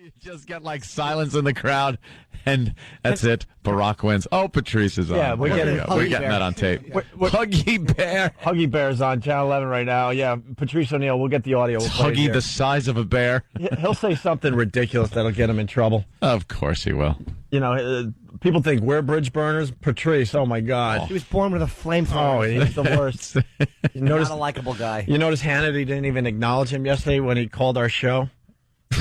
You just get like silence in the crowd, and that's it. Barack wins. Oh, Patrice is on. Yeah, we're getting that on tape. Huggy Bear. Huggy Bear's on Channel 11 right now. Yeah, Patrice O'Neill. We'll get the audio. We'll Huggy the size of a bear. He'll say something ridiculous that'll get him in trouble. Of course he will. You know, people think we're bridge burners. Patrice, oh my God. He was born with a flamethrower. Oh, he's the worst. Not a likable guy. You notice Hannity didn't even acknowledge him yesterday when he called our show?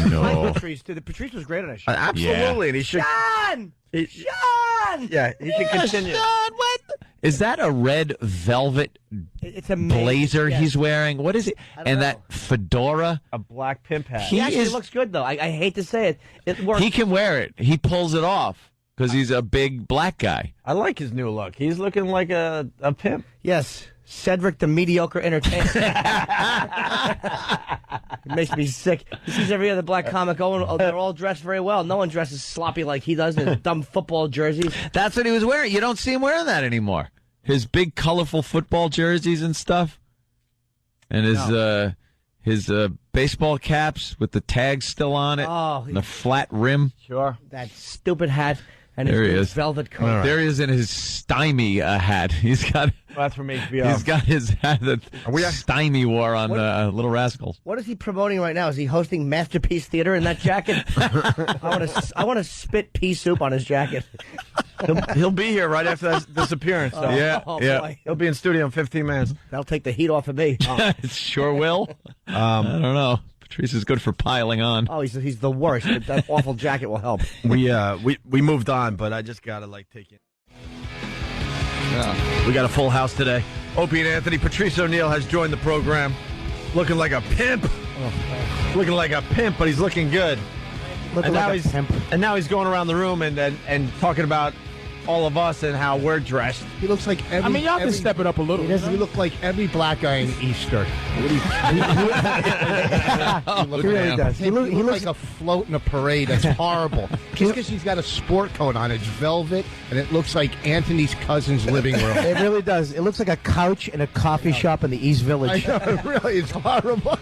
No. Patrice, dude. Patrice was great on that show. Absolutely. And he should. Sean! Sean! Yeah, he should continue. Sean, what? Is that a red velvet It's a blazer he's wearing? What is it? And that fedora? A black pimp hat. He actually looks good, though. I hate to say it. It works. He can wear it. He pulls it off because he's a big black guy. I like his new look. He's looking like a pimp. Yes. Cedric the mediocre entertainer. It makes me sick. He sees every other black comic going, they're all dressed very well. No one dresses sloppy like he does in his dumb football jerseys. That's what he was wearing. You don't see him wearing that anymore. His big, colorful football jerseys and stuff. And his baseball caps with the tags still on it. Oh, and the flat rim. Sure. That stupid hat and There he his is. velvet coat. Right. There he is in his stymie hat. He's got. Well, that's from HBO. He's got his hat that Stymie wore on Little Rascals. What is he promoting right now? Is he hosting Masterpiece Theater in that jacket? I want to spit pea soup on his jacket. He'll be here right after this appearance. So. Yeah. Boy. He'll be in studio in 15 minutes. That'll take the heat off of me. It sure will. I don't know. Patrice is good for piling on. Oh, he's the worst. But that awful jacket will help. We moved on, but I just gotta take it. We got a full house today. Opie and Anthony. Patrice O'Neill has joined the program, looking like a pimp. Looking like a pimp, but he's looking good. Looking like a pimp. And now he's going around the room and talking about all of us and how we're dressed. He looks like every... I mean, y'all can step it up a little. He look like every black guy in Easter. He really does. He looks like a float in a parade. That's horrible. Just because he's got a sport coat on, it's velvet, and it looks like Anthony's cousin's living room. It really does. It looks like a couch in a coffee shop in the East Village. I know, really, it's horrible.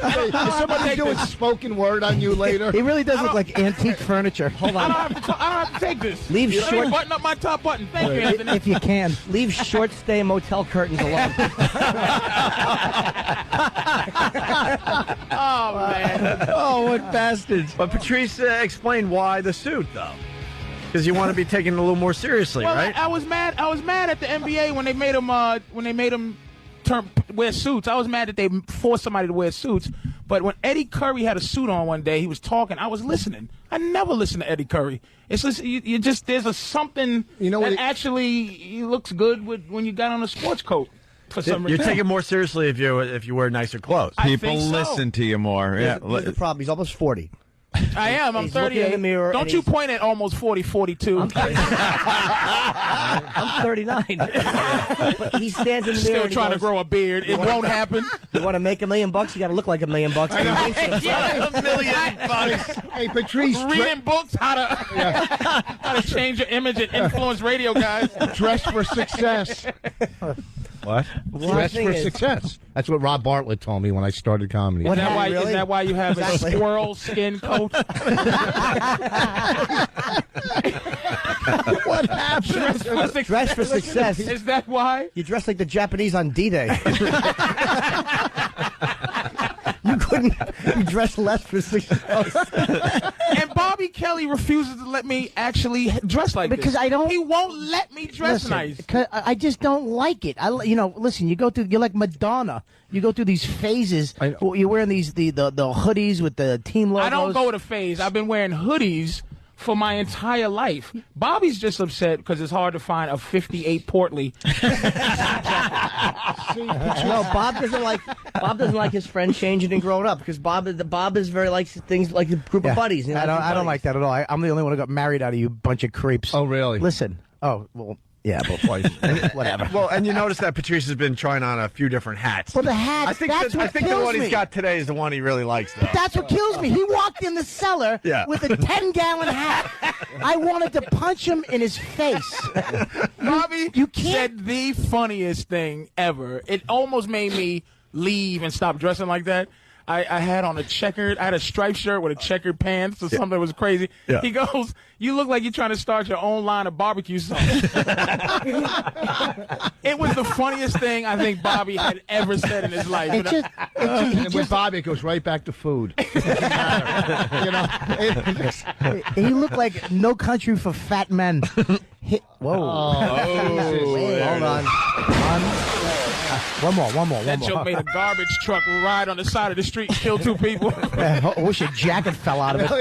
Hey, is somebody doing spoken word on you later? He really does look like antique furniture. Hold on. I don't have to take this. Leave short. Button up my top button. Thank you, Anthony. If you can, leave short stay motel curtains alone. Oh, man. Oh, what bastards. But Patrice explained why the suit, though. Because you want to be taken a little more seriously, Well, right? I was mad at the NBA when they made them wear suits. I was mad that they forced somebody to wear suits. But when Eddie Curry had a suit on one day, he was talking. I was listening. I never listen to Eddie Curry. It's just there's something that actually looks good when you got on a sports coat. For some reason, you're taken more seriously if you wear nicer clothes. People listen to you more. Here's the problem. He's almost 40. I am. I'm He's looking in 38. the mirror Don't and you he's- point at almost 40, 42. I'm 39. But he stands in the mirror. Still and he trying to goes, grow a beard. It won't happen. You want to make $1 million? You got to look like $1 million. $1 million. Hey, Patrice, Reading books, how to change your image and influence radio guys. dress for success. What? Dress for success. That's what Rob Bartlett told me when I started comedy. Is Really? that why you have Exactly. a squirrel skin coat? What happened? Dress for success. Is that why? You dress like the Japanese on D-Day. You couldn't dress less for success. And Bobby Kelly refuses to let me actually dress like Because this. I don't- He won't let me dress nice. 'Cause I just don't like it. Listen, you're like Madonna. You go through these phases. You're wearing the hoodies with the team logos. I don't go with a phase. I've been wearing hoodies for my entire life. Bobby's just upset because it's hard to find a 58 Portly. No, Bob doesn't like his friend changing and growing up because Bob is very like things like a group of buddies. You know, I don't like that at all. I'm the only one who got married out of you bunch of creeps. Oh, really? Listen. Oh, well, yeah, but whatever. Well, and you notice that Patrice has been trying on a few different hats. Well, the hats, I think that's what the kills one me. he's got today is the one he really likes, though. That's what kills me. He walked in the cellar Yeah. with a 10-gallon hat. I wanted to punch him in his face. Bobby You can't- said the funniest thing ever. It almost made me leave and stop dressing like that. I had on I had a striped shirt with a checkered pants or something that was crazy. Yeah. He goes, "You look like you're trying to start your own line of barbecue sauce." It was the funniest thing I think Bobby had ever said in his life. And with Bobby, it goes right back to food. You know, He looked like No Country for Fat Men. Whoa. Hold on. One more. That joke made a garbage truck ride on the side of the street and kill 2 people. I wish your jacket fell out of it.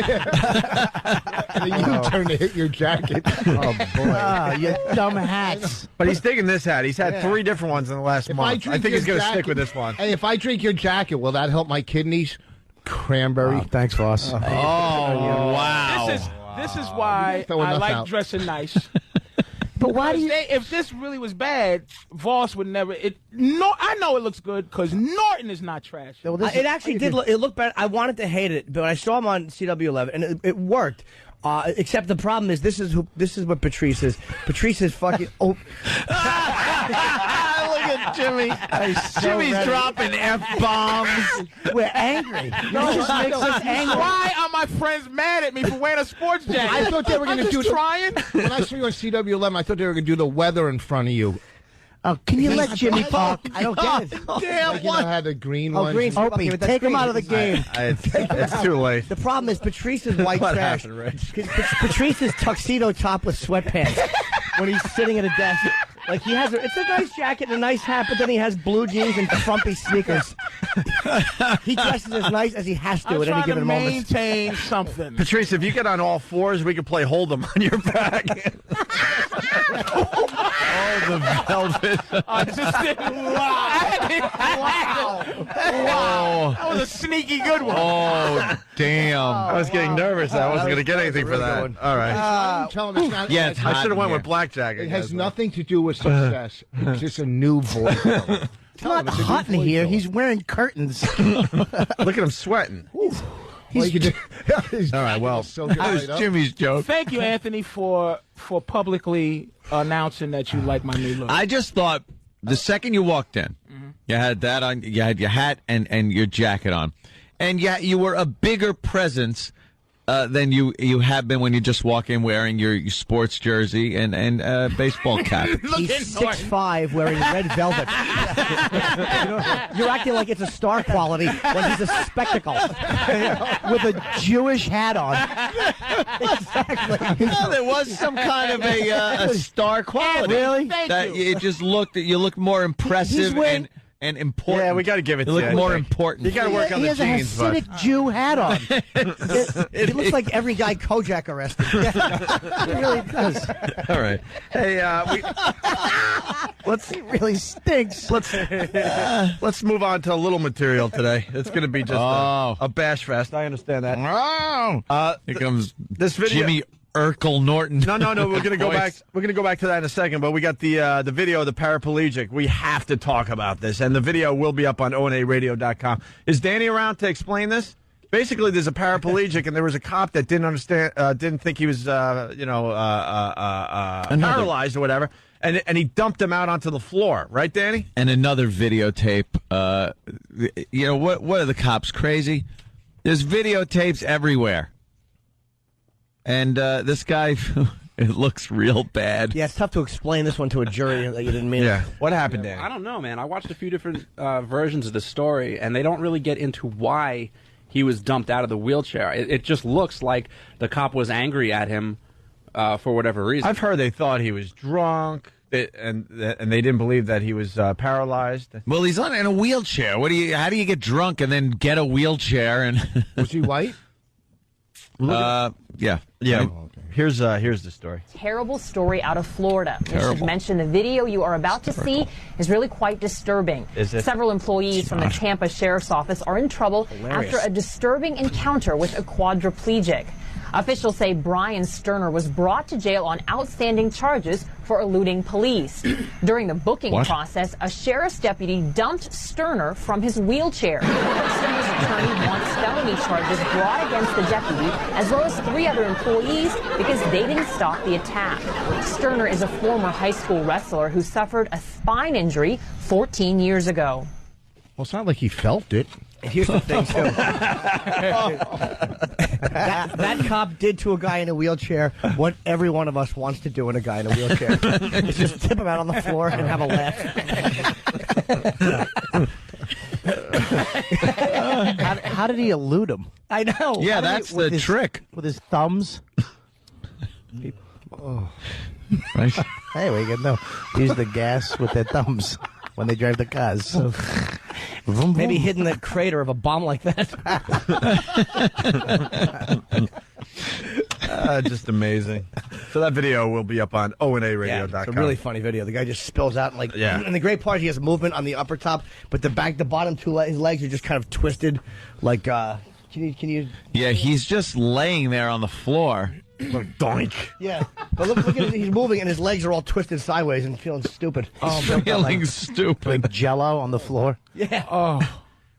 and then you turn to hit your jacket. Oh, boy. You dumb hats. But he's digging this hat. He's had 3 different ones in the last month. I think he's going to stick with this one. Hey, if I drink your jacket, will that help my kidneys? Cranberry. Thanks, boss. Wow. This is why I like dressing nice. But why do you? If this really was bad, Voss would never. I know it looks good because Norton is not trash. It actually did. It looked better. I wanted to hate it, but I saw him on CW11, and it worked. Except the problem is this is what Patrice is. Patrice is fucking. Look at Jimmy. Jimmy's dropping F-bombs. We're angry. No, just makes us angry. Why are my friends mad at me for wearing a sports jacket? I thought they were going to do trying. When I saw you on CW11, I thought they were going to do the weather in front of you. Can you let Jimmy talk? I don't get it. Damn, like, you know, had the green one. Green. Opie, take him out of the game. It's too late. The problem is Patrice is white trash. Happened, Rich? Patrice is tuxedo topless sweatpants when he's sitting at a desk. Like it's a nice jacket and a nice hat, but then he has blue jeans and frumpy sneakers. He dresses as nice as he has to at any given moment. Maintain something. Patrice, if you get on all fours, we could play Hold'em on your back. The velvet. Wow. That was a sneaky good one. Oh, damn. I was getting nervous. I wasn't going to get anything for that. All right. Tell him it's not. Yeah, it's I hot should have in went here. with blackjack. It has nothing to do with success. It's just a new voice. It's not hot in here. He's wearing curtains. Look at him sweating. All right, well, That was Jimmy's joke. Thank you, Anthony, for publicly announcing that you like my new look. I just thought the second you walked in, you had that on, you had your hat and your jacket on, and you were a bigger presence than you have been when you just walk in wearing your sports jersey and baseball cap. He's 6'5", wearing red velvet. You're acting like it's a star quality when he's a spectacle With a Jewish hat on. Exactly. No, there was some kind of a star quality. Really? Thank you. It just you looked more impressive and important. Yeah, we got to give it to You you. look more important. You got to work on He the has a jeans, but Hasidic Jew hat on. It looks like every guy Kojak arrested. It really does. all right. Hey, He really stinks. let's move on to a little material today. It's going to be just a bash fest. I understand that. Here comes This video. Jimmy Urkel Norton. No. We're gonna go Voice. back. We're gonna go back to that in a second. But we got the video of the paraplegic. We have to talk about this, and the video will be up on onaradio.com. Is Danny around to explain this? Basically, there's a paraplegic, and there was a cop that didn't think he was, paralyzed or whatever, and he dumped him out onto the floor. Right, Danny? And another videotape. What are the cops crazy? There's videotapes everywhere. And this guy, it looks real bad. Yeah, it's tough to explain this one to a jury that you didn't mean. Yeah. What happened, Danny? I don't know, man. I watched a few different versions of the story, and they don't really get into why he was dumped out of the wheelchair. It just looks like the cop was angry at him for whatever reason. I've heard they thought he was drunk, and they didn't believe that he was paralyzed. Well, he's in a wheelchair. How do you get drunk and then get a wheelchair? And Was he white? yeah. Here's the story. Terrible story out of Florida. I should mention the video you are about to see is really quite disturbing. Is it? Several employees from the Tampa Sheriff's Office are in trouble after a disturbing encounter with a quadriplegic. Officials say Brian Sterner was brought to jail on outstanding charges for eluding police. During the booking process, a sheriff's deputy dumped Sterner from his wheelchair. Sterner's attorney wants felony charges brought against the deputy, as well as 3 other employees, because they didn't stop the attack. Sterner is a former high school wrestler who suffered a spine injury 14 years ago. Well, it's not like he felt it. And here's the thing, too. that cop did to a guy in a wheelchair what every one of us wants to do in a guy in a wheelchair. It's just tip him out on the floor and have a laugh. How did he elude him? I know. Yeah, that's the trick. With his thumbs. Right? Hey, we can know. Use the gas with their thumbs when they drive the cars. Maybe hid in the crater of a bomb like that. Just amazing. So that video will be up on onaradio.com. It's a really funny video. The guy just spills out and and the great part is he has movement on the upper top, but the bottom two his legs are just kind of twisted. Like, can you? Yeah, he's just laying there on the floor. Doink. Yeah, but look at it. He's moving and his legs are all twisted sideways and feeling stupid. Feeling stupid. Like Jello on the floor. Yeah. Oh.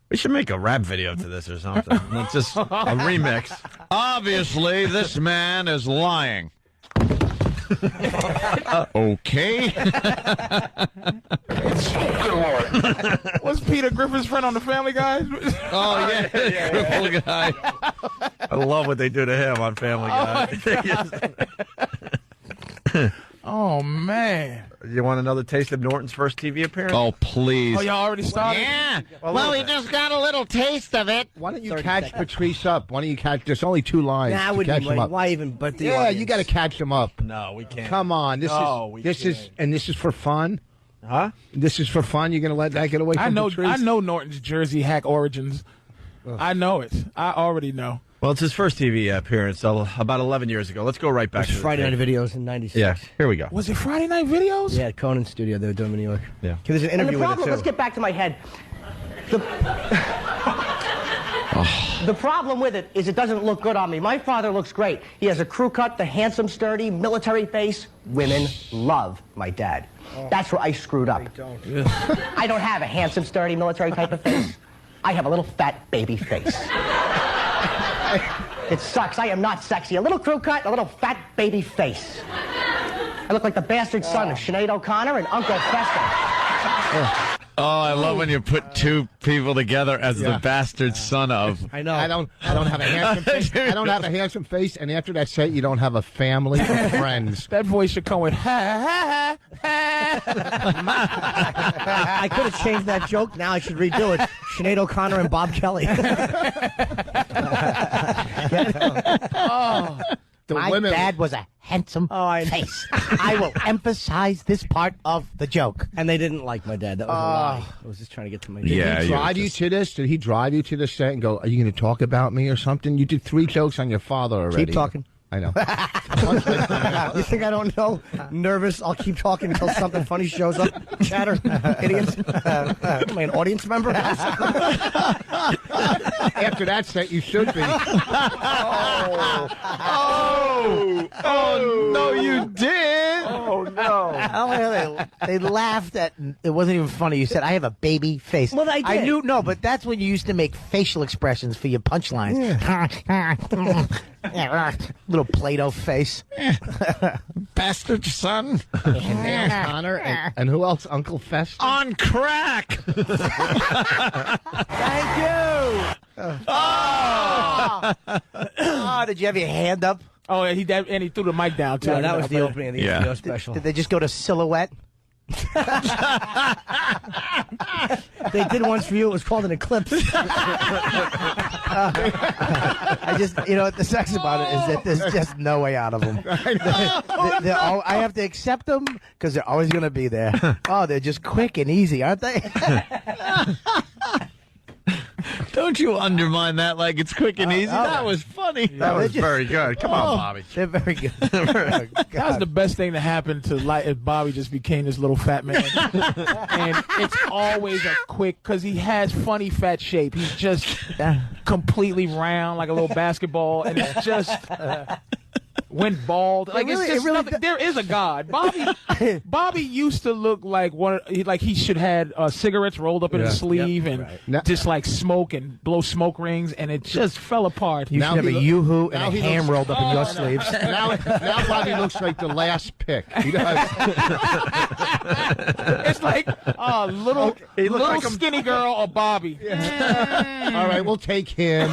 We should make a rap video to this or something. It's just a remix. Obviously, this man is lying. Okay. Was Peter Griffin's friend on the Family Guy? Oh, yeah. Cripple guy. I love what they do to him on Family Guy. Oh, man. You want another taste of Norton's first TV appearance? Oh, please. Oh, y'all already started? Yeah. Well, we just got a little taste of it. Why don't you catch Patrice up? Why don't you catch? There's only 2 lines. Nah, to catch him up. why even? But the Yeah, audience. you got to catch him up. No, we can't. Come on, this is for fun. Huh? This is for fun. You're gonna let that get away from Patrice? I know Norton's Jersey hack origins. I know it. I already know. Well, it's his first TV appearance about 11 years ago. Let's go right back to the Friday tape. Night Videos in '96. Yeah, here we go. Was it Friday Night Videos? Yeah, at Conan's studio. They were doing them in New York. Yeah. There's an interview with it, too. Let's get back to my head. The problem with it is it doesn't look good on me. My father looks great. He has a crew cut, the handsome, sturdy, military face. Women love my dad. That's where I screwed up. I don't have a handsome, sturdy, military type of face. I have a little fat baby face. It sucks. I am not sexy. A little crew cut, a little fat baby face. I look like the bastard son of Sinead O'Connor and Uncle Fester. Oh, I love when you put two people together as the bastard son of. I know. I don't have a handsome face. I don't have a handsome face, and after that set, you don't have a family or friends. That voice should come with ha ha ha. I could have changed that joke. Now I should redo it. Sinead O'Connor and Bob Kelly. My dad was a handsome face. I will emphasize this part of the joke. And they didn't like my dad. That was a lie. I was just trying to get to my dad. Yeah, Did he drive you to this? Did he drive you to this set and go, are you going to talk about me or something? You did 3 jokes on your father already. Keep talking. I know. You think I don't know? Nervous. I'll keep talking until something funny shows up. Chatter. Idiots. Am I an audience member? After that set, you should be. Oh, no, you did. Oh, no. They laughed at. It wasn't even funny. You said I have a baby face. Well, I did. knew but that's when you used to make facial expressions for your punchlines. Little Play-Doh face. Bastard son. Connor and who else? Uncle Fester? On crack. Thank you. Oh, did you have your hand up? Oh, yeah, he threw the mic down too. No, that was the opening of the HBO special. Did they just go to Silhouette? They did once for you. It was called an eclipse. I just, what the sucks about it is that there's just no way out of them. I have to accept them because they're always going to be there. Oh, they're just quick and easy, aren't they? Don't you undermine that like it's quick and easy. That was funny. That was very good. Come on, Bobby. They're very good. That was the best thing to happen to if Bobby just became this little fat man. And it's always a quick, because he has funny fat shape. He's just completely round like a little basketball, and it's just went bald. Like it's just nothing. There is a God. Bobby used to look like he should had cigarettes rolled up in his sleeve and just like smoke and blow smoke rings, and it just fell apart. You should have a yoo-hoo and a ham rolled up in your sleeves. Now Bobby looks like the last pick. He does. It's like little like skinny girl or Bobby. All right, we'll take him.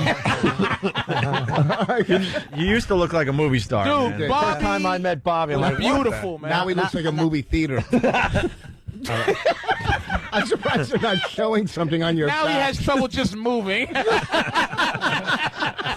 You used to look like a movie star, Dude, man. Bobby First time I met Bobby, I'm was like, beautiful, man. Now he looks like a movie theater. I'm surprised they're not showing something on your now he back. has trouble just moving.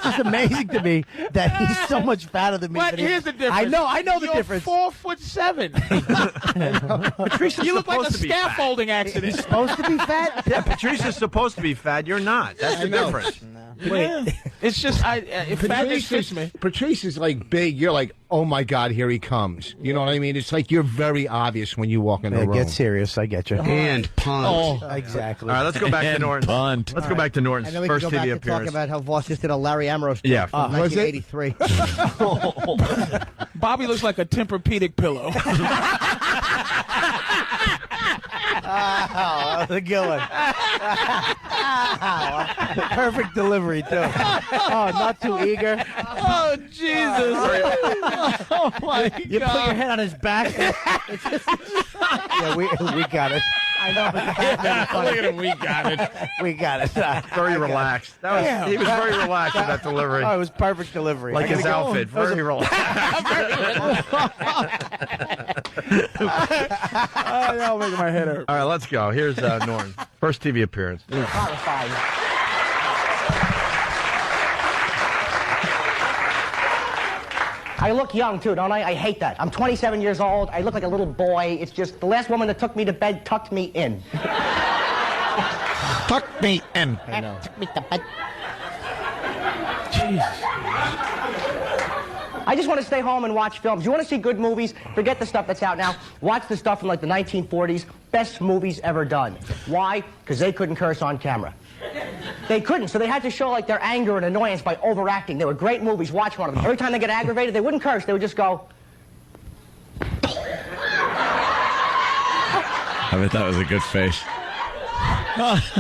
It's amazing to me that he's so much fatter than me. But that he- here's the difference. I know the You're difference. 4'7". Patrice is You look like supposed a to be fat. scaffolding accident. He's supposed to be fat? Yeah, Patrice is supposed to be fat. You're not. That's the difference. Wait, it's just if fatness fits me. Patrice is like big. You're like, oh my God, here he comes. You know what I mean? It's like you're very obvious when you walk in the room. Get serious. I get you. And punt. Exactly. All right, let's go back to Norton. Bunt. Let's go back to Norton's And then we first can go back TV and talk appearance. about how Voss just did a Larry Ambrose Yeah. from Was it? 1983. Bobby looks like a Tempur-Pedic pillow. Oh, that's a good one. Perfect delivery, too. Oh, not too eager. Oh, Jesus. Oh, my God. You put your head on his back. It's just, yeah, we got it. I know, but the Batman is funny. Look at him. We got it. We got it. Very relaxed. He was very relaxed with that delivery. Oh, it was perfect delivery. Like his outfit. Very relaxed. Oh, y'all making my head hurt. All right, let's go. Here's Norton. First TV appearance. Horrified. I look young, too, don't I? I hate that. I'm 27 years old. I look like a little boy. It's just the last woman that took me to bed tucked me in. Tuck me in. I know. Took me to bed. I just want to stay home and watch films. You want to see good movies? Forget the stuff that's out now. Watch the stuff from like the 1940s. Best movies ever done. Why? Because they couldn't curse on camera. They couldn't, so they had to show like their anger and annoyance by overacting. They were great movies. Watch one of them. Every time they get aggravated, they wouldn't curse. They would just go. I bet that was a good face. It's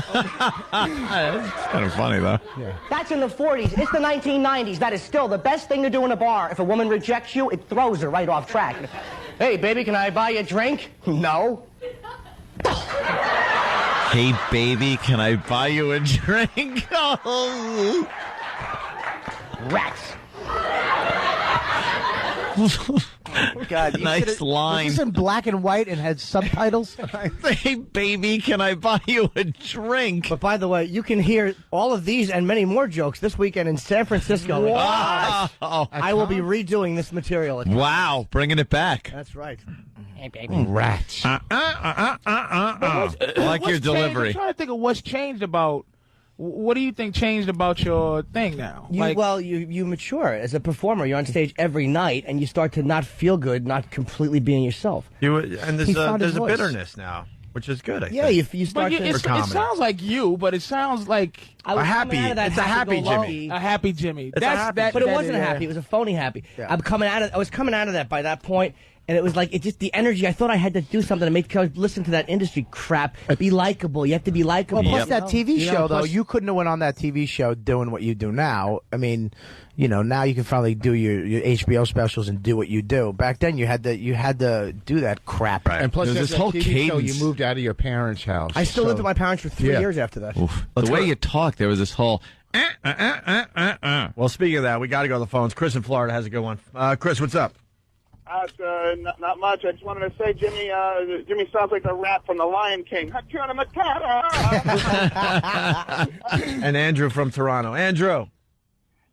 kind of funny, though. Yeah. That's in the 40s. It's the 1990s. That is still the best thing to do in a bar. If a woman rejects you, it throws her right off track. Hey, baby, can I buy you a drink? No. Hey, baby, can I buy you a drink? Oh. Rats. God, Nice line. Was this in black and white and had subtitles? Hey, baby, can I buy you a drink? But by the way, you can hear all of these and many more jokes this weekend in San Francisco. Wow. I will be redoing this material. Wow, bringing it back. That's right. Hey, baby. Rats. I like your What's delivery. changed? I'm trying to think of what's changed about. What do you think changed about your thing now? You mature as a performer. You're on stage every night, and you start to not feel good, not completely being yourself. And He found his there's a voice. bitterness now, which is good. I Yeah, think. you start to. it sounds like you, but it sounds like I was A happy- coming out of that it's a happy happy-go-lucky- Jimmy. a happy Jimmy. It's a happy- But it wasn't a happy. It was a phony happy. Yeah. I was coming out of that by that point, and it was like it just the energy. I thought I had to do something to make listen to that industry crap. Be likable. You have to be likable. Well, plus Yep. that TV You know, show, though, plus- you couldn't have went on that TV show doing what you do now. I mean, now you can finally do your HBO specials and do what you do. Back then, you had to do that crap. Right. And plus, There's there's this whole TV show, cadence. you moved out of your parents' house. I still So- lived with my parents for 3 years after that. Oof. The way you talk, there was this whole. Well, speaking of that, we got to go to the phones. Chris in Florida has a good one. Chris, what's up? Not much. I just wanted to say, Jimmy sounds like the rat from The Lion King. Hakuna Matata. And Andrew from Toronto. Andrew.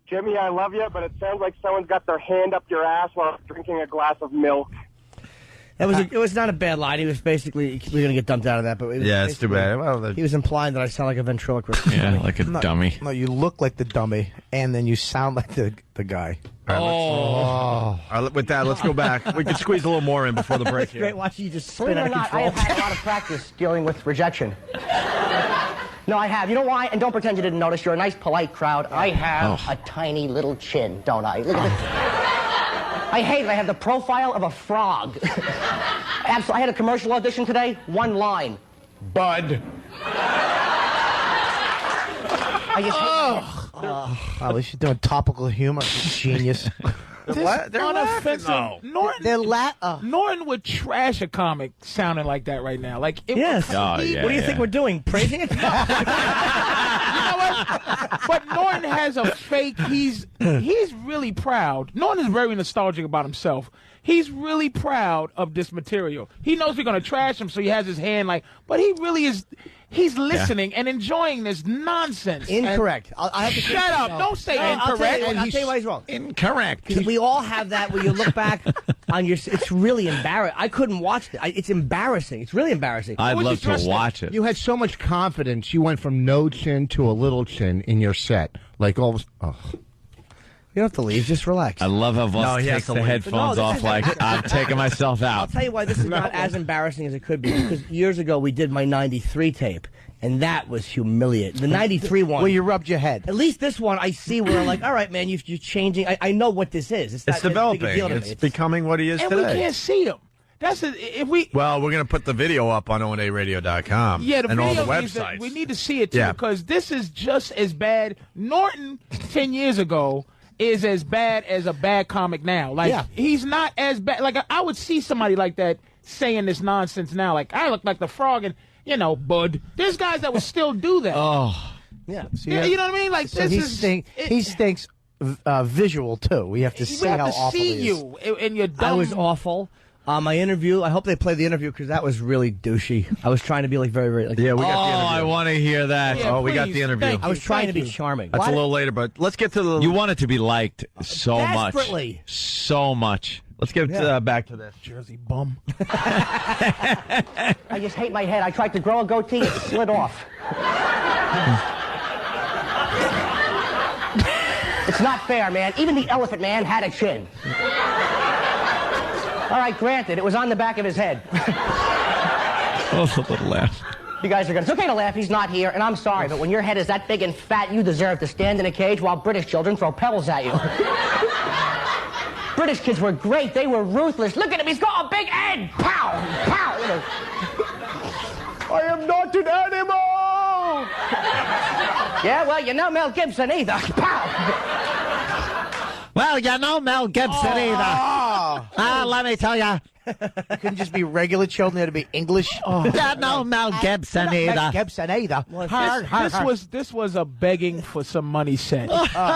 Jimmy, I love you, but it sounds like someone's got their hand up your ass while drinking a glass of milk. It was not a bad line. He was basically we're gonna get dumped out of that, but it was Yeah, it's too basically- bad. Well, He was implying that I sound like a ventriloquist. Yeah, like a dummy. No, you look like the dummy, and then you sound like the guy. All right, with that, let's go back. We could squeeze a little more in before the break It's great here. watching you just Believe spin it or out of not, I control. have had a lot of practice dealing with rejection. No, I have. You know why? And don't pretend you didn't notice. You're a nice, polite crowd. I have a tiny little chin, don't I? Look at this. I hate it. I have the profile of a frog. Absolutely. I had a commercial audition today. One line. Bud. I just At least you're doing topical humor. Genius. They're unoffensive. laughing, Norton would trash a comic sounding like that right now. Like, Yes. Oh, yeah, What do you think we're doing? Praising it? You know what? But Norton has a fake. He's really proud. Norton is very nostalgic about himself. He's really proud of this material. He knows we're going to trash him, so he has his hand but he really is. He's listening and enjoying this nonsense. Incorrect. I have to Shut up. Don't say incorrect. I'll tell you why he's wrong. Incorrect. Because we all have that where you look back on your. It's really embarrassing. I couldn't watch it. It's embarrassing. It's really embarrassing. I'd love to watch it. You had so much confidence. You went from no chin to a little chin in your set. Like all. You don't have to leave. Just relax. I love how Voss takes the headphones off like I'm taking myself out. I'll tell you why this is not as embarrassing as it could be. Because years ago we did my 93 tape, and that was humiliating. The 93 one. Where you rubbed your head. At least this one I see where I'm like, all right, man, you're changing. I know what this is. It's not developing. Big a deal to me. It's becoming what he is and today. we can't see him. If we. Well, we're going to put the video up on onaradio.com. Yeah, the and all video the means that websites. we need to see it too because this is just as bad. Norton 10 years ago is as bad as a bad comic now. Like he's not as bad. Like I would see somebody like that saying this nonsense now. Like I look like the frog, and bud. There's guys that would still do that. Oh, yeah. You know what I mean? Like So he stinks visual too. We have to see how awful see he is. you and you're dumb. I was awful. My interview. I hope they play the interview because that was really douchey. I was trying to be like very, very. Like, Yeah, we got the interview. I want to hear that. Yeah, we got please. the interview. Thank I was you. trying to Thank be you. charming. That's a little later, but let's get to the. You want it to be liked so Desperately. much. So much. Let's get back to this. Jersey bum. I just hate my head. I tried to grow a goatee, it slid off. It's not fair, man. Even the elephant man had a chin. All right, granted, it was on the back of his head. Oh, a little laugh. You guys are gonna. It's okay to laugh. He's not here, and I'm sorry, but when your head is that big and fat, you deserve to stand in a cage while British children throw pebbles at you. British kids were great. They were ruthless. Look at him. He's got a big head. Pow, pow. I am not an animal. Yeah, well, you're no Mel Gibson either. Pow. Well, you're no Mel Gibson either. Let me tell you. It couldn't just be regular children. It had to be English. You're no Mel Gibson either. Mel Gibson either. This was a begging for some money set.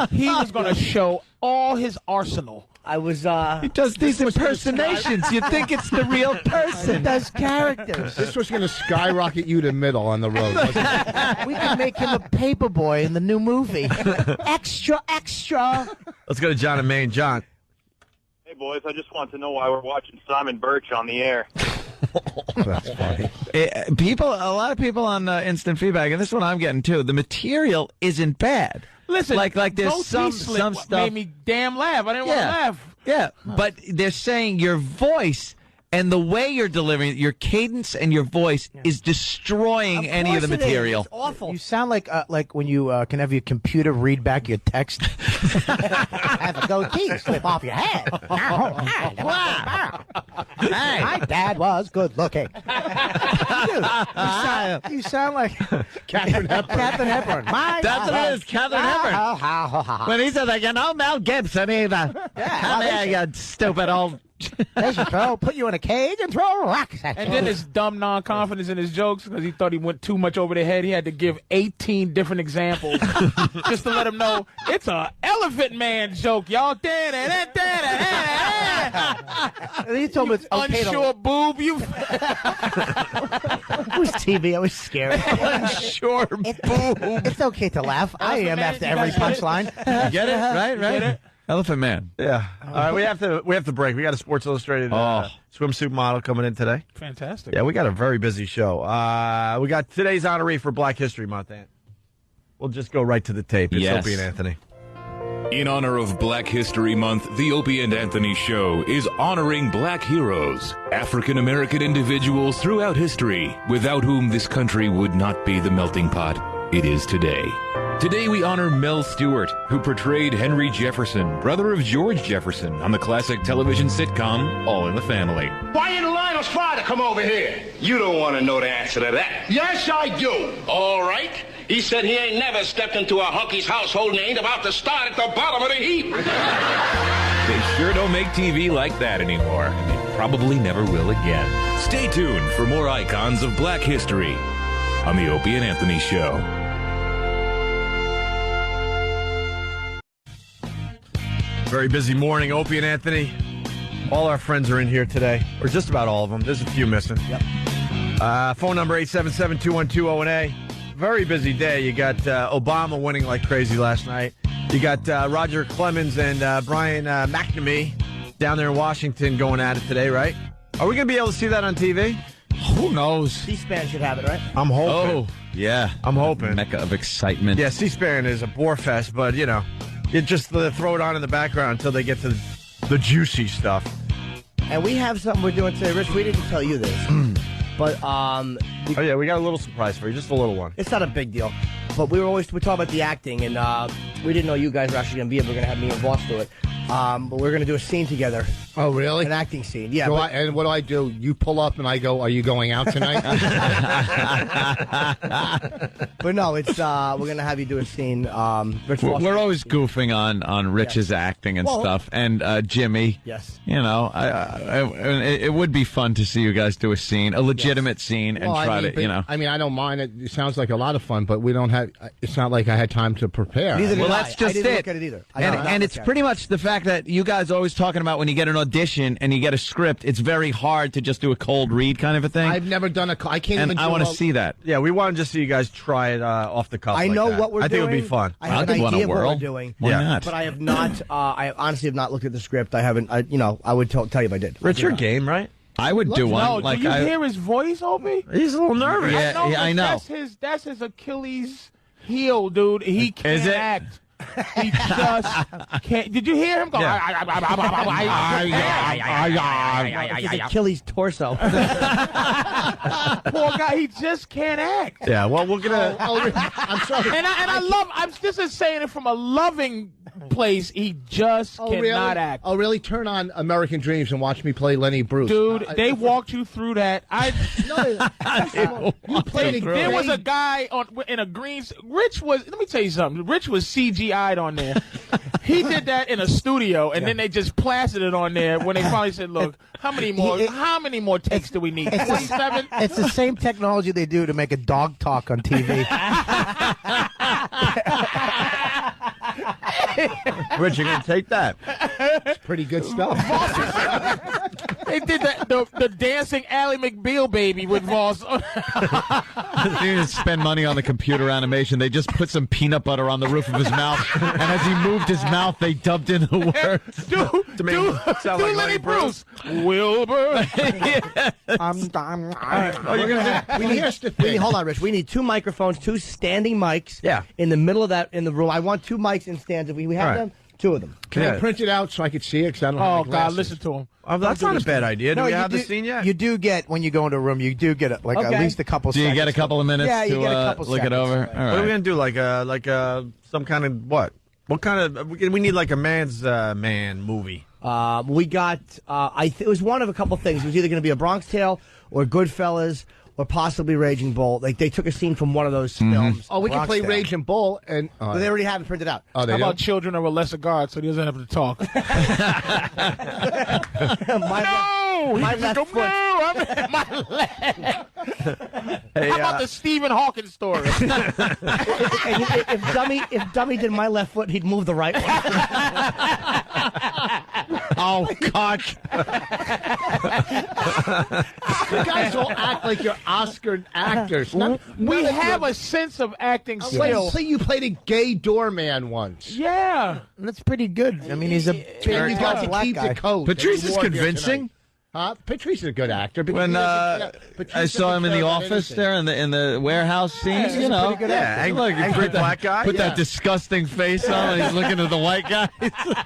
He was going to show all his arsenal. I was. He does these impersonations. You think it's the real person. He does characters. This was going to skyrocket you to middle on the road, wasn't it? We could make him a paper boy in the new movie. Extra, extra. Let's go to John in Maine. John. Hey, boys, I just want to know why we're watching Simon Birch on the air. That's funny. A lot of people on instant feedback, and this is what I'm getting too. The material isn't bad. Listen, like there's goatee some stuff made me damn laugh. I didn't want to laugh. Yeah, but they're saying your voice and the way you're delivering it, your cadence and your voice is destroying any of the material. It's awful. You sound like when you can have your computer read back your text. Have a goatee slip off your head. Hey, my dad was good looking. You sound like Catherine Hepburn. Catherine Hepburn. That's what it is, Catherine Hepburn. When he said that, Mel Gibson either. Come here, you stupid old. They should put you in a cage and throw rocks at you. And then his dumb non-confidence in his jokes because he thought he went too much over the head. He had to give 18 different examples just to let him know it's a elephant man joke, y'all. You told me it's okay unsure boob. You It was TV. I was scared. Unsure boob. It's okay to laugh. I am man, after you every guys punchline. Get it? Right? Get it? Elephant Man. Yeah. All right, we have to break. We got a Sports Illustrated swimsuit model coming in today. Fantastic. Yeah, we got a very busy show. We got today's honoree for Black History Month, Ant. We'll just go right to the tape. It's Opie and Anthony. In honor of Black History Month, the Opie and Anthony Show is honoring black heroes, African-American individuals throughout history, without whom this country would not be the melting pot it is today. Today we honor Mel Stewart, who portrayed Henry Jefferson, brother of George Jefferson, on the classic television sitcom All in the Family. Why didn't Lionel's father come over here? You don't want to know the answer to that. Yes, I do. All right. He said he ain't never stepped into a hunky's household and ain't about to start at the bottom of the heap. They sure don't make TV like that anymore, and they probably never will again. Stay tuned for more icons of black history on the Opie and Anthony Show. Very busy morning, Opie and Anthony. All our friends are in here today, or just about all of them. There's a few missing. Yep. Phone number 877-212-0NA. Very busy day. You got Obama winning like crazy last night. You got Roger Clemens and Brian McNamee down there in Washington going at it today, right? Are we going to be able to see that on TV? Who knows? C-SPAN should have it, right? I'm hoping. Oh, yeah. I'm hoping. Mecca of excitement. Yeah, C-SPAN is a bore fest, but, you know, you just throw it on in the background until they get to the juicy stuff. And we have something we're doing today. Rich, we didn't tell you this. But, oh, yeah, we got a little surprise for you. Just a little one. It's not a big deal. But we talking about the acting, and we didn't know you guys were actually going to be able. We're going to have me and Voss do it. But we're going to do a scene together. Oh, really? An acting scene, yeah. And what do I do? You pull up and I go, are you going out tonight? But no, it's we're going to have you do a scene. Rich Voss, we're always goofing on Rich's acting and stuff, and Jimmy. Yes. You know, it would be fun to see you guys do a scene, a legitimate scene, and try to, you know. I mean, I don't mind it. It sounds like a lot of fun, but we don't have. It's not like I had time to prepare. Well, that's just I didn't it. Look at it either. And it's pretty much the fact that you guys are always talking about when you get an audition and you get a script, it's very hard to just do a cold read kind of a thing. I've never done I can't and even. I want to see that. Yeah, we want to just see you guys try it off the cuff. I know like that. what we're doing. I think it would be fun. I have an idea of what we're doing. Why not? But I have not. I honestly have not looked at the script. I haven't. I would tell you if I did. Rich, your game, right? I would do one. No, like do you hear his voice, Opie? He's a little nervous. Yeah, I know. That's his Achilles heel, dude. He can't act. He just can't. Did you hear him go? His Achilles torso. Poor guy, he just can't act. Yeah, well, we're gonna. I'm sorry. And I love. I'm just saying it from a loving place. He just cannot act. Oh, really? Turn on American Dreams and watch me play Lenny Bruce. Dude, they walked you through that. You played There was a guy in a green. Rich was. Let me tell you something. Rich was CGI'd on there. He did that in a studio, and then they just plastered it on there when they finally said, "Look, how many more takes do we need? 27." It's the same technology they do to make a dog talk on TV. Rich, you're gonna take that. It's pretty good stuff. They did the dancing Ally McBeal baby with Voss. They didn't spend money on the computer animation. They just put some peanut butter on the roof of his mouth, and as he moved his mouth, they dubbed in the words. Do Lenny Bruce. Wilbur. Hold on, Rich. We need 2 microphones, 2 standing mics. Yeah. In the middle of that, in the room. I want 2 mics in stands. If we have them, 2 of them. Can I print it out so I can see it? Because I don't have Oh my God, glasses. listen to him. That's not a bad idea. Do we have the scene yet? You do get, when you go into a room, you do get at least a couple Do seconds. you get a couple of minutes Yeah, you to get a couple look it seconds. over? Right. All right. What are we gonna do? Like some kind of what? What kind of? We need like a man's man movie. We got. It was one of a couple things. It was either going to be a Bronx Tale or Goodfellas or possibly Raging Bull. Like they took a scene from one of those films. Oh, we can Bronx play Tale. Raging Bull, and But they already have it printed out. oh, How they about don't? children of a lesser guard so he doesn't have to talk? My left foot. My left. How about the Stephen Hawking story? If Dummy did my left foot, he'd move the right one. Oh, God. You guys all act like you're Oscar actors. We have a sense of acting Wait, skill. you played a gay doorman once. Yeah. That's pretty good. I mean, he's a And you got to black keep guy. the coat. Patrice that you is wore here convincing. tonight. Huh? Patrice is a good actor. But When Patrice I saw him in the doesn't care about office anything. there in the warehouse scenes, he's you a know. pretty good actor. Look, Angry black guy? Put Yeah. that disgusting face on when he's looking at the white guy.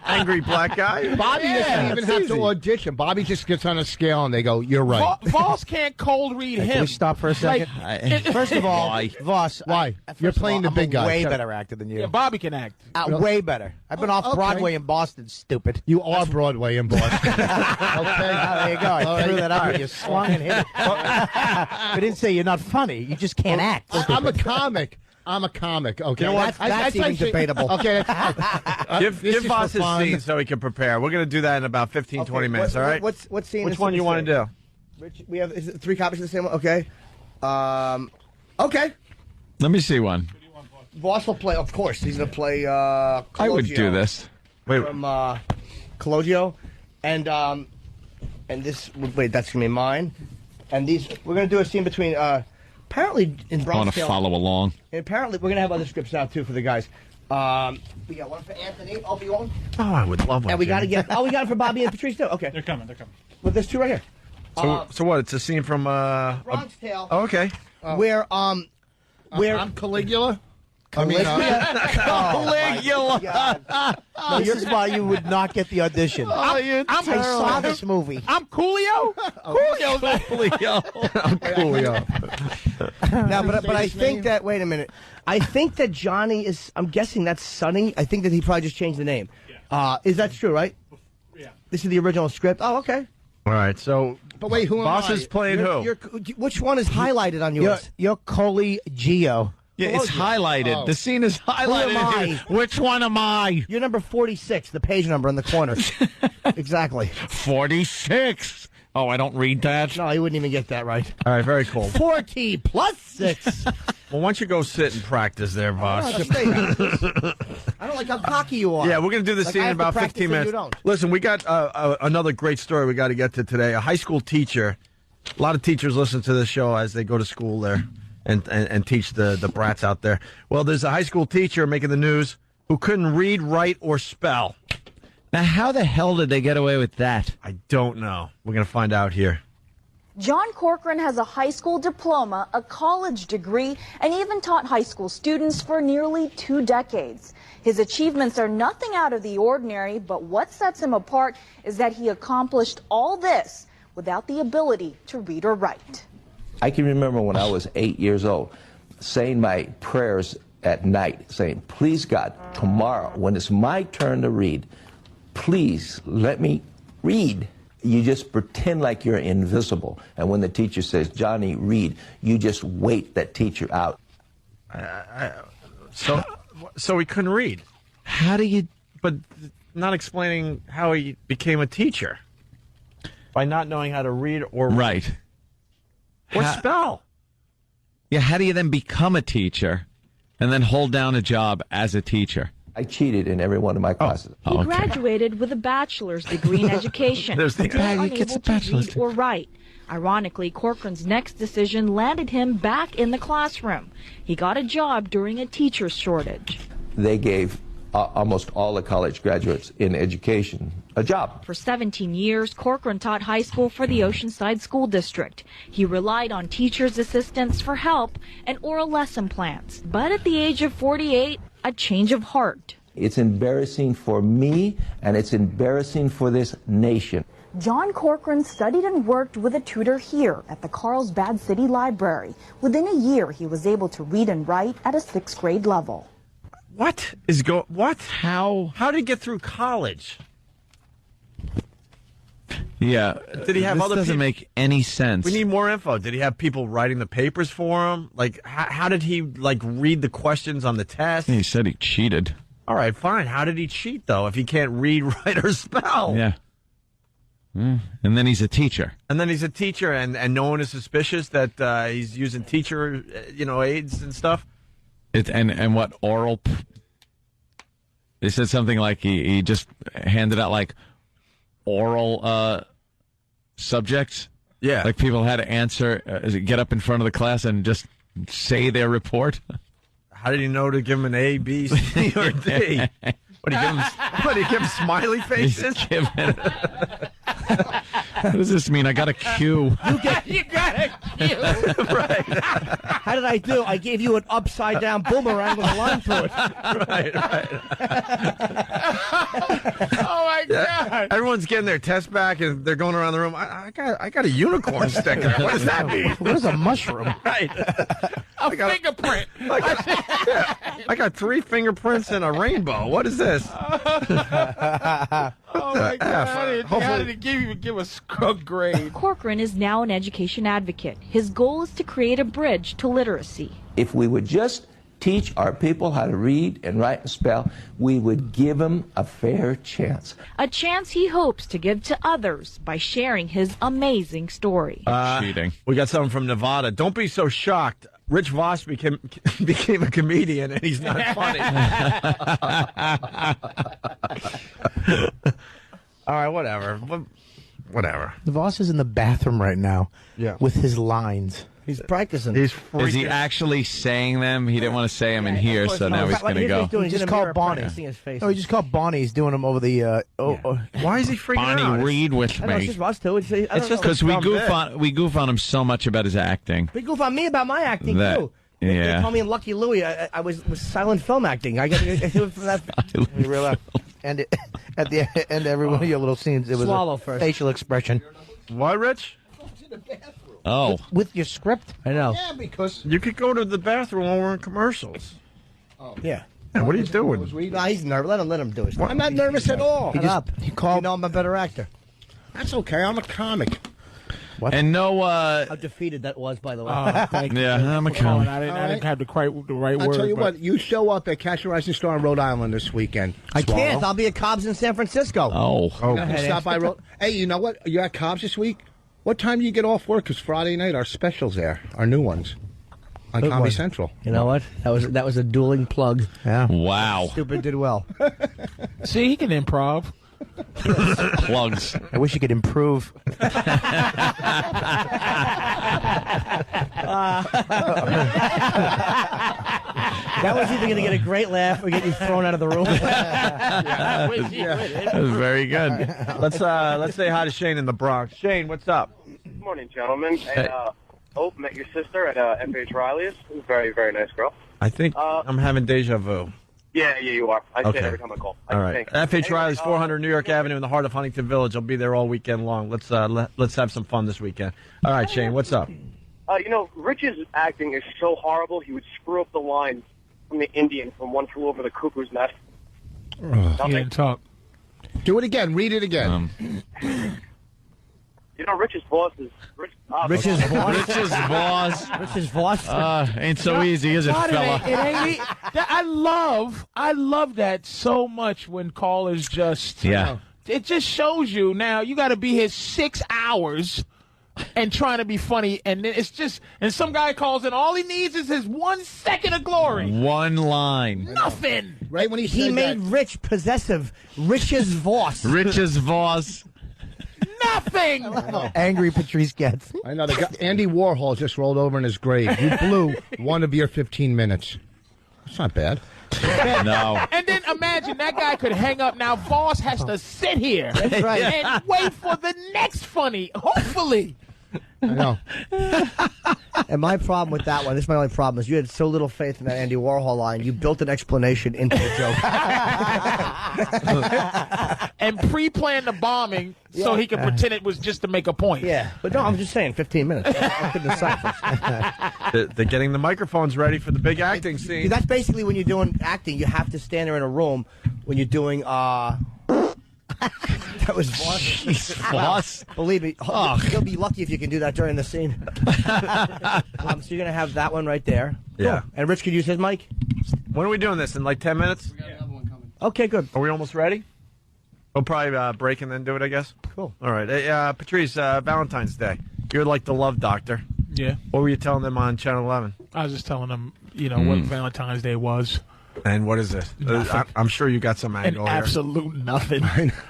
Angry black guy. Bobby doesn't even have to audition. Bobby just gets on a scale and they go, "You're right." Voss can't cold read Can him. we stop for a second? First of all, Voss, Why? You're playing the big guy. Way Shut better actor than you. Yeah, Bobby can act. Way better. I've been off okay. Broadway in Boston, stupid. You are Broadway in Boston. Okay. There you go. I threw that up and you swung and hit it. I didn't say you're not funny. You just can't act. I'm a comic. I'm a comic. Okay, You know what? That's even debatable. Okay, give Boss his scene so he can prepare. We're going to do that in about 15, 20 minutes. All right. What scene? Which one you want to do? Rich, we have 3 copies of the same one. Okay. Okay. Let me see one. Boss will play. Of course, he's going to play. Cologio I would do this. Wait. From Cologio, and this. Wait, that's going to be mine. And these. We're going to do a scene between. Apparently in Bronx. I want to follow along. And apparently we're going to have other scripts now too for the guys. We got one for Anthony. Opie, one. Oh, I would love one. And we got to get. Oh, we got it for Bobby and Patrice too. Okay. They're coming. But there's 2 right here. So what? It's a scene from Bronx Tale. Oh, okay. Where I'm Caligula. Caligula. This is why you would not get the audition. I saw this movie. I'm Coolio. Coolio. No, but I think that. Wait a minute. I think that Johnny is. I'm guessing that's Sonny. I think that he probably just changed the name. Is that true? Right? Yeah. This is the original script. Oh, okay. All right. So, but wait, who am Boss I? is playing who? Which one is highlighted on yours? You're Collegio. Yeah, it's highlighted. Oh. The scene is highlighted. Who am I? Which one am I? You're number 46, the page number in the corner. Exactly. 46. Oh, I don't read that. No, you wouldn't even get that right. All right, very cool. 40 plus 6. Well, why don't you go sit and practice there, Boss? I don't like how cocky you are. Yeah, we're going to do this Like, scene I in have to about practice 15 and minutes. you don't. Listen, we got another great story we got to get to today. A high school teacher. A lot of teachers listen to this show as they go to school there and teach the brats out there. Well, there's a high school teacher making the news who couldn't read, write, or spell. Now, how the hell did they get away with that? I don't know. We're going to find out here. John Corcoran has a high school diploma, a college degree, and even taught high school students for nearly 2 decades. His achievements are nothing out of the ordinary, but what sets him apart is that he accomplished all this without the ability to read or write. I can remember when I was 8 years old, saying my prayers at night, saying, please God, tomorrow, when it's my turn to read, please let me read. You just pretend like you're invisible. And when the teacher says, Johnny, read, you just wait that teacher out. So he couldn't read. How do you... But not explaining how he became a teacher. By not knowing how to read or write. Right. Or spell. Yeah, how do you then become a teacher and then hold down a job as a teacher? I cheated in every one of my classes. He graduated with a bachelor's degree in education. There's the guy who gets a bachelor's degree. Or write. Ironically, Corcoran's next decision landed him back in the classroom. He got a job during a teacher's shortage. They gave almost all the college graduates in education a job. For 17 years, Corcoran taught high school for the Oceanside School District. He relied on teachers' assistants for help and oral lesson plans. But at the age of 48, a change of heart. It's embarrassing for me, and it's embarrassing for this nation. John Corcoran studied and worked with a tutor here at the Carlsbad City Library. Within a year, he was able to read and write at a 6th grade level. What? How did he get through college? Yeah. Did he have this other doesn't people? Make any sense. We need more info. Did he have people writing the papers for him? Like, how did he, read the questions on the test? He said he cheated. All right, fine. How did he cheat, though, if he can't read, write, or spell? Yeah. And then he's a teacher. And then he's a teacher, and no one is suspicious that he's using teacher, aids and stuff? And what, oral... They said something like he just handed out, oral subjects. Yeah. Like people had to answer, get up in front of the class and just say their report. How did he know to give him an A, B, C, or D? What do you give him smiley faces? What does this mean? I got a Q. You got a Q. Right. How did I do? I gave you an upside down boomerang with a line through it. Right. Oh my God! Everyone's getting their test back, and they're going around the room. I got a unicorn sticker. What does that mean? What is a mushroom? Right. A fingerprint. I got 3 fingerprints and a rainbow. What is this? Oh my God! How did he give us a grade? Corcoran is now an education advocate. His goal is to create a bridge to literacy. If we would just teach our people how to read and write and spell, we would give them a fair chance. A chance he hopes to give to others by sharing his amazing story. Cheating. We got someone from Nevada. Don't be so shocked. Rich Voss became a comedian, and he's not funny. All right, whatever. Whatever. The boss is in the bathroom right now. Yeah. With his lines. He's practicing. He's Is he actually saying them? He didn't want to say them in here, so now he's going to go. He just called Bonnie. No, he just called Bonnie. He's doing them over the. Why is he freaking Bonnie, out? read with I know, it's me. just us two. It's just Because we goof on him so much about his acting. They goof on me about my acting, That- too. They yeah. call me in Lucky Louie. I was silent film acting. I got it from that. You realize, and at the end of every one of your little scenes, it was Swallow a first. facial expression. Why, Rich? Oh. With your script? I know. Yeah, because You could go to the bathroom when we're in commercials. Yeah. Yeah, what are you doing? Nah, he's nervous. Let him do his thing. I'm not nervous at all. Shut up. You know I'm a better actor. That's okay. I'm a comic. And no, How defeated that was, by the way. Thank you. yeah, I'm a Come on, comic. I didn't have the right I'll word. tell you but- what. You show up at Catch a Rising Star in Rhode Island this weekend. I can't. I'll be at Cobb's in San Francisco. Oh. You stop by. Hey, you know what? You're at Cobb's this week. What time do you get off work? Because Friday night our specials there, our new ones on Good Comedy one. Central. You know what? That was a dueling plug. Yeah. Wow. Stupid did well. See, he can improv. Plugs. I wish you could improve. That was either going to get a great laugh or get you thrown out of the room. That was very good. Let's say hi to Shane in the Bronx. Shane, what's up? Good morning, gentlemen. And, Hope met your sister at F.H. Riley's. Very, very nice girl. I think I'm having deja vu. Yeah, you are. I say Okay. it every time I call. All right. F.H. Riley's, 400 New York Avenue in the heart of Huntington Village. I'll be there all weekend long. Let's have some fun this weekend. All right, Shane, what's up? Rich's acting is so horrible, he would screw up the line from the Indian from One Flew Over the Cuckoo's Nest. He didn't talk. Do it again. Read it again. Rich's boss is... Rich's boss? Rich's boss. Rich's boss? Ain't so easy, is it, God, fella? It ain't. I love that so much when callers just... Yeah. It just shows you now you got to be here 6 hours and trying to be funny, and then it's just... And some guy calls in, all he needs is his 1 second of glory. One line. Nothing. Right when he He said made that, Rich possessive. Rich's voss. Rich's boss. Nothing. Angry Patrice gets. I know. Andy Warhol just rolled over in his grave. You blew one of your 15 minutes. That's not bad. No. And then imagine that guy could hang up. Now Voss has to sit here right. and wait for the next funny. Hopefully. I know. And my problem with that one, this is my only problem, is you had so little faith in that Andy Warhol line, you built an explanation into a joke. And pre-planned the bombing so he could pretend it was just to make a point. Yeah. But no, I'm just saying, 15 minutes. I couldn't decipher. They're getting the microphones ready for the big acting scene. That's basically when you're doing acting, you have to stand there in a room when you're doing, that was Voss. Believe me, you'll be lucky if you can do that during the scene. So you're going to have that one right there. Yeah. Cool. And Rich could use his mic? When are we doing this? In like 10 minutes? Okay, good. Are we almost ready? We'll probably break and then do it, I guess. Cool. All right. Hey, Patrice, Valentine's Day. You're like the love doctor. Yeah. What were you telling them on Channel 11? I was just telling them, what Valentine's Day was. And what is this? I'm sure you got some And angle here. absolute nothing.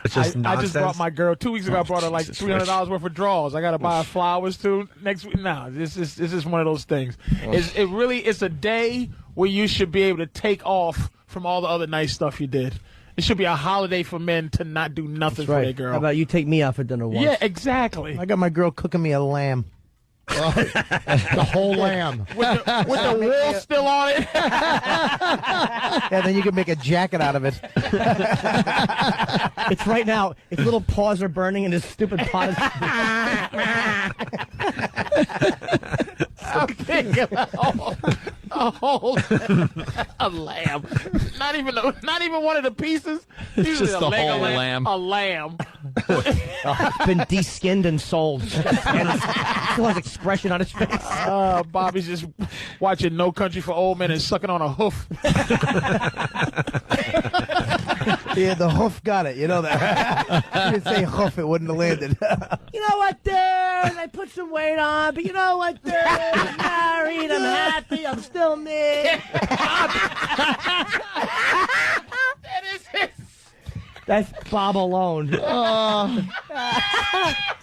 It's just I nonsense. just brought my girl 2 weeks ago. I brought her like $300 worth of drawers. I got to buy her flowers too next week. No, this is one of those things. It's a day where you should be able to take off from all the other nice stuff you did. It should be a holiday for men to not do nothing for their girl. How about you take me out for dinner once? Yeah, exactly. I got my girl cooking me a lamb. The whole lamb. With the wool still on it. Yeah, then you can make a jacket out of it. It's right now. Its little paws are burning and this stupid pot is... A lamb. Not even one of the pieces. It's just a the leg whole of lamb. A lamb. It's been de-skinned and sold. And still has expression on his face. Bobby's just watching No Country for Old Men and sucking on a hoof. Yeah, the hoof got it. You know that. If you didn't say hoof, it wouldn't have landed. You know what, dude? I put some weight on, but you know what, dude? I'm married, I'm happy, I'm still me. That is his. That's Bob alone.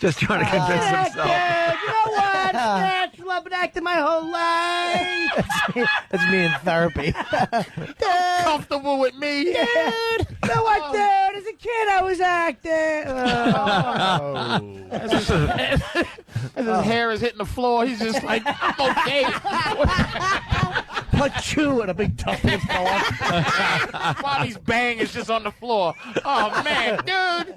Just trying to convince himself. Dude, you know what? It's natural. I've been acting my whole life. That's me in therapy. Dude, Comfortable with me. dude. You know what, dude? As a kid, I was acting. As his hair is hitting the floor, he's just like, I'm okay. Punch you and a big toughness fell off. Bobby's bang is just on the floor. Oh, man. Dude,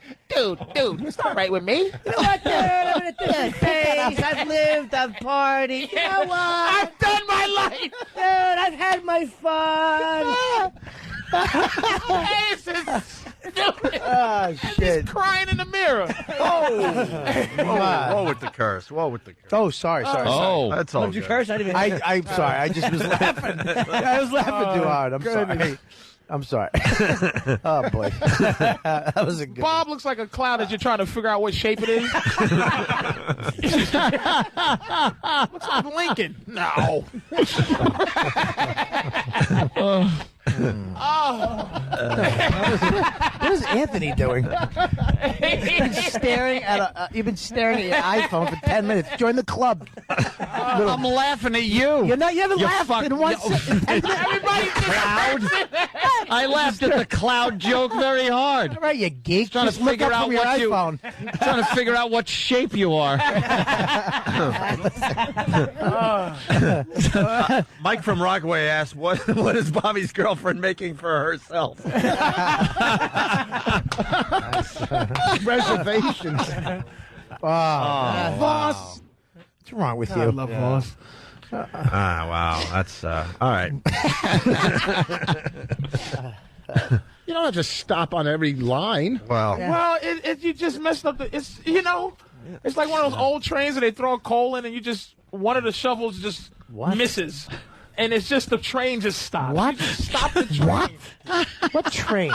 it's not right with me. You know what, dude? I'm in a different phase. I've lived, I've partied. You know what? I've done my life. Dude, I've had my fun. Hey, it's just stupid. Oh, shit. He's crying in the mirror. Whoa with the curse. Whoa with the curse. Oh, sorry. Oh. That's all Did you good. curse? I didn't even. I'm sorry. I just was laughing. I was laughing too hard. I'm sorry. I'm sorry. Oh, boy. That was a good Bob looks like a clown as you're trying to figure out what shape it is. Looks like Lincoln. No. What is Anthony doing? You've been staring at your iPhone for 10 minutes. Join the club. I'm laughing at you. You haven't laughed in one second. Everybody's Cloud. I laughed at the cloud joke very hard. All right, you geek. Trying Just to look figure up out from your what iPhone. Trying to figure out what shape you are. Mike from Rockaway asked, what is Bobby's girlfriend making for herself? Reservations. Voss. What's wrong with you? I love Voss. Wow. That's, all right. You don't have to stop on every line. Well, Well, you just messed up it's like one of those old trains that they throw a coal in and one of the shovels just misses. And it's just the train just stops. What? You just stop the train. What? What train?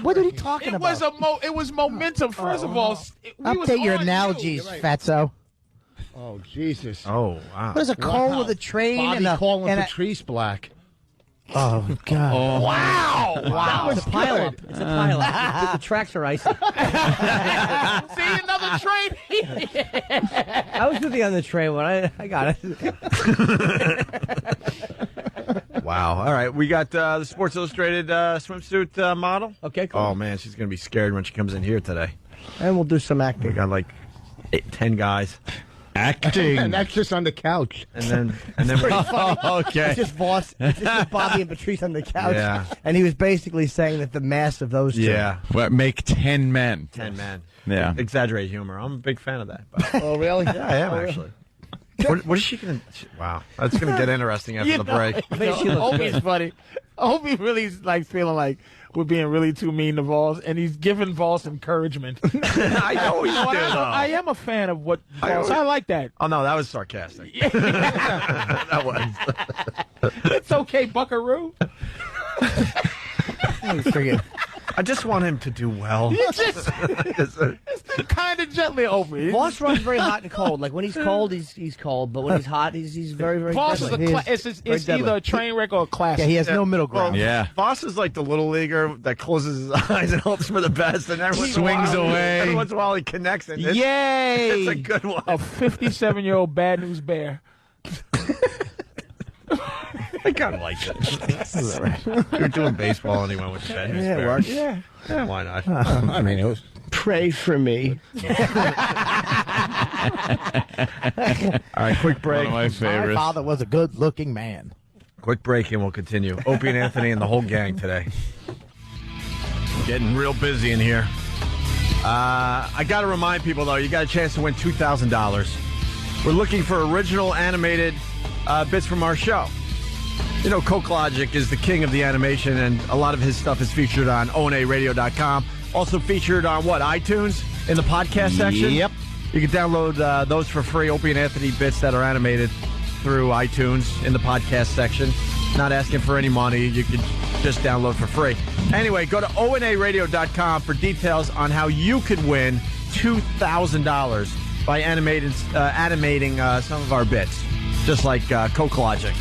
What are you talking about? It was momentum. First of all, we was Update your on analogies, you. fatso. Oh, Jesus. oh, wow. What is a coal with a train Bobby and a... calling and a- Patrice black. Oh, God. Wow. It's a pile-up. It's a pile-up. The tracks are icy. See, another train. I was with you on the train when I got it. Wow. All right. We got the Sports Illustrated swimsuit model. Okay, cool. Oh, man. She's going to be scared when she comes in here today. And we'll do some acting. We got like 10 guys. Acting. And that's just on the couch. And then Okay. It's just Voss. It's just Bobby and Patrice on the couch. Yeah. And he was basically saying that the mass of those two. Yeah. What, make 10 men. 10 men. Yeah. Exaggerate humor. I'm a big fan of that. Oh, really? Yeah, I am actually. What is she going to... Wow. That's going to get interesting after the break. Opie's funny. Opie really is like feeling like we're being really too mean to Voss, and he's giving Voss encouragement. I always do, though. I am a fan of what Voss. I like that. Oh, no, that was sarcastic. That was. It's okay, Buckaroo. I just want him to do well. It's kind of gently Opie. Voss runs very hot and cold. Like when he's cold, he's cold, but when he's hot, he's very, very Voss is deadly. it's either a train wreck or a classic. Yeah, he has no middle ground. Yeah. Voss is like the little leaguer that closes his eyes and hopes for the best, and every once in a Swings while- away. Every once in a while he connects it. Yay! It's a good one. A 57-year-old bad news bear. I kind of like it. You're doing baseball anyway with Chad. Yeah, it works. Yeah. Yeah, why not? I mean, it was. Pray for me. All right, quick break. One of my My favorites. father was a good-looking man. Quick break, and we'll continue. Opie and Anthony and the whole gang today. Getting real busy in here. I got to remind people, though, you got a chance to win $2,000. We're looking for original animated bits from our show. You know, Coke Logic is the king of the animation, and a lot of his stuff is featured on onaradio.com. Also featured on, iTunes in the podcast section? Yep. You can download those for free, Opie and Anthony bits that are animated through iTunes in the podcast section. Not asking for any money. You can just download for free. Anyway, go to onaradio.com for details on how you could win $2,000 by animating some of our bits, just like Coke Logic.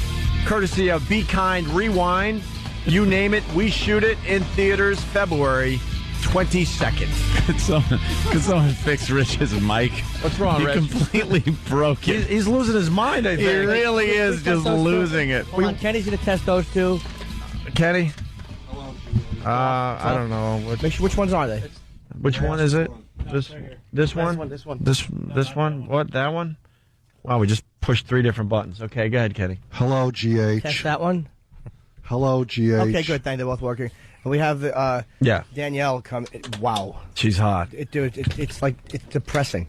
Courtesy of Be Kind Rewind. You name it, we shoot it in theaters February 22nd. Could someone fix Rich's mic? What's wrong, He Rich? completely broke it. He's losing his mind, I think. He really is just losing it. Hold on, Kenny's going to test those two. Kenny? I don't know. Which ones are they? Which one is it? This one? This one. This one? What? That one? Wow, we just pushed 3 different buttons. Okay, go ahead, Kenny. Hello, GH. Test that one. Hello, GH. Okay, good. Thank you. They're both working. And we have Danielle come. Wow. She's hot. It's like, it's depressing.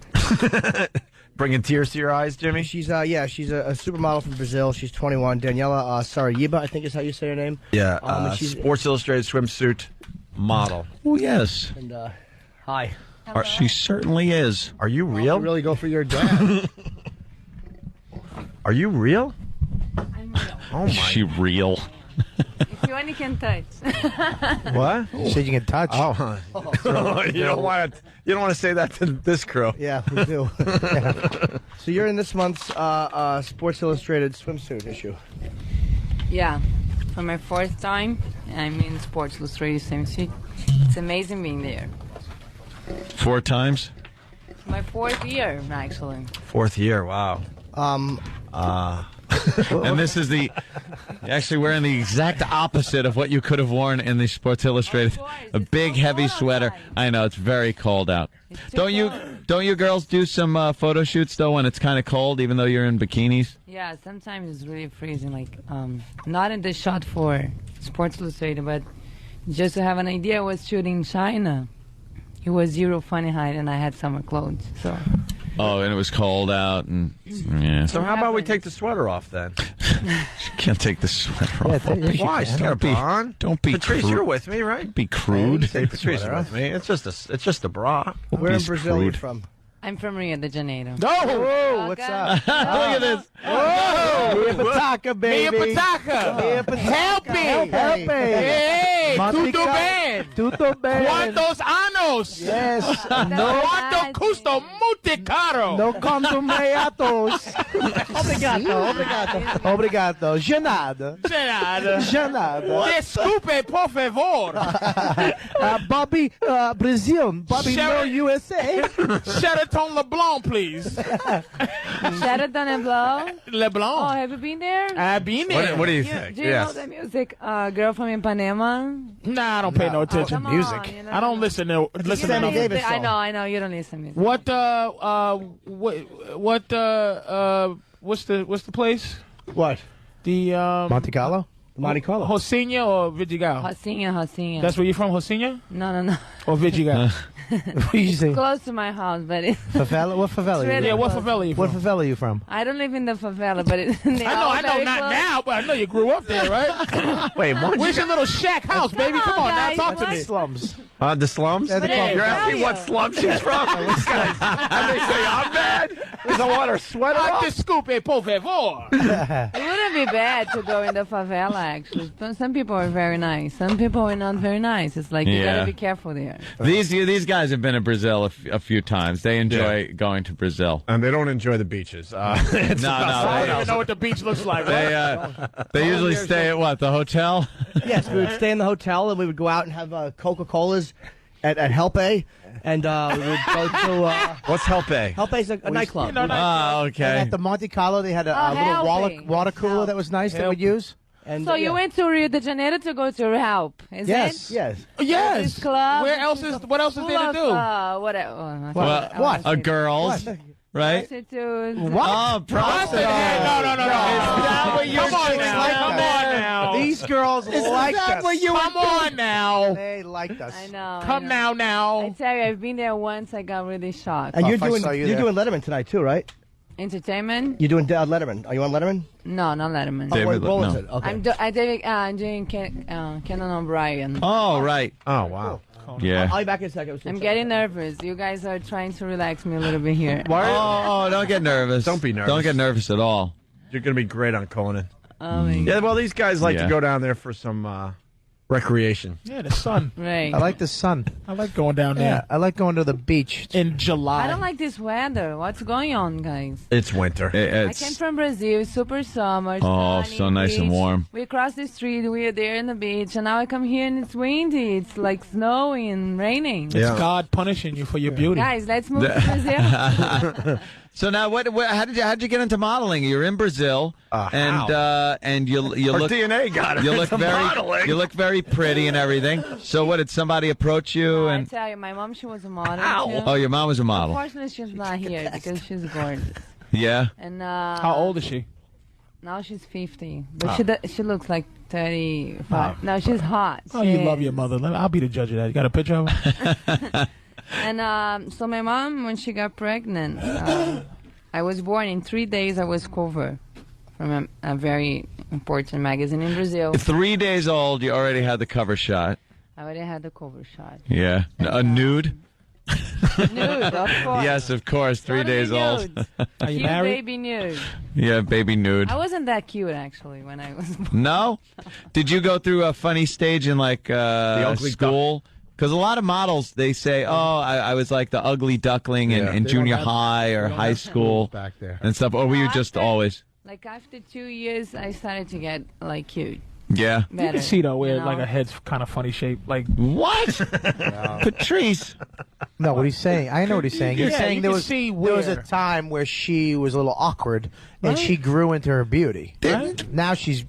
Bringing tears to your eyes, Jimmy? She's a supermodel from Brazil. She's 21. Daniela Sarayiba, I think is how you say her name. Yeah, and she's Sports Illustrated swimsuit model. Oh, yes. And hi. She certainly is. Are you real? You really go for your dad. Are you real? Oh my! She real? If you only can touch. What? You said you can touch. Oh, you don't want to say that to this crew. Yeah, we do. So you're in this month's Sports Illustrated swimsuit issue. Yeah, for my 4th time, I'm in Sports Illustrated swimsuit. It's amazing being there. 4 times? My 4th year, actually. 4th year. Wow. And this is actually wearing the exact opposite of what you could have worn in the Sports Illustrated. A big, heavy sweater. I know, it's very cold out. Don't you girls do some photo shoots, though, when it's kind of cold, even though you're in bikinis? Yeah, sometimes it's really freezing. Like, not in the shot for Sports Illustrated, but just to have an idea, I was shooting in China. It was 0 Fahrenheit, and I had summer clothes, so... Oh, and it was cold out, and yeah. So how about we take the sweater off then? You can't take the sweater off. Why? Don't be Patrice, crude. you're with me, right? Be crude. Hey, Patrice is with me. It's just a bra. Where in Brazil are you from? I'm from Rio de Janeiro. Oh, what's up? Look at this. Mia Pataka, baby. Mia Pataka. Help me. Hey, tudo bem? Tudo bem. ¿Cuántos años? Yes. ¿Cuánto custo? Muito caro. No consumeatos. Obrigado. Janada. Desculpe, por favor. Bobby, Brazil. Bobby, no USA. Sheraton LeBlanc, please. Sheraton LeBlanc? LeBlanc. Oh, have you been there? I've been there. What do you think? Do you know the music, Girl from Ipanema? Nah, I don't pay no attention to music. On, you know. I don't listen to Sammy Davis I song. know, you don't listen to music. What's the place? What? The Monte Carlo? Monte Carlo. Josinha or Vidigal? Josinha. That's where you're from, Josinha? No. Or Vidigal? What do you say? Close to my house, but it's... Favela? What favela? It's really Yeah, what close. favela are you from? What favela are you from? I don't live in the favela, but it's... I know, not now, but I know you grew up there, right? Wait, where's your little shack house, baby? Come on, now, guys, talk to what? me. Slums. The slums? Yeah, You're asking you. what slum she's from? This guy's, and they say, I'm bad? They don't want her sweater off? Desculpe, por favor. It wouldn't be bad to go in the favela, actually. Some people are very nice. Some people are not very nice. It's like, you Yeah. gotta be careful there. These guys have been to Brazil a few times. They enjoy going to Brazil. And they don't enjoy the beaches. I don't even know what the beach looks like. They usually stay at what, the hotel? Yes, we would stay in the hotel and we would go out and have Coca-Colas at Helpe. And we would go to... What's Helpe? Helpe's a nightclub. Okay. And at the Monte Carlo, they had a little water cooler that was nice that we'd use. And, So you went to Rio de Janeiro to go to Help, is Yes, it? yes. Yes. This club. What else is there to do? Whatever. What? Girls, right? Prostitutes. What? Oh, prostitute. No. Is that what you're Come on doing? now. Come on now. These girls liked us. Come on now. They liked us. I know. Come now. I tell you, I've been there once. I got really shocked. And you're if I doing saw you you're there. doing Letterman tonight too, right? Entertainment? You're doing Letterman. Are you on Letterman? No, not Letterman. David, what is no. it? Okay. I'm doing Conan O'Brien. Oh, right. Oh, wow. Yeah. I'll be back in a second. I'm getting nervous. You guys are trying to relax me a little bit here. Oh, don't get nervous. Don't be nervous. Don't get nervous at all. You're going to be great on Conan. Oh, my Yeah, well, these guys like Yeah. to go down there for some recreation. Yeah, the sun. Right. I like the sun. I like going down Yeah, there I like going to the beach. in July. I don't like this weather. What's going on, guys? It's winter. I came from Brazil, super summer. Oh, sunny so nice and beach. warm. We crossed the street, we are there in the beach, and now I come here and it's windy. It's like snowing and raining. It's God punishing you for your beauty. Guys, let's move to Brazil. So now, how did you get into modeling? You're in Brazil, and you Our look DNA got her you look into very modeling. you look very pretty and everything. So what did somebody approach you? I And tell you, my mom, she was a model too. oh, your mom was a model. Unfortunately, she's not here because she's gorgeous. Yeah. And How old is she? now she's 50, but she looks like 35. No, she's hot. Oh, you She- love your mother. I'll be the judge of that. You got a picture of her? And so my mom, when she got pregnant, I was born in 3 days. I was covered from a very important magazine in Brazil. 3 days old, you already had the cover shot. I already had the cover shot. Yeah. A nude? Nude, of course. Yes, of course. 3 days old. Are you Cute married? baby nude. Yeah, baby nude. I wasn't that cute actually when I was born. No? Did you go through a funny stage in like ugly school? Because a lot of models, they say, oh, I was like the ugly duckling in They don't junior have- high or they don't high have school back there. and stuff. Or were you just always? Like after 2 years, I started to get like cute. Yeah. You Better, can see though where you know? like her head's kind of funny shaped. Like what? Patrice. No, what he's saying, I know what he's saying. He's Yeah, saying you there can was see there was a where. time where she was a little awkward and Right. she grew into her beauty. Right. Now she's She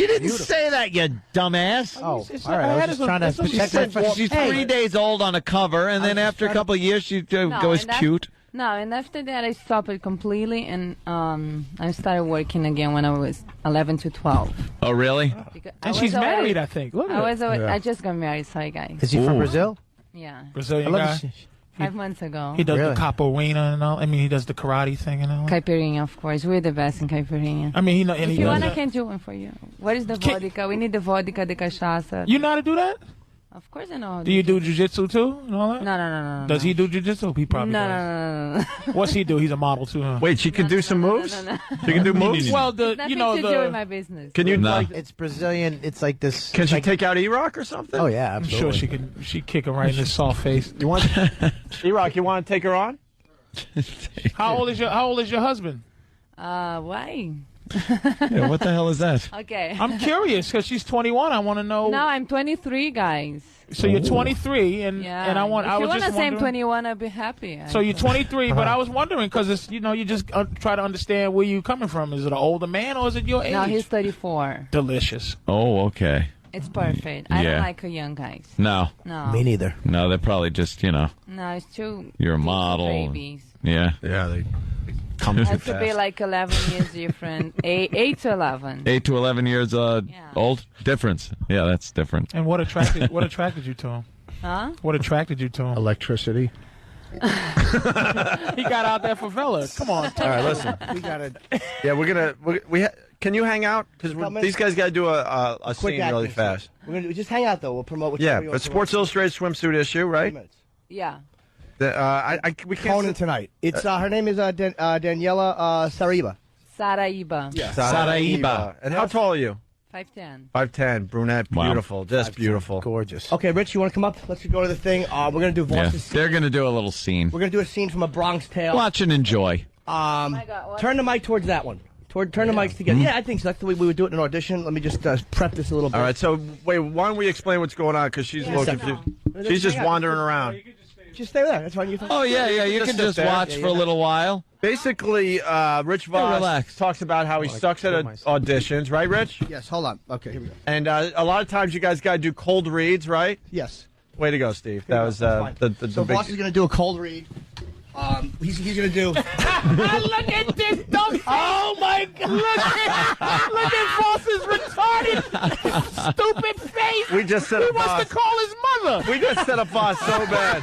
didn't beautiful. say that, you dumbass. Oh, It's all right. I like- was just trying to that's what she protect said. my She's Hey, 3 days old on a cover, and then just after a trying to- couple of years, she No, goes and that- cute. No, and after that, I stopped it completely, and I started working again when I was 11 to 12. Oh, really? Because And I she's was already- married, I think. Look at I was. it. I just got married. Sorry, guys. Is he from Ooh. Brazil? Yeah, Brazilian I guy. love this- 5 months ago. He does Really? the capoeira and all. I mean, he does the karate thing and all. Caipirinha, of course. We're the best in caipirinha. I mean, he know. And If he you does want, I that. can do one for you. What is the Can- vodka? We need the vodka, the cachaça. You know how to do that? Of course I know. how Do to you do jujitsu too and all that? No, no, no, no. Does he do jujitsu? He probably No, does. no, no, no. What's he do? He's a model too, huh? Wait, she can do some moves? She can do moves? Well, the Nothing you know to do with the. my business. Can you, No. like, It's Brazilian. It's like this. can she like, take out E-Rock or something? Oh yeah, I'm absolutely. sure she can. She kick him right in his soft face. You want E-Rock, you want to take her on? How old is your husband? Why? Yeah, what the hell is that? Okay. I'm curious because she's 21. I want to know. No, I'm 23, guys. So you're 23, and Yeah. and I want. If I you was want just to say I'm wondering. 21, I'll be happy. So you're 23, but I was wondering because it's you just try to understand where you coming from. Is it an older man or is it your age? No, he's 34. Delicious. Oh, okay. It's perfect. I Yeah. don't like a young guys. No. No. Me neither. No, they're probably just, No, it's too. you're a too model. Babies. Yeah. Yeah, they come It too has to be fast. like 11 years different. 8 to 11. 8 to 11 years old? Difference. Yeah, that's different. And what attracted you to him? Huh? What attracted you to him? Electricity. He got out there for fellas. Come on. All right, listen. We got it. Yeah, can you hang out? Because these guys got to do a Quick scene really acting. fast. We're gonna just hang out though. We'll promote. What Yeah, you but Sports Illustrated swimsuit issue, right? Yeah. We can't. Conan tonight. It's her name is Daniela Sariba. Saraiba. Yeah. Saraiba. And how tall are you? 5'10". 5'10", brunette, Wow. beautiful, just beautiful. Gorgeous. Okay, Rich, you want to come up? Let's go to the thing. We're gonna do Yeah. voices. They're going to do a little scene. We're gonna do a scene from A Bronx Tale. Watch and enjoy. Turn the mic towards that one. Turn the mics together. Yeah, I think so. That's the way we would do it in an audition. Let me just prep this a little bit. All right, so wait, why don't we explain what's going on? Because she's a little confused. She's just wandering around. Just stay there. That's fine. Oh, yeah, you can sit just there. watch for a little while. Basically, Rich Voss relax. talks about how he sucks at auditions, right, Rich? Yes. Hold on. Okay. Here we go. And a lot of times you guys got to do cold reads, right? Yes. Way to go, Steve. That was the So big. Voss is gonna do a cold read. He's gonna do. Look at this dumb. Oh my God! Look at Voss's retarded, stupid face. We just set He up wants Voss. to call his mother. We just set up Voss so bad.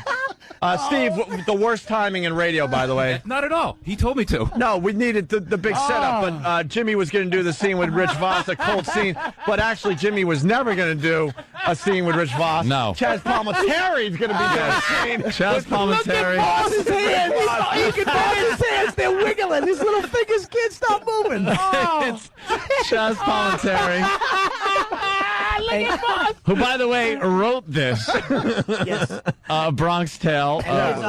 Steve, the worst timing in radio, by the way. Not at all. He told me to. No, we needed the big setup, but Jimmy was going to do the scene with Rich Voss, a cold scene. But actually, Jimmy was never going to do a scene with Rich Voss. No. Chazz Palminteri is going to be doing a scene. Chazz Palminteri. His hands. You can feel his hands. They're wiggling. His little fingers can't stop moving. It's Chazz Palminteri. Who, by the way, wrote this. Yes. Bronx Tale,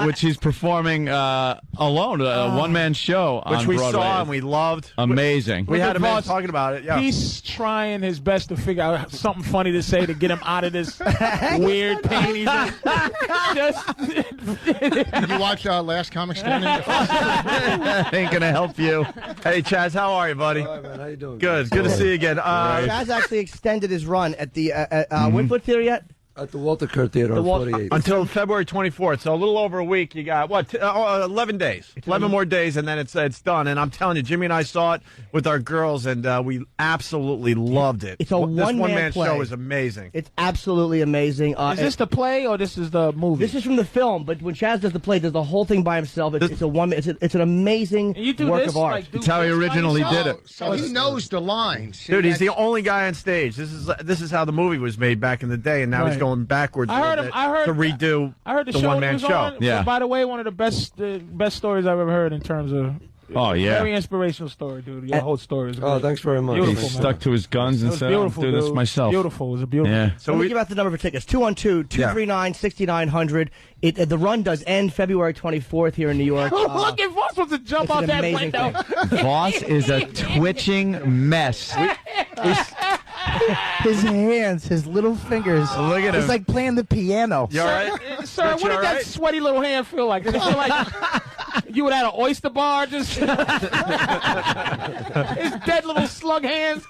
which he's performing alone, a one-man show on Which we Broadway. saw and we loved. Amazing. We had a man Voss, talking about it. Yeah. He's trying his best to figure out something funny to say to get him out of this weird pain he's in. Did you watch Last Comic Standing? Ain't gonna help you. Hey, Chazz, how are you, buddy? All right, man. How you doing? Good. Good to see you again. Chazz actually extended his run at the Winfield Theater yet? At the Walter Kerr Theater on 48th. Until February 24th, so a little over a week. You got, what, 11 days. 11 more days, and then it's done. And I'm telling you, Jimmy and I saw it with our girls, and we absolutely loved it. It's a one-man play. show is amazing. It's absolutely amazing. Is this the play or this is the movie? This is from the film, but when Chazz does the play, does the whole thing by himself. It's a one. It's an amazing work of art. Like, It's how he originally did it. So he knows the lines. Dude, he's the only guy on stage. This is how the movie was made back in the day, and now he's going backwards I heard to redo the one-man show. On. Yeah. By the way, one of the best stories I've ever heard in terms of. Oh, yeah. Very inspirational story, dude. Your whole story is great. Oh, thanks very much. He Beautiful, stuck to his guns and said, I'll do this myself. Beautiful. It was a beautiful. Yeah. So let me give out the number for tickets. 212-239-6900. The run does end February 24th here in New York. Look at Voss wants to jump out that window. Voss is a twitching mess. His hands, his little fingers. Look at him. It's like playing the piano. You all right? Sir, what did that sweaty little hand feel like? Did it feel like you were at an oyster bar? Just his dead little slug hands,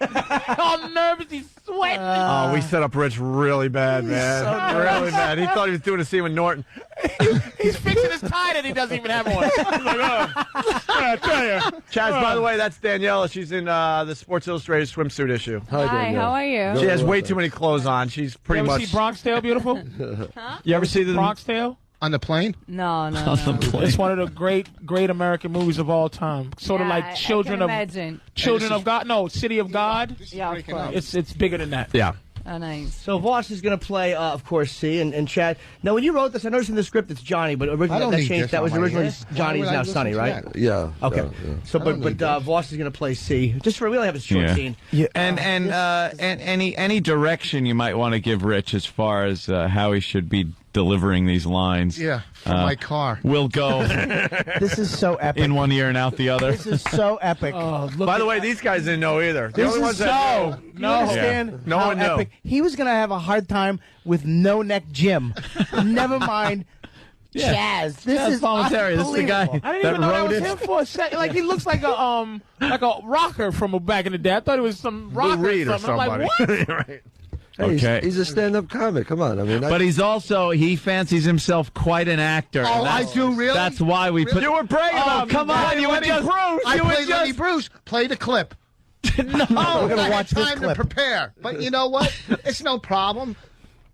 all nervous. He's sweating. Oh, we set up Rich really bad, man. Really bad. He thought he was doing a scene with Norton. He's fixing his tie that he doesn't even have on. He's like, I tell you. Chazz, by the way, that's Daniela. She's in the Sports Illustrated swimsuit issue. Hi, how are you? She has way too many clothes on. She's pretty You ever much. see Bronx Tale, beautiful? Huh? You ever see the Bronx Tale? On the plane? No. It's one of the great American movies of all time. Sort of like Children of God. No, City of God. Yeah, of course. It's bigger than that. Yeah. Oh, nice. So Voss is going to play, of course, C and Chad. Now, when you wrote this, I noticed in the script it's Johnny, but originally that changed. That was originally Johnny is now Sonny, right? Yeah. Okay. Yeah. So, but Voss is going to play C. Just for we only have a short scene. Yeah. And any direction you might want to give Rich as far as how he should be delivering these lines. Yeah, from my car. Will go. This is so epic. In one ear and out the other. This is so epic. By the way, these guys didn't know either. The This only is ones so. that You understand No how one knew. epic? He was going to have a hard time with No Neck Jim. Never mind. Chazz. This Chazz is Palminteri. This is the guy I didn't that even know that wrote was it. him for a second. Like he looks like a rocker from back in the day. I thought it was some rocker Reed or something. I'm like, somebody. what? Right. Hey, Okay. he's a stand-up comic. Come on. I mean, But he's also, he fancies himself quite an actor. Oh, I do, really? That's why we put. You were bragging about me. Come on, you were Lenny just. Bruce. I You were played Lenny just. Bruce. Play the clip. No. We're gonna I watch had this time clip. to prepare. But you know what? It's no problem.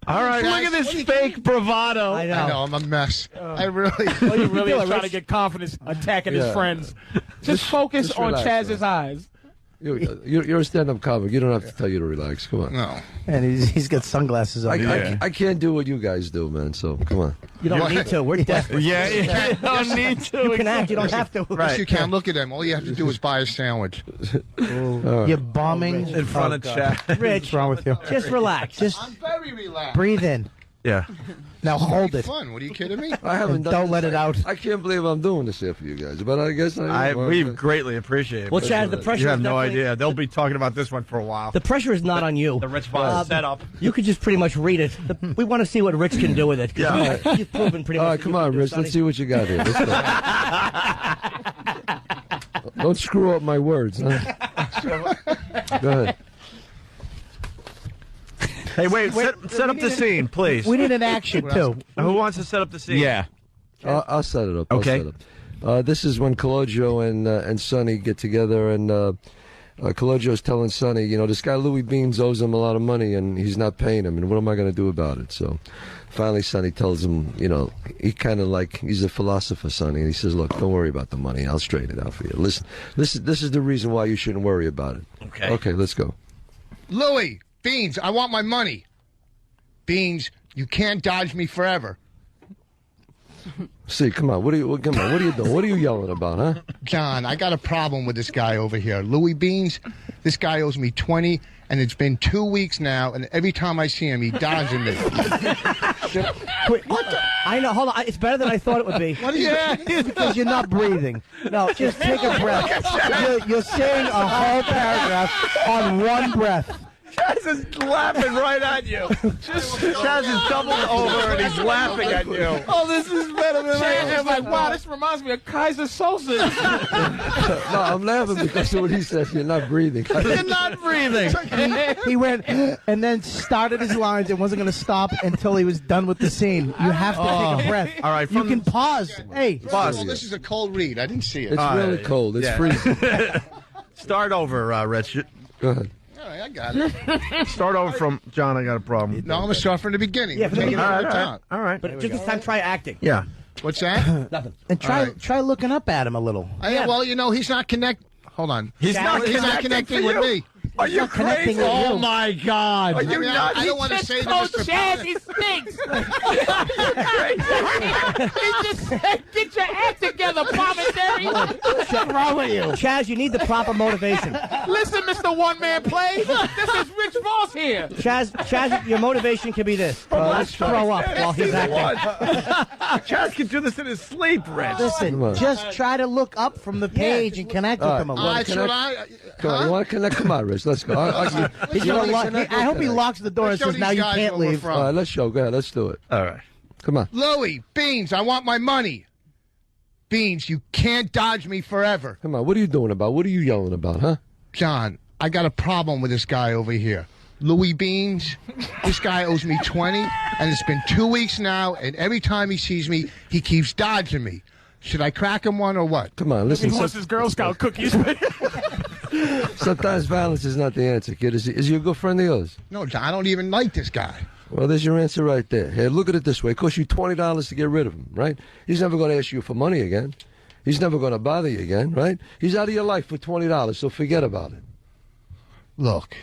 All right. Look at this fake bravado. I know. I know, I'm a mess. I really... Well, you really feel are it, trying to Rich? get confidence attacking his Yeah. friends. Just focus just on relax, Chazz's man. eyes. You're a stand-up comic. You don't have to tell you to relax. Come on. No. And he's got sunglasses on. I can't do what you guys do, man. So come on. You don't need to. We're desperate. Yeah, you don't need to. You can act. You don't have to. Yes, you can't look at him. All you have to do is buy a sandwich. You're bombing In front of Chad. Rich, What's wrong with you? just relax. Just I'm very relaxed. Breathe in. Yeah. Now hold It's it. fun. What are you kidding me? I haven't And done don't this. let it out. I can't believe I'm doing this here for you guys, but I guess We greatly appreciate it. well, Chad, the pressure. You have is no definitely- idea. They'll be talking about this one for a while. The pressure is not on you. The Rich Voss setup. You could just pretty much read it. We want to see what Rich can do with it. Yeah. You've proven pretty All much. right, that come you can on, do, Rich. Sonny. Let's see what you got here. Let's go. Don't screw up my words. Huh? Go ahead. Hey, wait. Set up the scene, please. We need an action, too. Who wants to set up the scene? Yeah. I'll set it up. Okay. I'll set it up. This is when Cologio and Sonny get together, and Cologio's telling Sonny, you know, this guy Louie Beans owes him a lot of money, and he's not paying him, and what am I going to do about it? So finally Sonny tells him, you know, he kind of like, he's a philosopher, Sonny, and he says, look, don't worry about the money. I'll straighten it out for you. Listen, this is the reason why you shouldn't worry about it. Okay, let's go. Louie, Beans, I want my money. Beans, you can't dodge me forever. See, come on, what are you doing? What are you yelling about, huh? John, I got a problem with this guy over here. Louie Beans, this guy owes me 20, and it's been 2 weeks now, and every time I see him, he dodging me. Wait, what the? I know, hold on. It's better than I thought it would be. What are you It's because you're not breathing. No, just take a breath. You're saying a whole paragraph on one breath. Chazz is laughing right at you. Chazz is doubled over and he's laughing at you. Oh, this is better than I am. Like, wow, this reminds me of Kaiser Sosa. No, I'm laughing because of what he said. You're not breathing. You're not breathing. He went and then started his lines and wasn't going to stop until he was done with the scene. You have to take a breath. All right, you can pause. Hey, pause. Well, this is a cold read. I didn't see it. It's really cold. It's freezing. Start over, Rich. Go ahead. All right, I got it. Start over from John. I got a problem. No, I'm going to start from the beginning. Yeah, from the beginning. All right. But just this time, try acting. Yeah. What's that? Nothing. And try looking up at him a little. Well, you know, he's not Hold on. He's not connecting with me. Are you crazy? Oh, my God. Are you nuts? I don't want to say this. Chazz, he stinks. He just said, get your act together, Palminteri. What's wrong with you? Chazz, you need the proper motivation. Listen, Mr. One-Man Play. This is Rich Voss here. Chazz, your motivation can be this. Let's throw up while he's acting. Chazz can do this in his sleep, Rich. Listen, just try to look up from the page and connect with him a little. Come on, you want to connect? Come on, Rich. Let's go. I hope he locks the door and says, now you can't leave. All right, let's show. Go ahead. Let's do it. All right. Come on. Louie, Beans, I want my money. Beans, you can't dodge me forever. Come on, what are you doing about? What are you yelling about, huh? John, I got a problem with this guy over here. Louie Beans, this guy owes me 20, and it's been 2 weeks now, and every time he sees me, he keeps dodging me. Should I crack him one or what? Come on, listen. He wants his Girl Scout cookies. Sometimes violence is not the answer, kid. Is he a good friend of yours? No, John, I don't even like this guy. Well, there's your answer right there. Hey, look at it this way. It costs you $20 to get rid of him, right? He's never going to ask you for money again. He's never going to bother you again, right? He's out of your life for $20, so forget about it. Look,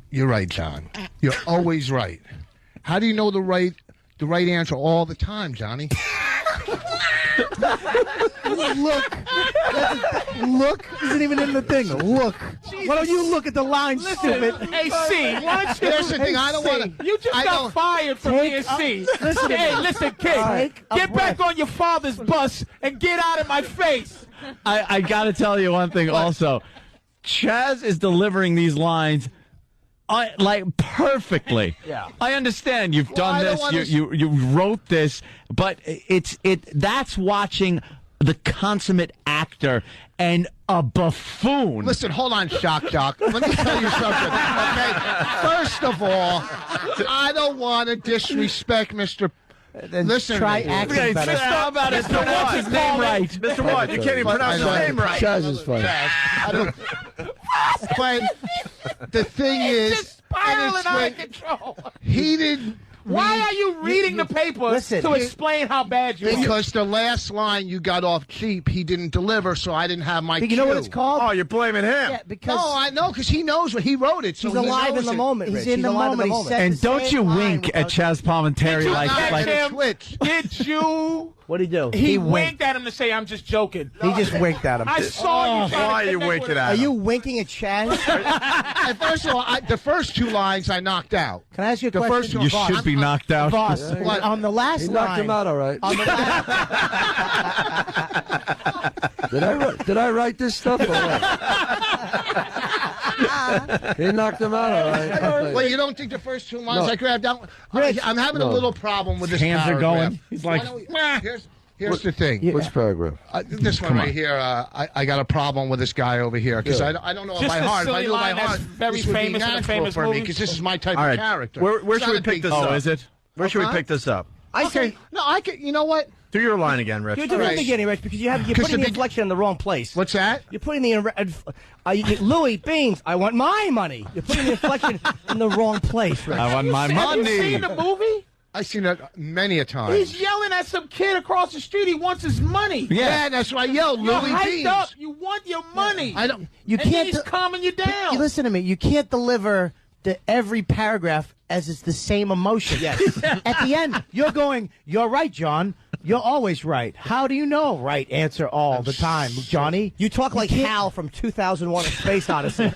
you're right, John. You're always right. How do you know the right answer all the time, Johnny? Look isn't even in the thing. Look. Jesus. Why don't you look at the line, stupid? Hey, C, why don't you... Here's the thing, I don't want to... You just got fired from ESC. Listen, kid. Get back on your father's bus and get out of my face. I got to tell you one thing also. Chazz is delivering these lines like perfectly. Yeah. I understand you've done this. You wrote this, but that's watching the consummate actor and a buffoon. Listen, hold on, Shock Jock. Let me tell you something. Okay, first of all, I don't want to disrespect Mr. Listen, try acting better. How about it? Pronounce his name right. Mr. Watt, you can't even pronounce his name right. Chazz is fine. But the thing is, spiraling out of control. He didn't. Why are you reading the paper to explain how bad you are? Because the last line you got off cheap, he didn't deliver, so I didn't have my cue. You know what it's called? Oh, you're blaming him. Yeah, because no, I know, because he knows what he wrote it. So he's alive in the moment. He's in the moment. And don't you wink at Chazz Palminteri like Twitch. Did you? What'd he do? He winked at him to say, I'm just joking. He just winked at him. I saw you. Why are you winking at him? Are you winking at Chazz? First of all, the first two lines I knocked out. Can I ask you a question? First two, you should be knocked out. Boss, on the last He line. knocked him out, all right. On the last, Did I write this stuff or what? He knocked him out, all right. Well, you don't think the first two lines I grabbed out? I'm having a little problem with this Hands paragraph. are going. He's like, here's the thing. Which paragraph? This one right here. I got a problem with this guy over here because I don't know if by heart. If I knew by heart, very this would be famous in a natural famous for me movie. because this is my type All right. of character. Where should we pick this up? Oh, is it? Where should we pick this up? Okay. No, I can. You know what? Do your line again, Rich. Do the beginning, Rich, because you're putting the inflection in the wrong place. What's that? You're putting the Louie Beans. I want my money. You're putting the inflection in the wrong place, Rich. I want my Have money. you seen the movie? I've seen that many a time. He's yelling at some kid across the street. He wants his money. Yeah, that's why I yelled, You're Louie hyped Beans. up. You want your money. I don't. You and can't. he's calming you down. You listen to me. You can't deliver every paragraph as it's the same emotion. Yes. At the end, you're going, "You're right, John. You're always right. How do you know?" Right answer all the time, Johnny. You talk like Hal from 2001: A Space Odyssey.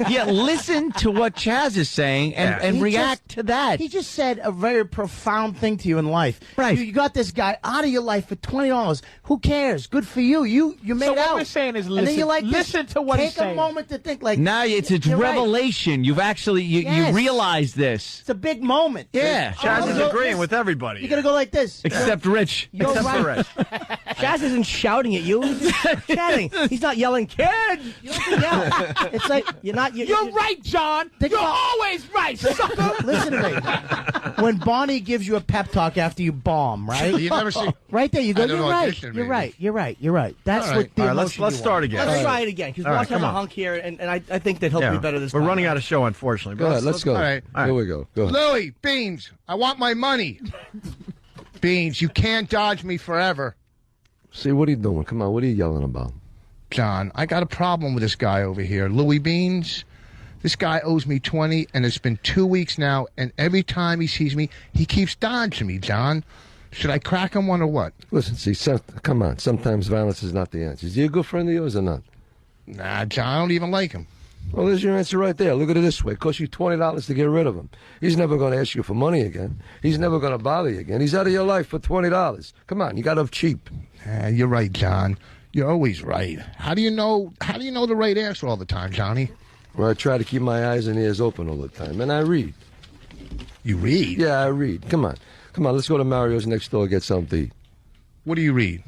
Yeah, listen to what Chazz is saying and He react to that. He just said a very profound thing to you in life. Right. You got this guy out of your life for $20. Who cares? Good for you. You made So it what out. we're saying is And then listen- you're like, listen to what he's Take a saying. moment to think. Like Now it's you're right. revelation. You've actually you Yes. realize this. It's a big moment. Yeah. Chazz is agreeing with everybody. You're gonna go like this. Except Rich. You're Except for right. Rich. Chazz isn't shouting at you. He's just chatting. He's not yelling, kid. You don't have to yell. It's like you're not. You're right, John. Think You're about- always right, sucker. Listen to me. When Bonnie gives you a pep talk after you bomb, right? You never see. Right there, you go. I don't You're right. audition, You're maybe. right. You're right. You're right. That's All right. what the All right, emotion let's you start want. again. Let's try it again because All right, Ross has come a on. hunk here, and I think that he'll be better this We're time. running out of show, unfortunately. Go ahead, let's go. All right. Here we go. Go ahead. Louie Beans, I want my money. Beans, you can't dodge me forever. See, what are you doing? Come on, what are you yelling about? John, I got a problem with this guy over here. Louie Beans, this guy owes me 20, and it's been 2 weeks now, and every time he sees me, he keeps dodging me, John. Should I crack him one or what? Listen, see, come on. Sometimes violence is not the answer. Is he a good friend of yours or not? Nah, John, I don't even like him. Well, there's your answer right there. Look at it this way. It costs you $20 to get rid of him. He's never going to ask you for money again. He's never going to bother you again. He's out of your life for $20. Come on, you got off cheap. You're right, John. You're always right. How do you know the right answer all the time, Johnny? Well, I try to keep my eyes and ears open all the time, and I read. You read? Yeah, I read. Come on. Come on, let's go to Mario's next door and get something to eat. What do you read?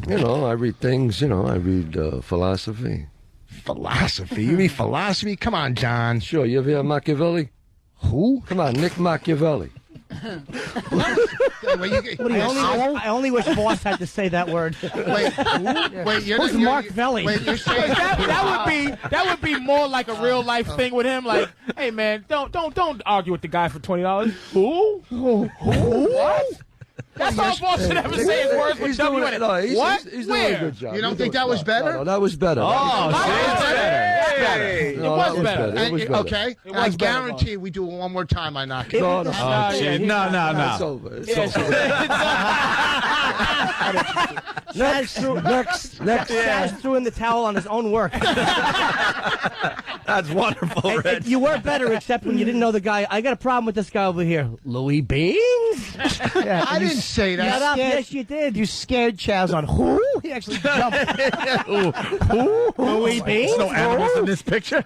You know, I read things, I read philosophy. Philosophy? You read philosophy? Come on, John. Sure, you ever hear of Machiavelli? Who? Come on, Nick Machiavelli. I only wish Voss had to say that word. Wait, Who's Mark Velli? Wait, you're saying that would be more like a real life thing with him. Like, hey man, don't argue with the guy for $20. Who? What? That's all Voss should ever say his words with He's W doing in it. it. No, he's What? doing Where? a good job. You don't He's think doing- that was better? No, that was better. Oh, see, it's better. It was better. It was better. Okay, It I was better, guarantee we do it one more time. I knock it. No, no. Oh, shit. No. It's over. It's over. Next. Chazz threw in the towel on his own work. That's wonderful, And Rich. you were better, except when you didn't know the guy. I got a problem with this guy over here. Louie Beans? I didn't say that. Shut up. Yes, you did. You scared Chazz on who? He actually jumped. Louie Beans? There's no animals in this picture.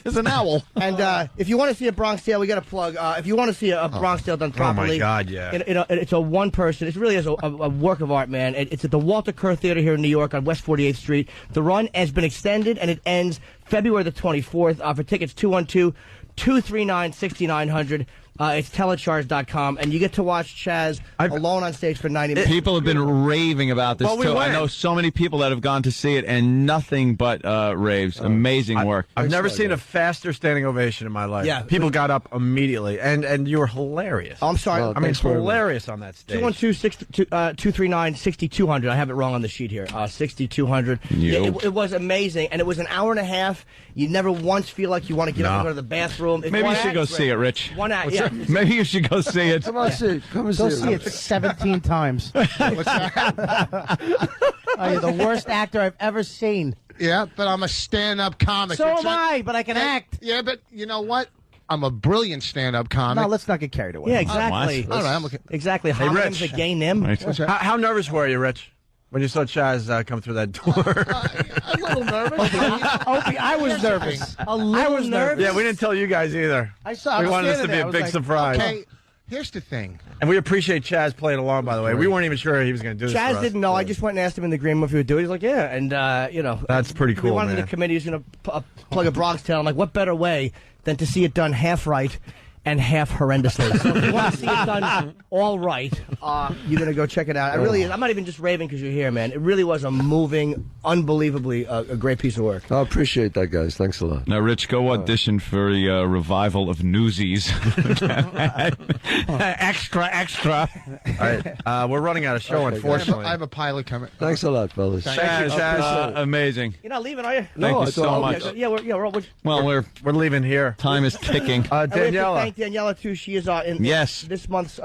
There's an owl. And if you want to see a Bronx Tale, we got a plug. If you want to see a Bronx Tale done properly, God, yeah. it's a one person. It really is a work of art, man. It's at the Walter Kerr Theater here in New York on West 48th Street. The run has been extended, and it ends February the 24th. For tickets, 212-239-6900. It's telecharge.com, and you get to watch Chazz alone on stage for 90 minutes. People have been raving about this, Well, we too. I went. know so many people that have gone to see it, and nothing but raves. Amazing work. I've never seen a faster standing ovation in my life. Yeah. People got up immediately, and you were hilarious. Oh, I'm sorry. Well, I mean, thanks very much. hilarious on that stage. 212-239-6200. I have it wrong on the sheet here. 6200. Yeah, it was amazing, and it was an hour and a half. You never once feel like you want to get up and go to the bathroom. It's Maybe one you should act, go see it, Rich. One act, yeah. Maybe you should go see it. Come on, see it. Come and Go see see it 17 times. You're the worst actor I've ever seen. Yeah, but I'm a stand-up comic. So It's am not- I, but I can act. Yeah, but you know what? I'm a brilliant stand-up comic. No, let's not get carried away. Yeah, exactly. All right, I'm okay. Exactly. Hey, Homonyms Rich. a gay nim. How nervous were you, Rich, when you saw Chazz come through that door? A little nervous. Opie, I was nervous. I was nervous. Yeah, we didn't tell you guys either. I saw. We I was wanted this to standing be there. I a was big like, surprise. Okay, here's the thing. And we appreciate Chazz playing along, by the way. We weren't even sure he was going to do this for Chazz us. didn't know. I just went and asked him in the green room if he would do it. He's like, yeah. And, That's pretty cool, we wanted man. the committee who's going to plug a Bronx Tale. I'm like, what better way than to see it done half right and half horrendously. So if you want to see it done all right, you're going to go check it out. I'm not even just raving because you're here, man. It really was a moving, unbelievably a great piece of work. I appreciate that, guys. Thanks a lot. Now, Rich, go audition for a revival of Newsies. extra. All right, we're running out of show, unfortunately. I have a pilot coming. Thanks a lot, fellas. Thank you, Chazz. Amazing. You're not leaving, are you? Thank you so much. Yeah, We're leaving here. Time is ticking. Daniela. Thank Daniela too. She is in this month's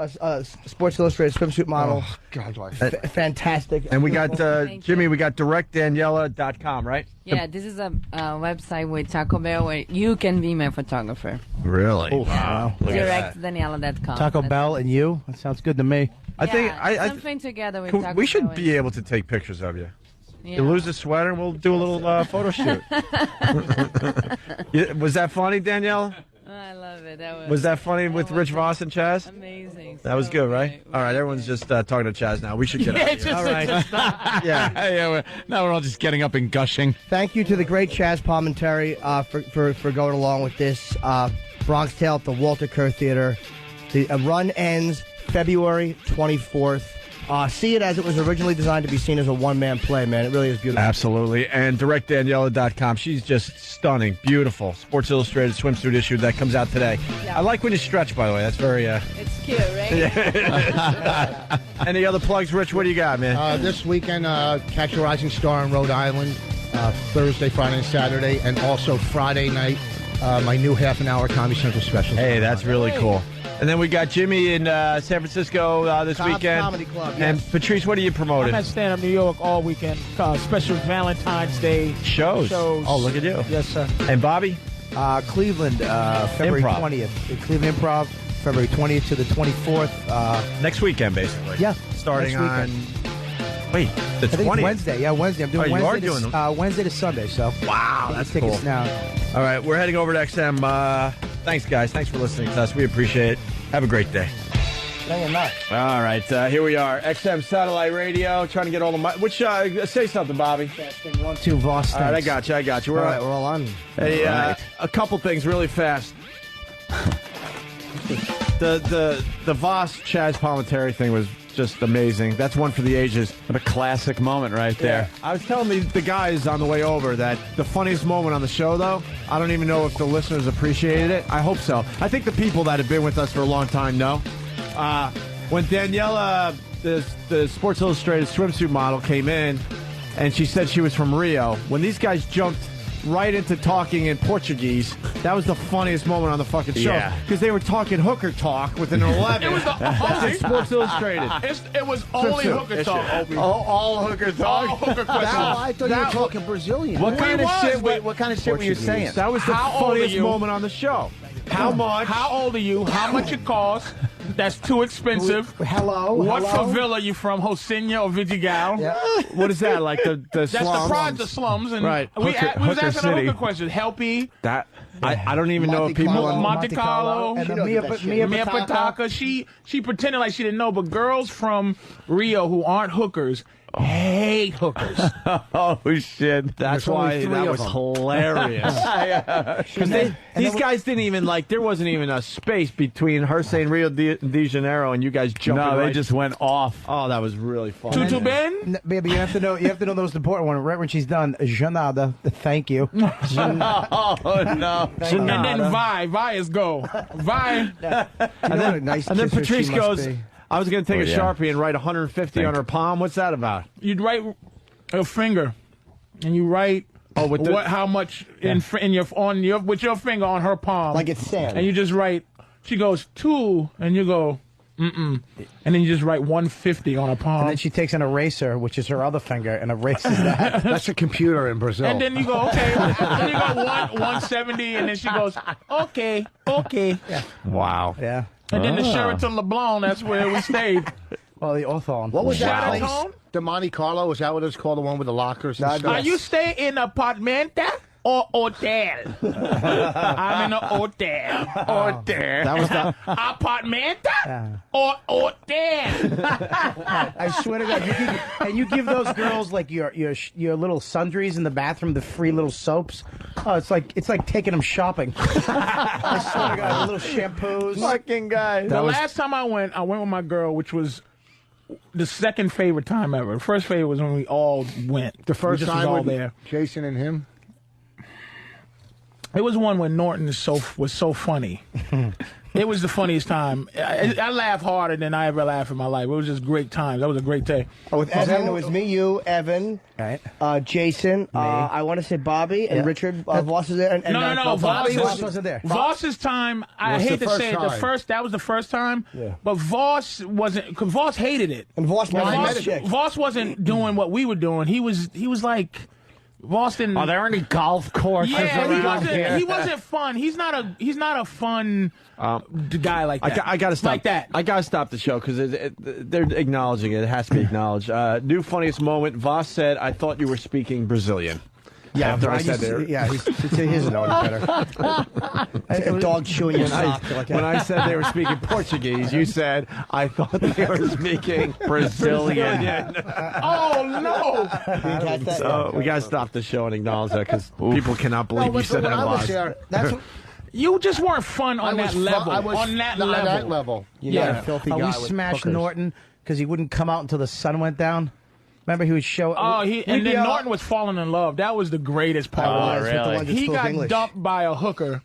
Sports Illustrated swimsuit model. Oh, God, fantastic. And we got Jimmy. We got directdaniela.com, right? Yeah, this is a website with Taco Bell where you can be my photographer. Really? Oh, wow. DirectDaniela.com. Taco Bell and you? That sounds good to me. I think something together with Taco we should Bell be able to take pictures of you. Yeah. You lose the sweater, and we'll do a little photo shoot. Was that funny, Danielle? I love it. Was that funny with Rich Voss and Chazz? Amazing. That was good, right? All right, everyone's just talking to Chazz now. We should get out of here. All right. Yeah. Now we're all just getting up and gushing. Thank you to the great Chazz Palminteri for going along with this. Bronx Tale at the Walter Kerr Theater. The run ends February 24th. See it as it was originally designed to be seen as a one-man play, man. It really is beautiful. Absolutely. And directdaniela.com. She's just stunning. Beautiful. Sports Illustrated swimsuit issue that comes out today. Yeah. I like when you stretch, by the way. That's very... It's cute, right? Any other plugs, Rich? What do you got, man? This weekend, Catch a Rising Star in Rhode Island. Thursday, Friday, and Saturday. And also Friday night, my new half-an-hour Comedy Central special. Hey, that's really cool. And then we got Jimmy in San Francisco this Cobb's weekend. Comedy Club, And yes. Patrice, what are you promoting? I'm at Stand Up New York all weekend. Special Valentine's Day Shows. Oh, look at you. Yes, sir. And Bobby? Cleveland, February Improv. 20th. The Cleveland Improv, February 20th to the 24th. Next weekend, basically. Yeah. Starting next on... weekend. Wait, the I think 20th? it's Wednesday. Yeah, Wednesday. I'm doing you Wednesday, are doing Wednesday to Sunday. So Wow, that's tickets cool. now. All right, we're heading over to XM. Thanks, guys. Thanks for listening to us. We appreciate it. Have a great day. No, I'm not. All right, here we are. XM Satellite Radio, trying to get all the... say something, Bobby. Testing 1, 2 Voss. All right, I got you. All right, we're all on. Hey, a couple things really fast. The Voss Chazz Palminteri thing was just amazing. That's one for the ages. What a classic moment right there. I was telling the guys on the way over that the funniest moment on the show, though, I don't even know if the listeners appreciated it. I hope so. I think the people that have been with us for a long time know. When Daniela, the Sports Illustrated swimsuit model, came in, and she said she was from Rio, when these guys jumped right into talking in Portuguese, that was the funniest moment on the fucking show. Yeah. Because they were talking hooker talk with an 11. It was That's in Sports Illustrated. It was only hooker talk, Opie. All hooker talk. All hooker questions. I thought you were talking Brazilian. What kind of shit were you Portuguese. saying? That was the How old are funniest you? moment on the show. How much? How old are you? How much it costs? That's too expensive. Hello. What hello? favela you from? Hosinha or Vidigal? Yeah. What is that? Like the That's slums? the pride, the slums. And Right. we was Hooker asking a City. hooker question. Helpy, That I don't even know if people. Monte Carlo, And Mia Mia Pataka. She pretended like she didn't know, but girls from Rio who aren't hookers hate hookers. Oh, shit. That's There's only why 3 that of was them. hilarious. Because these guys didn't even there wasn't even a space between her saying Rio de Janeiro and you guys jumping. No, they right. just went off. Oh, that was really fun. Tutu Ben? Baby, you have to know the most important one. Right when she's done, Janada. Thank you. Oh, no. And then Vi is go. Vi. You know what a nice And then kisser Patrice she must goes, be. I was going to take Oh, a yeah. Sharpie and write 150 on her palm. What's that about? You'd write a finger, and you write with the- how much with your finger on her palm, Like it's sand. and you just write. She goes 2, and you go and then you just write 150 on her palm. And then she takes an eraser, which is her other finger, and erases that. That's a computer in Brazil. And then you go, okay. And you go 170, and then she goes, okay. Wow. Yeah. And then the Sheraton LeBlanc, that's where we stayed. Well, the Hawthorne. What was that Sheraton? place? The Monte Carlo? Is that what it's called? The one with the lockers and stuff? Are you staying in apartmenta? hotel. I'm in a hotel. Hotel. That was the apartmenta or hotel. I swear to God, you give those girls like your little sundries in the bathroom, the free little soaps. Oh, it's like taking them shopping. I swear to God, little shampoos. fucking guy. The last time I went with my girl, which was the second favorite time ever. The first favorite was when we all went. The first we just time was all with there. Jason and him? It was one when Norton was so funny. It was the funniest time. I laughed harder than I ever laughed in my life. It was just great times. That was a great day. Oh, with Evan, it was me, you, Evan, Jason. I want to say Bobby and Richard. Voss is there. And, No. Bobby wasn't there. Voss's time. I hate to say it. That was the first time. Yeah. But Voss wasn't. Because Voss hated it. And Voss wasn't doing what we were doing. He was like. Boston. Are there any golf courses? Yeah, he wasn't fun. He's not a fun guy like that. I gotta stop. Like that. I gotta stop the show because they're acknowledging it. It has to be acknowledged. New funniest moment. Voss said, "I thought you were speaking Brazilian." Yeah, after I said that. Yeah, he's knowing better. A dog chewing your sock. When I said they were speaking Portuguese, you said, I thought they were speaking Brazilian. Oh, no. So we got to stop the show and acknowledge that because people cannot believe you said that. You just weren't fun on that level. On that level. Yeah, filthy guy. We smashed Norton because he wouldn't come out until the sun went down. Remember, he was showing. Oh, and then Norton was falling in love. That was the greatest part. Oh, really? He got dumped by a hooker,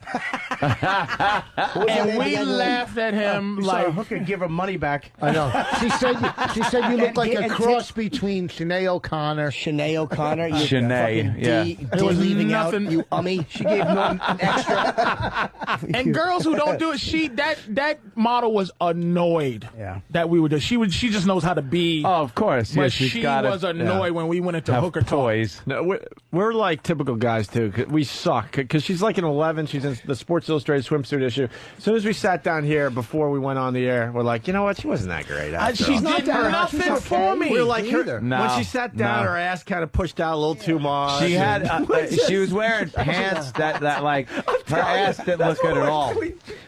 and we laughed at him like a hooker give her money back. I know. She said you look like a cross between Sinead O'Connor. Sinead, yeah. It was leaving nothing. Out, you ummy. She gave Norton an extra. And girls who don't do it, that model was annoyed. Yeah. That we would do. She just knows how to be. Oh, of course. But Yeah, she was annoyed when we went into hooker toys. No, we're like typical guys too. We suck because she's like an 11. She's in the Sports Illustrated swimsuit issue. As soon as we sat down here before we went on the air, we're like, you know what? She wasn't that great. She did nothing for me. We were like, when she sat down, her ass kind of pushed out a little too much. She had she was wearing pants that like her ass didn't look good at all.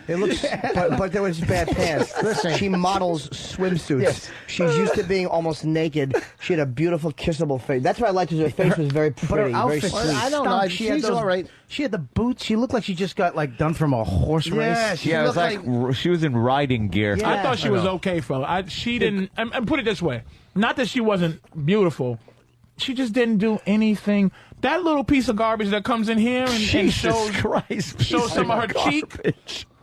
It looks, but there was bad pants. Listen, she models swimsuits. Yes. She's used to being almost naked. She had a beautiful, kissable face. That's what I liked. Her face was very pretty, but her outfit, very sweet. I don't know. She's all right. She had the boots. She looked like she just got done from a horse race. Yeah, it was like she was in riding gear. Yeah. I thought she was okay, fella. She didn't. And put it this way: not that she wasn't beautiful, she just didn't do anything. That little piece of garbage that comes in here and shows some of her cheek.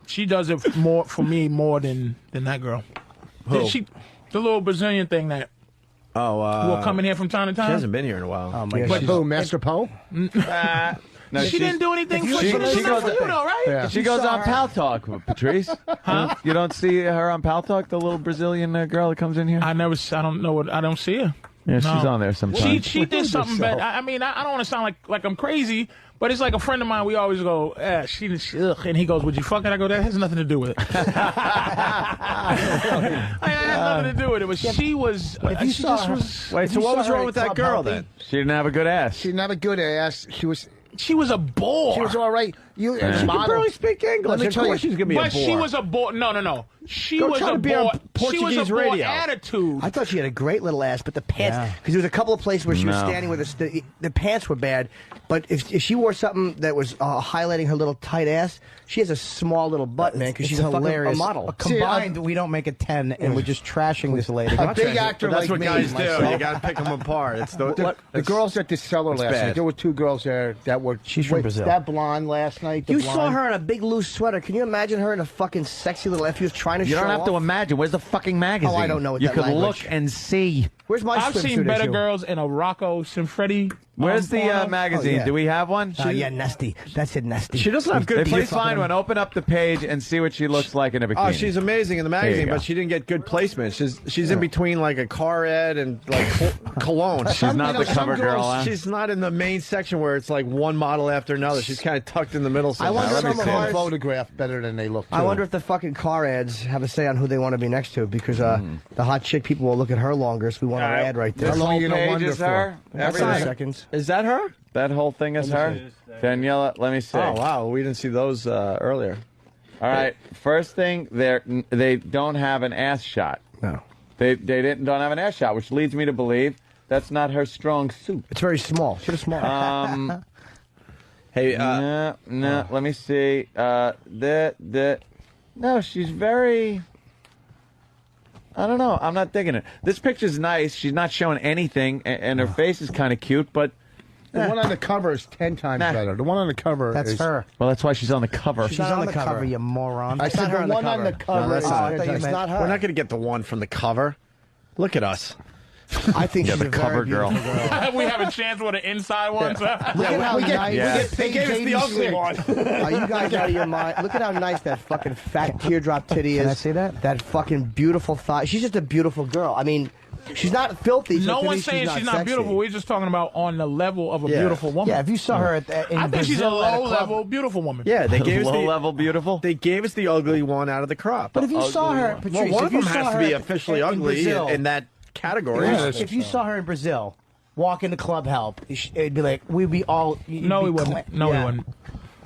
She does it for me more than that girl. Who? The little Brazilian thing that. will come in here from time to time. She hasn't been here in a while. Oh my God! Who, Master Poe? No, she didn't do anything for you, though, right? Yeah. She goes on Pal Talk with Patrice. Huh? You don't see her on Pal Talk, the little Brazilian girl that comes in here? I don't see her. Yeah, she's on there sometimes. She did something bad. I mean, I don't want to sound like I'm crazy, but it's like a friend of mine. We always go, and he goes, "Would you fuck it?" I go, "That has nothing to do with it." It has nothing to do with it. But she was. Wait, so what was wrong with that girl then? She didn't have a good ass. She didn't have a good ass. She was a bore. She was all right. She can barely speak English. Let me tell you, she's gonna be a bore. But she was a bore. No. She Go was try a to be bore. on Portuguese she was a bore radio. attitude. I thought she had a great little ass, but the pants, because there was a couple of places where she was standing with the pants were bad. But if she wore something that was highlighting her little tight ass, she has a small little butt, man, because she's hilarious. A model. Combined, we don't make a 10, and we're just trashing this lady. A big actor that's like what guys do. You got to pick them apart. It's the girls at the cellar last night. There were two girls there that were. She's from Brazil. That blonde last night. You saw her in a big loose sweater. Can you imagine her in a fucking sexy little F? He was trying to show You don't have off. to imagine. Where's the fucking magazine? Oh, I don't know what you that can language. look and see. Where's my I've seen swimsuit better issue? girls in a Rocco Siffredi. Where's the magazine? Oh, yeah. Do we have one? Yeah, Nesty. That's it, Nesty. She doesn't have good If you placement. find one, open up the page and see what she looks like in a bikini. Oh, she's amazing in the There magazine, you but go. she didn't get good placement. She's in between like a car ad and like cologne. She's not the cover girl, huh? She's not in the main section where it's like one model after another. She's kind of tucked in the middle. I wonder somehow. if some of ours- photograph better than they look. I wonder if the fucking car ads have a say on who they want to be next to, because the hot chick people will look at her longer, so we on our ad right there. This whole page is her? That's 5 seconds. Is that her? That whole thing is her? Daniela, let me see. Oh, wow. We didn't see those earlier. All right. First thing, they don't have an ass shot. No. They don't have an ass shot, which leads me to believe that's not her strong suit. It's very small. She's small. Hey, no, let me see. No, she's very... I don't know. I'm not digging it. This picture's nice. She's not showing anything, and her face is kind of cute, but... The one on the cover is 10 times better. The one on the cover That's is... her. Well, that's why she's on the cover. She's not on the cover, you moron. I said the one on the cover is... It's not her. We're not going to get the one from the cover. Look at us. I think she's the a cover very girl. beautiful girl. We have a chance with the inside ones. Look at how nice. They gave us the ugly one. Are you guys out of your mind? Look at how nice that fucking fat teardrop titty is. Can I see that? That fucking beautiful thigh. She's just a beautiful girl. I mean, she's not filthy. No so one's saying she's not sexy. beautiful. We're just talking about on the level of a beautiful woman. Yeah, if you saw her in I think she's a Brazil at low-level beautiful woman. Yeah, they gave us the low-level beautiful. They gave us the ugly one out of the crop. But if you saw her, Patrice, well, one if of you them saw has to her be officially in ugly Brazil, in that category. if you saw her in Brazil, walk into Club Help, it'd be like we'd be all. No, he wouldn't. No, he wouldn't.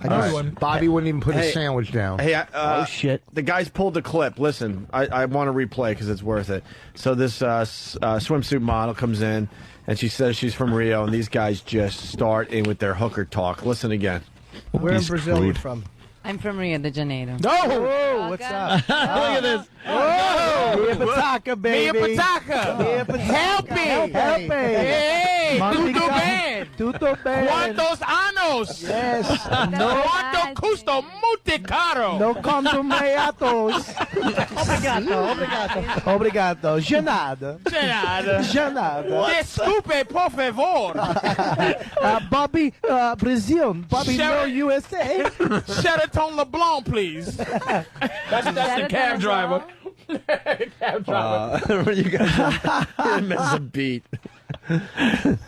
No, he wouldn't. Bobby wouldn't even put his sandwich down. Hey, oh shit! The guys pulled the clip. Listen, I want to replay because it's worth it. So this swimsuit model comes in, and she says she's from Rio, and these guys just start in with their hooker talk. Listen again. Where in Brazil are you from? I'm from Rio de Janeiro. Oh, what's up? Look at this. Mia Pataka, baby. Mia Pataka. Help me. Help me. Hey, tudo bem? Tudo bem. ¿Cuántos años? Yes. No. ¿Cuánto custa muito caro? No conto meatos. Obrigado. De nada. De nada. De nada. Desculpe, por favor. Bobby, Brazil. Bobby, no USA. Sheraton LeBlanc, please. That's the cab driver. Cab driver. You guys miss a beat. and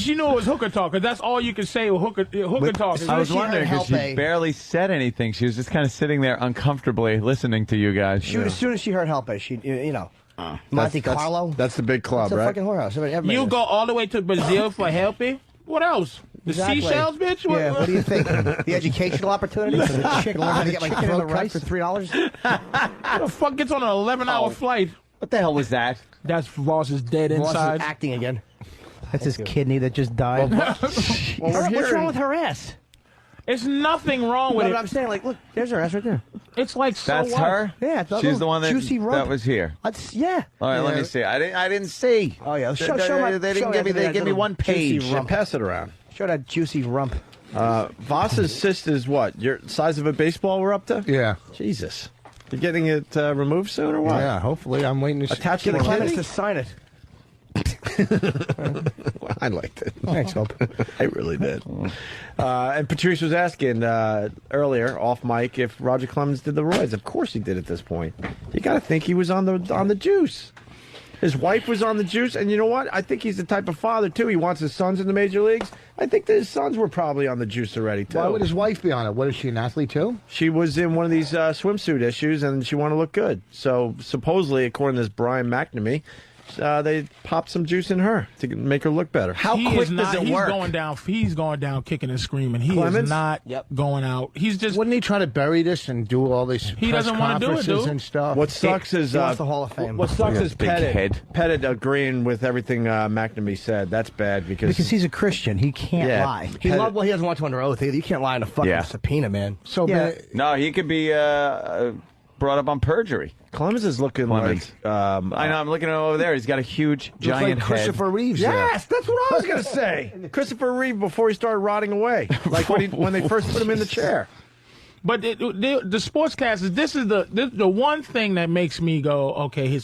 she knew it was hooker talk, because that's all you can say with hooker talk. I was wondering because she barely said anything. She was just kind of sitting there uncomfortably listening to you guys. As soon as she heard Help It, she, Monte Carlo. That's the big club, It's a right? fucking whorehouse. Everybody You knows. go all the way to Brazil for Help It? What else? The Exactly. seashells, bitch? Yeah, what do you think? The educational opportunity for the chick learn how to get my throat cut for $3? Who the fuck gets on an 11-hour flight? What the hell was that? That's Voss's dead Ross is inside. acting again. That's his kidney that just died. What's wrong with her ass? It's nothing wrong with No, it. but I'm saying, like, look, there's her ass right there. It's like so That's what? her? Yeah, it's a She's little the one juicy rump. that was here. Yeah. All right, let me see. I didn't see. Oh yeah, They didn't give me. They gave me one page. Yeah, pass it around. Show that juicy rump. Voss's sister's what? Your size of a baseball we're up to? Yeah. Jesus. You're getting it removed soon or what? Yeah, hopefully. I'm waiting to Attach Get to the the Clemens kidney? to sign it. I liked it. Thanks, Hope. I really did. And Patrice was asking earlier off mic if Roger Clemens did the roids. Of course he did at this point. You got to think he was on the juice. His wife was on the juice, and you know what? I think he's the type of father too. He wants his sons in the major leagues. I think that his sons were probably on the juice already too. Why would his wife be on it? What, is she an athlete too? She was in one of these swimsuit issues, and she wanted to look good. So supposedly, according to this Brian McNamee, they popped some juice in her to make her look better. How quick does it work? He's going down kicking and screaming. He Clemens? is not going out. He's just. Wouldn't he try to bury this and do all these He press doesn't wanna do it, conferences dude. and stuff? What sucks is He wants the Hall of Fame. What sucks is Big head. Pettit agreeing with everything McNamee said. That's bad because Because he's a Christian. He can't Yeah. lie. He doesn't want to under oath either. You can't lie in a fucking subpoena, man. So Yeah. No, he could be brought up on perjury. Clemens is looking Clemens. like I know. I'm looking at him over there. He's got a huge, looks giant like Christopher head. Reeves. Yes, that's what I was going to say. Christopher Reeve before he started rotting away, like when they first put him in the chair. But the sportscasters, this is the one thing that makes me go, okay,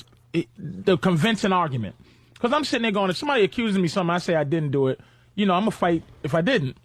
the convincing argument. Because I'm sitting there going, if somebody accuses me of something, I say I didn't do it, I'm going to fight if I didn't.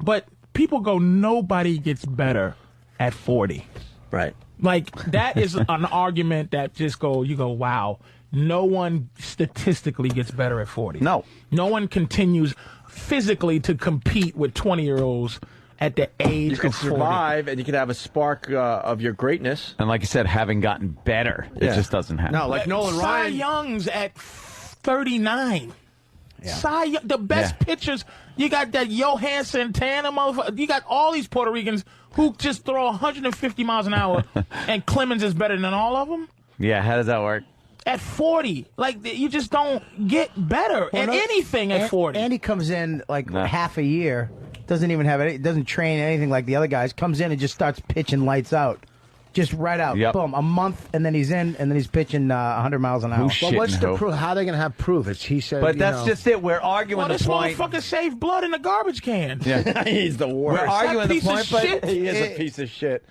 But people go, nobody gets better at 40. Right. Like, that is an argument that just you go, wow, no one statistically gets better at 40. No. No one continues physically to compete with 20-year-olds at the age You could of 40. survive, and you could have a spark of your greatness. And like you said, having gotten better, it just doesn't happen. No, like Nolan Cy Ryan. Young's at 39. Yeah. The best pitchers. You got that Johan Santana motherfucker. You got all these Puerto Ricans who just throw 150 miles an hour, and Clemens is better than all of them. Yeah, how does that work? At 40, like you just don't get better at anything at 40. Andy comes in like half a year, doesn't even have any, doesn't train anything like the other guys. Comes in and just starts pitching lights out. Just right out, boom, a month, and then he's in, and then he's pitching 100 miles an hour. Well, what's the proof? How are they going to have proof? He said, but that's just it. We're arguing this point. motherfucker saved blood in the garbage can. Yeah, he's the worst. We're arguing the point, but he is a piece of shit.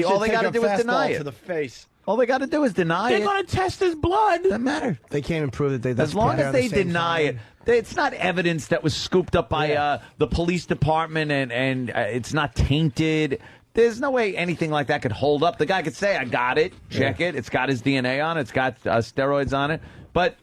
All they got to do is deny it. To the face. All they got to do is deny They're it. They're going to test his blood. Doesn't matter. They can't even prove that they. As long as they deny it, it's not evidence that was scooped up by the police department, and it's not tainted. There's no way anything like that could hold up. The guy could say, I got it, check it, it's got his DNA on it, it's got steroids on it. But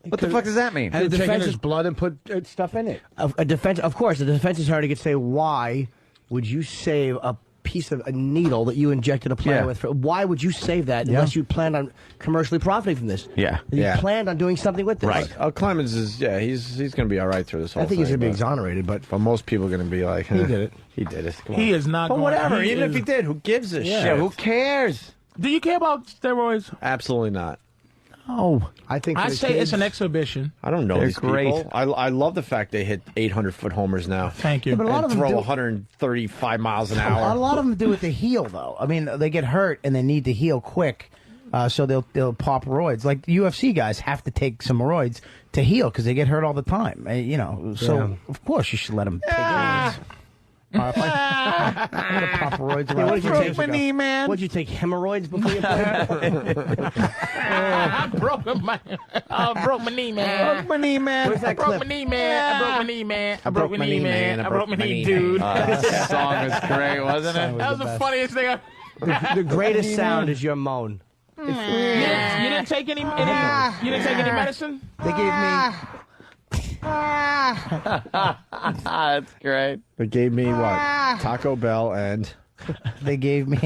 what the fuck does that mean? And the defense his blood and put stuff in it. A defense, of course, the defense attorney could say, why would you save a piece of a needle that you injected a player with? Why would you save that unless you planned on commercially profiting from this? Yeah. You planned on doing something with this. Right. Clemens is, he's going to be all right through this whole thing. I think he's going to be exonerated, but most people are going to be like, he did it. He did it. Come on. He is not But going whatever, he even is, if he did, who gives a shit? Who cares? Do you care about steroids? Absolutely not. Oh, I think I say it's an exhibition. I don't know They're these great. people. I love the fact they hit 800-foot homers now. Thank you. Yeah, but a lot and of them throw do- 135 miles an hour. A lot of them do it to heal, though. I mean, they get hurt and they need to heal quick, so they'll pop roids. Like UFC guys have to take some roids to heal because they get hurt all the time. So of course you should let them take roids. I'm gonna pop roids around. What did you take? my knee, man. What did you take? Hemorrhoids before you played? I broke my knee, man. Broke my knee, man. Where's that I broke clip? my knee, man. I broke my knee, man. I broke my knee, man. I broke my knee, dude. That song was great, wasn't it? That was the funniest thing. The greatest sound is your moan. You didn't take any medicine? They gave me. That's great. They gave me what? Taco Bell and... They gave me.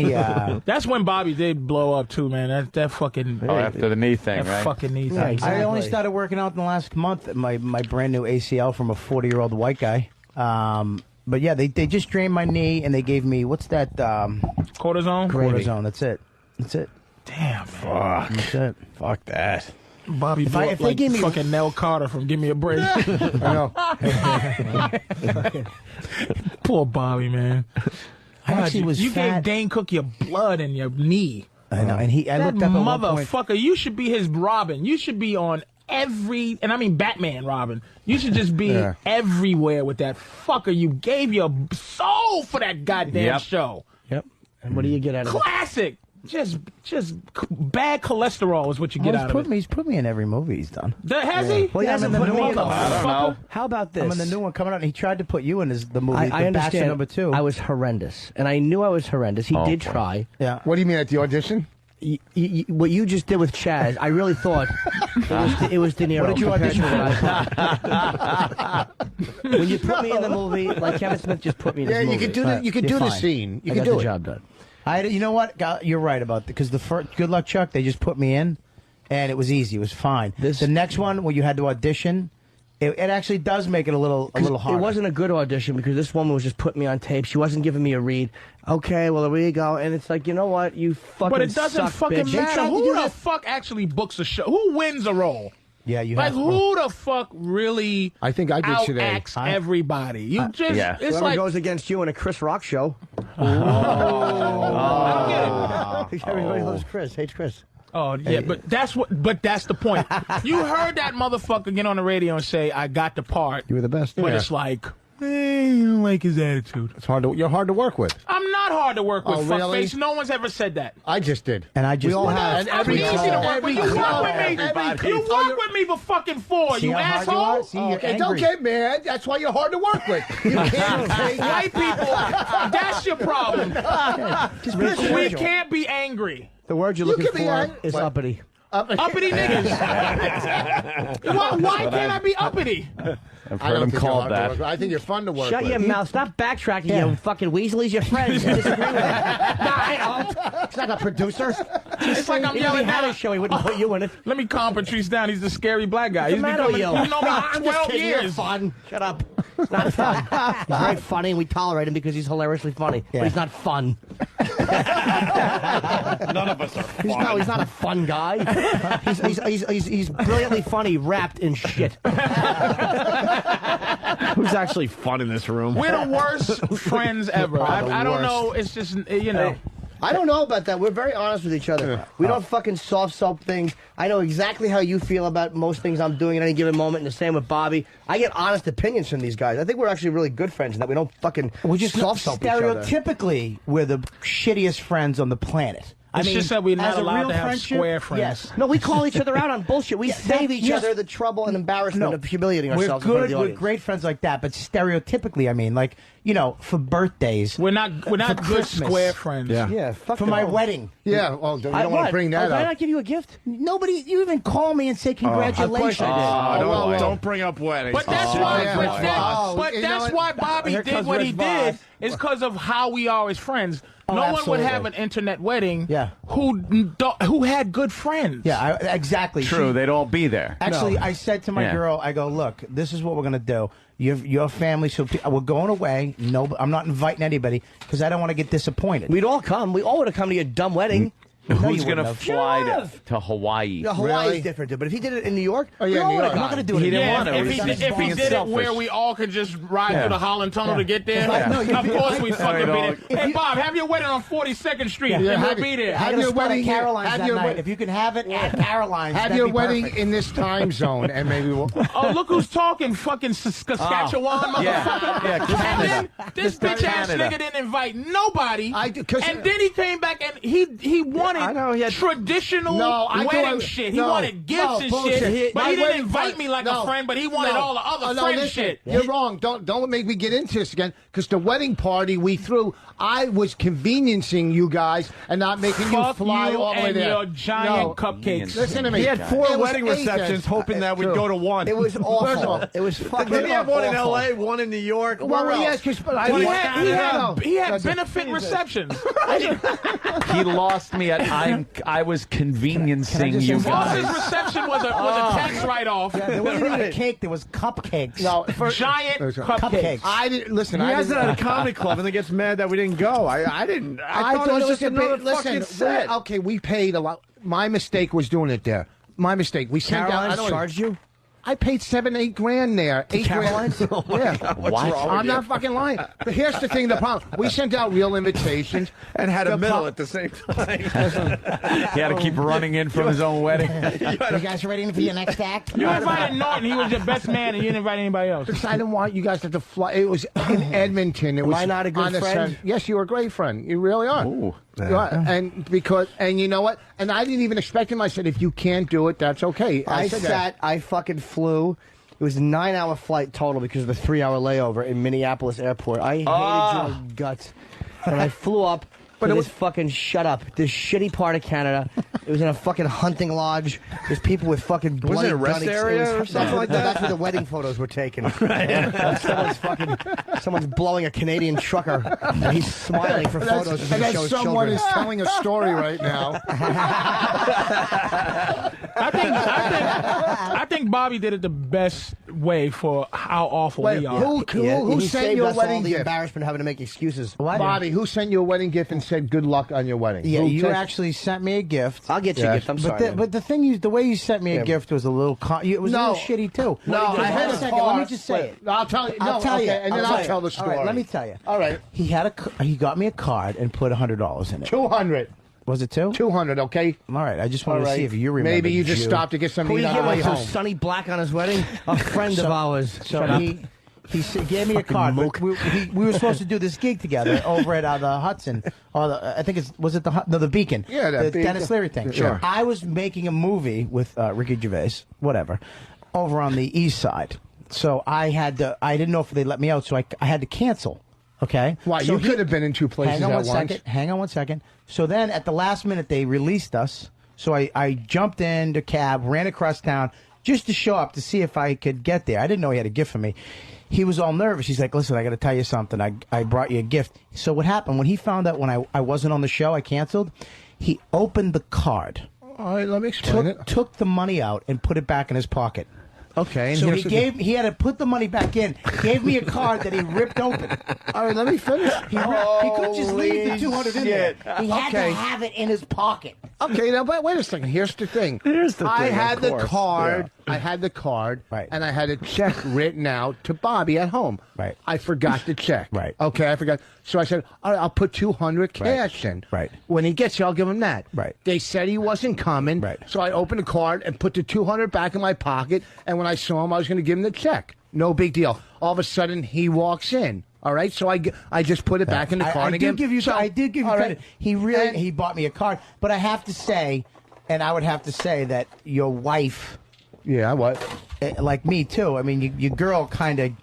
That's when Bobby did blow up too, man. That fucking After the knee thing, that right? fucking knee thing. Yeah, exactly. I only started working out in the last month. My brand new ACL from a 40-year-old white guy. But yeah, they just drained my knee and they gave me what's that? Cortisone. Cortisone. That's it. That's it. Damn, Fuck. That's it. Fuck that. Bobby blew up if they like gave me- fucking Nell Carter from Give Me a Break. I know. Poor Bobby, man. I actually was you fat. gave Dane Cook your blood in your knee. I know, and I That looked up at one point. motherfucker, you should be his Robin. You should be on every, and I mean Batman Robin. You should just be everywhere with that fucker. You gave your soul for that goddamn show. Yep. And what do you get out of it? Classic. Just bad cholesterol is what you get out of it. He's put me in every movie he's done. Has he? Well, yeah, I'm in the new one. I don't know. How about this? I'm in the new one coming out, and he tried to put you in the movie. I The Bachelor understand. #2. I was horrendous, and I knew I was horrendous. He did try. Yeah. What do you mean at the audition? What you just did with Chazz, I really thought it was De Niro. What did you compared to audition what I thought. When you put me in the movie, like Kevin Smith just put me in this movie. You could do the you could You're do the fine. scene. You I could got do the it. job done. You know what? You're right about that because the first Good Luck Chuck, they just put me in, and it was easy. It was fine. The next one where you had to audition, it actually does make it a little harder. It wasn't a good audition because this woman was just putting me on tape. She wasn't giving me a read. Okay, well, there you go. And it's like, you know what? You fucking But it doesn't suck, fucking bitch. matter. Who the fuck actually books a show? Who wins a role? Yeah, you like have who the fuck really? I think I did today. Outacts everybody. You just it's Whoever like goes against you in a Chris Rock show. I don't get it. Everybody loves Chris. Hates Chris. Oh yeah, but that's the point. You heard that motherfucker get on the radio and say, "I got the part." You were the best. But it's like, you don't like his attitude. It's hard to. You're hard to work with. I'm not hard to work with. Oh, really? Fuckface. No one's ever said that. I just did. And I just We all have. I'm easy to work with. You work with me. You work with me for fucking 4. See You how hard you asshole. are? See, you're Okay, don't angry. get mad. That's why you're hard to work with. You can't take White people. That's your problem. We can't be angry. The word you're You looking can be for angry. is What? uppity. Uppity niggas. Why can't I be uppity? I've I heard don't him think you're called hard to that. work with. I think you're fun to work Shut with. your mouth. Stop backtracking, you fucking weasel. He's your friend. You disagree with him. No, I don't. He's not a producer. It's like I'm If yelling he had down. a show, he wouldn't put you in it. Let me calm Patrice down. He's the scary black guy. What's He's the matter with becoming, you? you know me, I'm just 12 kidding. You're years. fun. Shut up. It's not fun. He's very funny, and we tolerate him because he's hilariously funny. But he's not fun. None of us are fun. He's not a fun guy. He's brilliantly funny, wrapped in shit. Who's actually fun in this room? We're the worst friends ever. I don't know. It's just, you know. I don't know about that. We're very honest with each other. We don't fucking soft soap things. I know exactly how you feel about most things I'm doing at any given moment, and the same with Bobby. I get honest opinions from these guys. I think we're actually really good friends in that we don't fucking soft soap each other. Stereotypically, we're the shittiest friends on the planet. It's just that we're not as a allowed real to have friendship, square friends. Yes. No, we call each other out on bullshit. We save each other the trouble and embarrassment of humiliating ourselves in front of the We're audience. great friends like that, but stereotypically, I mean, like, you know, for birthdays. We're not for good Christmas. square friends. Yeah, fuck For them my all. wedding. Yeah, well, you don't want What? to bring that Did I up. not give you a gift? Nobody, you even call me and say congratulations. Don't bring up weddings. But that's why. yeah. But You know that's what? why Bobby Here did comes what he Rich did. Voss. Is because of how we are as friends. Oh, No one would absolutely. have an internet wedding. Yeah. Who had good friends. Yeah, exactly. True, they'd all be there. Actually, I said to my Yeah. girl, I go, look, this is what we're going to do. Your family, so we're going away. No, I'm not inviting anybody because I don't want to get disappointed. We'd all come. We all would have come to your dumb wedding. Who's you going to wouldn't have. fly to Hawaii? Yeah, Hawaii's Really? different, dude. But if he did it in New York, Oh, yeah, we all New would have York. gone. I'm not going to do it. He didn't Yeah, want to. if he being did it selfish. where we all could just ride through the Holland Tunnel to get there, Yeah. No, of course we fucking be there. If Hey, you- Bob, have your wedding on 42nd Street, Yeah. and we'll have be it. there. I'm Have going to your spot at wedding- Caroline's have that your night. wed- If you can have it at Caroline's, Have that'd your be wedding perfect. in this time zone, and maybe we'll. Oh, look who's talking, fucking Saskatchewan, motherfucker. Yeah, And Canada. then this Mr. bitch ass Canada. nigga didn't invite nobody. I do, 'cause- and then he came back and he wanted I know, he had- traditional No, I do wedding have- shit. He no, wanted gifts no, and bullshit. shit. But My he didn't wedding invite party- me like no, a friend, but he wanted no. all the other No, friend listen, shit. You're wrong. Don't make me get into this again. Because the wedding party we threw, I was conveniencing you guys and not making you Fuck fly you all the way and there. your giant No. cupcakes. Listen to me. He had 4 It was wedding ages. receptions, hoping that we'd True. go to one. It was First of all, awful. It was fucking Did he have one in awful. L.A., one in New York? Well, Where yes, else? because He had benefit receptions. He lost me at I was conveniencing just you say guys. Boss's reception was a tax write-off. There wasn't even a cake. There was cupcakes. No, Giant cupcakes. I didn't listen. He I has it didn't, at a comedy club and then gets mad that we didn't go. I didn't. I thought it was just another fucking set. Okay, we paid a lot. My mistake was doing it there. My mistake. We sent out. Caroline's charged you? I paid $7-8 grand there. Caroline's? $8 grand. Yeah. What? I'm not fucking lying. But here's the thing: the problem. We sent out real invitations And had a The middle pro- at the same time. He had to keep running in from his own wedding. You guys ready for your next act? You invited Norton. He was your best man, and you didn't invite anybody else. Because I didn't want you guys to have to fly. It was in Edmonton. It was I not a good on the friend? set. Yes, you were a great friend. You really are. Ooh. You are. And you know what? And I didn't even expect him. I said, if you can't do it, that's okay. I fucking flew. It was a 9-hour flight total because of the 3-hour layover in Minneapolis airport. I hated your guts. And I flew up to this fucking this shitty part of Canada. It was in a fucking hunting lodge. There's people with fucking bloody it a rest gunny- area it or was- something like that? That's where the wedding photos were taken. Someone's blowing a Canadian trucker, and he's smiling for photos as he And then shows someone children. is telling a story right now. I think Bobby did it the best way for how awful Wait, we are. who he sent saved you a us wedding all the gift? embarrassment of having to make excuses. Bobby, who sent you a wedding gift and said good luck on your wedding? Yeah, Who you text- actually sent me a gift. I'll get you a gift. I'm sorry. But the thing the way you sent me a Yeah. gift was a little it was a No. little shitty too. No, Hold I on had a a second. car. Let me just say Wait, it. I'll tell you. I'll tell you. And then I'll tell the story. All right, let me tell you. All right. He had he got me a card and put $100 in it. 200. Was it 200, okay? All right. I just wanted All to right. see if you remember. Maybe you just stopped to get some Who meat you on give the way us to home. Sonny Black on his wedding? A friend of ours. So Shut up. he gave me a card. But we were supposed to do this gig together over at the Hudson, or I think the Beacon. Yeah, the Beacon. Dennis Leary thing. Sure. I was making a movie with Ricky Gervais, whatever, over on the East Side. So I didn't know if they let me out, so I had to cancel. Okay. Why? So You could have been in two places Hang on at one once. second. Hang on one second. So then at the last minute they released us. So I jumped in the cab, ran across town, just to show up to see if I could get there. I didn't know he had a gift for me. He was all nervous. He's like, listen, I got to tell you something. I brought you a gift. So what happened, when he found out when I wasn't on the show, I canceled, he opened the card. All right, let me explain it. Took the money out and put it back in his pocket. Okay. And So he had to put the money back in. Gave me a card that he ripped open. All right, let me finish. He couldn't just leave the 200 in there. He had to have it in his pocket. Okay, now but wait a second. Here's the thing. I had the card. I had the card, and I had a check written out to Bobby at home. Right. I forgot the check. Right. Okay, I forgot. So I said, all right, I'll put 200 cash in. Right. When he gets here, I'll give him that. Right. They said he wasn't coming. Right. So I opened the card and put the 200 back in my pocket. And when I saw him, I was going to give him the check. No big deal. All of a sudden, he walks in. All right, so I just put it back in the card again. I did give you credit. He he bought me a card, but I have to say, and I would have to say that your wife, what, like me too. I mean, your girl kind of,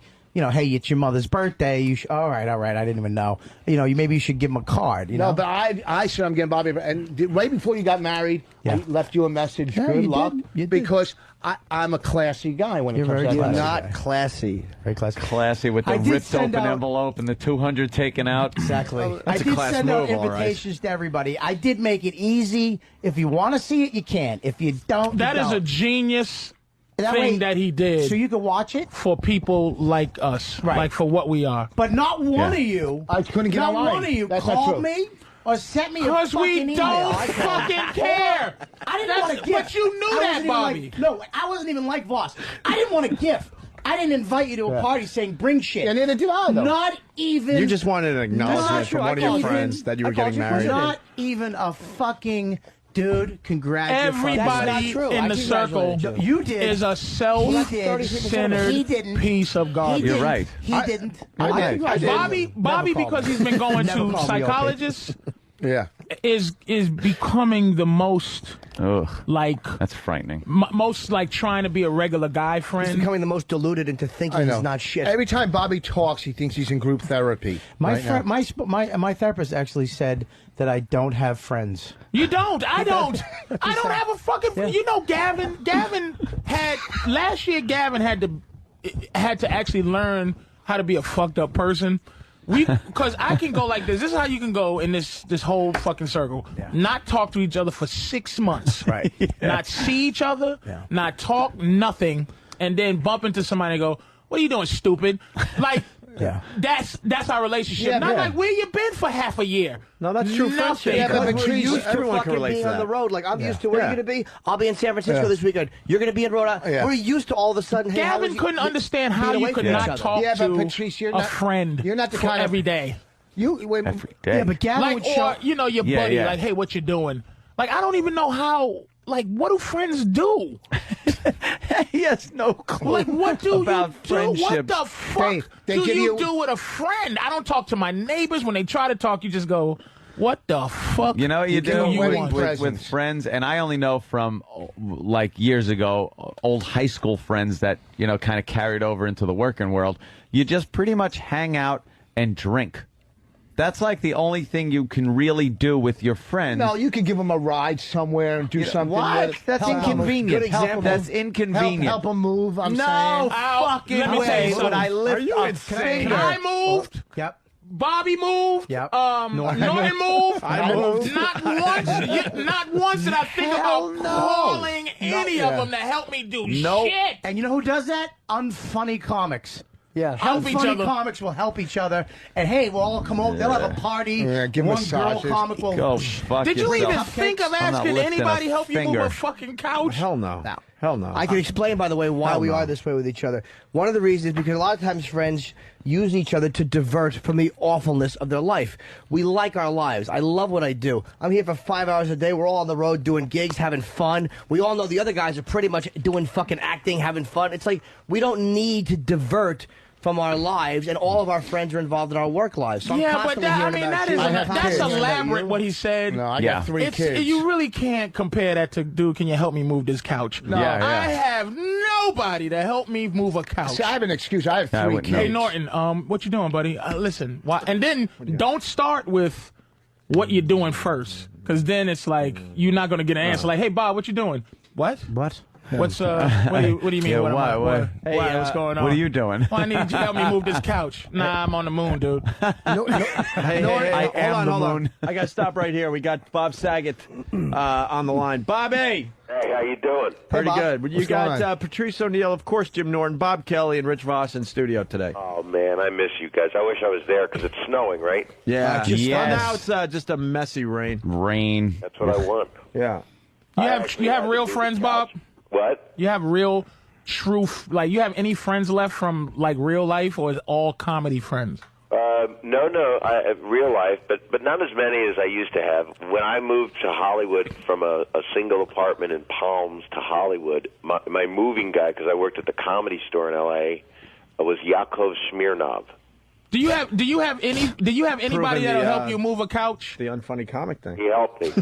hey, it's your mother's birthday. You all right? I didn't even know. Maybe you should give him a card. You know, but I said I'm getting Bobby, and right before you got married, I left you a message. Yeah, Good you luck, did. because I'm a classy guy when it comes to You're that. not classy. Very classy. Classy with the I did ripped send open out- envelope and the 200 taken out. Exactly. That's I a did class send move, out all right. invitations to everybody. I did make it easy. If you want to see it, you can. If you don't, That you is don't. a genius That thing way- that he did. So you can watch it for people like us, like for what we are. But not one of you. I couldn't get Not online. one of you That's not called true. me or sent me a Because fucking we email. don't I fucking care. I didn't That's- want a gift. but you knew I that, wasn't even Bobby. no, I wasn't even like Voss. I didn't want a gift. I didn't invite you to a party saying bring shit. And neither did I, though. Not even. You just wanted an acknowledgement from one of your friends that you were getting married. Not even a fucking. Dude, congratulations. Everybody in the circle you did. is a self-centered piece of garbage. You're right. He didn't. I did. Bobby, because he's been going to psychologists, is becoming the most that's frightening. most like trying to be a regular guy friend. He's becoming the most deluded into thinking he's not shit. Every time Bobby talks, he thinks he's in group therapy. My right now. my therapist actually said that I don't have friends. You don't. I don't. I don't have a fucking. You know, Gavin. Gavin had last year. Gavin had to actually learn how to be a fucked up person. Because I can go like this. This is how you can go in this whole fucking circle. Not talk to each other for 6 months. Right. Not see each other. Not talk. Nothing. And then bump into somebody and go, "What are you doing, stupid?" Like. That's our relationship. Yeah, Not yeah. like where you been for half a year. No, that's true friendship. Nothing. Yeah, but We're used to everyone can fucking relate being to on the that. road. Like, I'm used to where Yeah. you're going to be. I'll be in San Francisco Yeah. this weekend. You're going to be in Rhode Island. Yeah. We're used to all of a sudden. Hey, how Gavin was couldn't understand how being you away could from each not other. talk Yeah, but to Patrice, you're a not- friend you're not the for kind of- every day. Wait, Every day. Yeah, but Gavin Like, would show. or, you know, your Yeah, buddy, yeah. like, hey, what you doing? Like, I don't even know how, like, what do friends do? He has no clue Like, what do about you do? What friendship. the fuck They do give you you- do with a friend? I don't talk to my neighbors. When they try to talk, you just go, what the fuck? You know what you give do them wedding with presents. friends, and I only know from like years ago, old high school friends that kind of carried over into the working world. You just pretty much hang out and drink. That's like the only thing you can really do with your friends. No, you could give him a ride somewhere and do something. What? with- That's help him. inconvenient. Good example. That's inconvenient. Help him move. I'm No saying. fucking Let me tell you way something. would I Are lift you a insane? finger. I moved. Yep. Bobby moved. Yep. Norton moved. I moved. Not once did I think Hell about no. calling any of yeah. them to help me do Nope. shit. And you know who does that? Unfunny comics. Yeah. Help each Unfunny other. comics will help each other. And hey, we'll all come over. They'll have a party. Yeah, give One massages. girl comic will. Go fuck Did you yourself. even think of I'm not asking lifting anybody a help you move finger. a fucking couch? Hell no. Hell no. I can explain, by the way, why we are this way with each other. One of the reasons is because a lot of times friends use each other to divert from the awfulness of their life. We like our lives. I love what I do. I'm here for 5 hours a day. We're all on the road doing gigs, having fun. We all know the other guys are pretty much doing fucking acting, having fun. It's like we don't need to divert from our lives, and all of our friends are involved in our work lives. So I'm Yeah, but constantly that, I hearing mean, about that shit. is have that's kids. elaborate what he said. No, I Yeah. got 3 It's, kids. you really can't compare that to, dude, can you help me move this couch? No. Yeah, I have nobody to help me move a couch. See, I have an excuse. I have I 3 wouldn't kids. Hey, Norton, what you doing, buddy? Listen, why? And then don't start with what you're doing first, because then it's like you're not going to get an answer. Like, hey, Bob, what you doing? What? What? What do you mean? Yeah, What's going on? What are you doing? Well, I need you to help me move this couch. Nah, I'm on the moon, dude. Hey, hold on. I got to stop right here. We got Bob Saget on the line. Bobby! Hey, how you doing? Pretty good. You got Patrice O'Neill, of course, Jim Norton, Bob Kelly, and Rich Voss in studio today. Oh, man, I miss you guys. I wish I was there because it's snowing, right? Yeah. Well, now it's just a messy rain. That's what I want. Yeah. You have real friends, Bob? What? You have real, true, like, you have any friends left from, like, real life, or is it all comedy friends? No, real life, but not as many as I used to have. When I moved to Hollywood from a single apartment in Palms to Hollywood, my moving guy, because I worked at the Comedy Store in L.A., was Yakov Smirnov. Do you have anybody that'll help you move a couch? The unfunny comic thing. He helped me.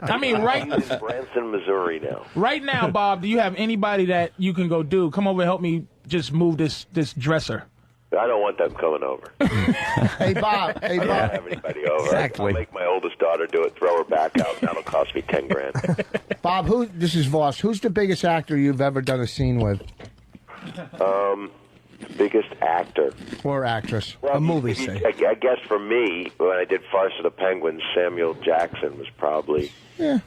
I mean, right in Branson, Missouri now. Right now, Bob, do you have anybody that you can go do? Come over and help me just move this dresser. I don't want them coming over. Hey, Bob. I don't have anybody over. Exactly. I'll make my oldest daughter do it, throw her back out. That'll cost me $10,000. Bob, this is Voss. Who's the biggest actor you've ever done a scene with? Biggest actor. Or actress. Well, a movie, say. I guess for me, when I did Farce of the Penguins, Samuel Jackson was probably... Yeah.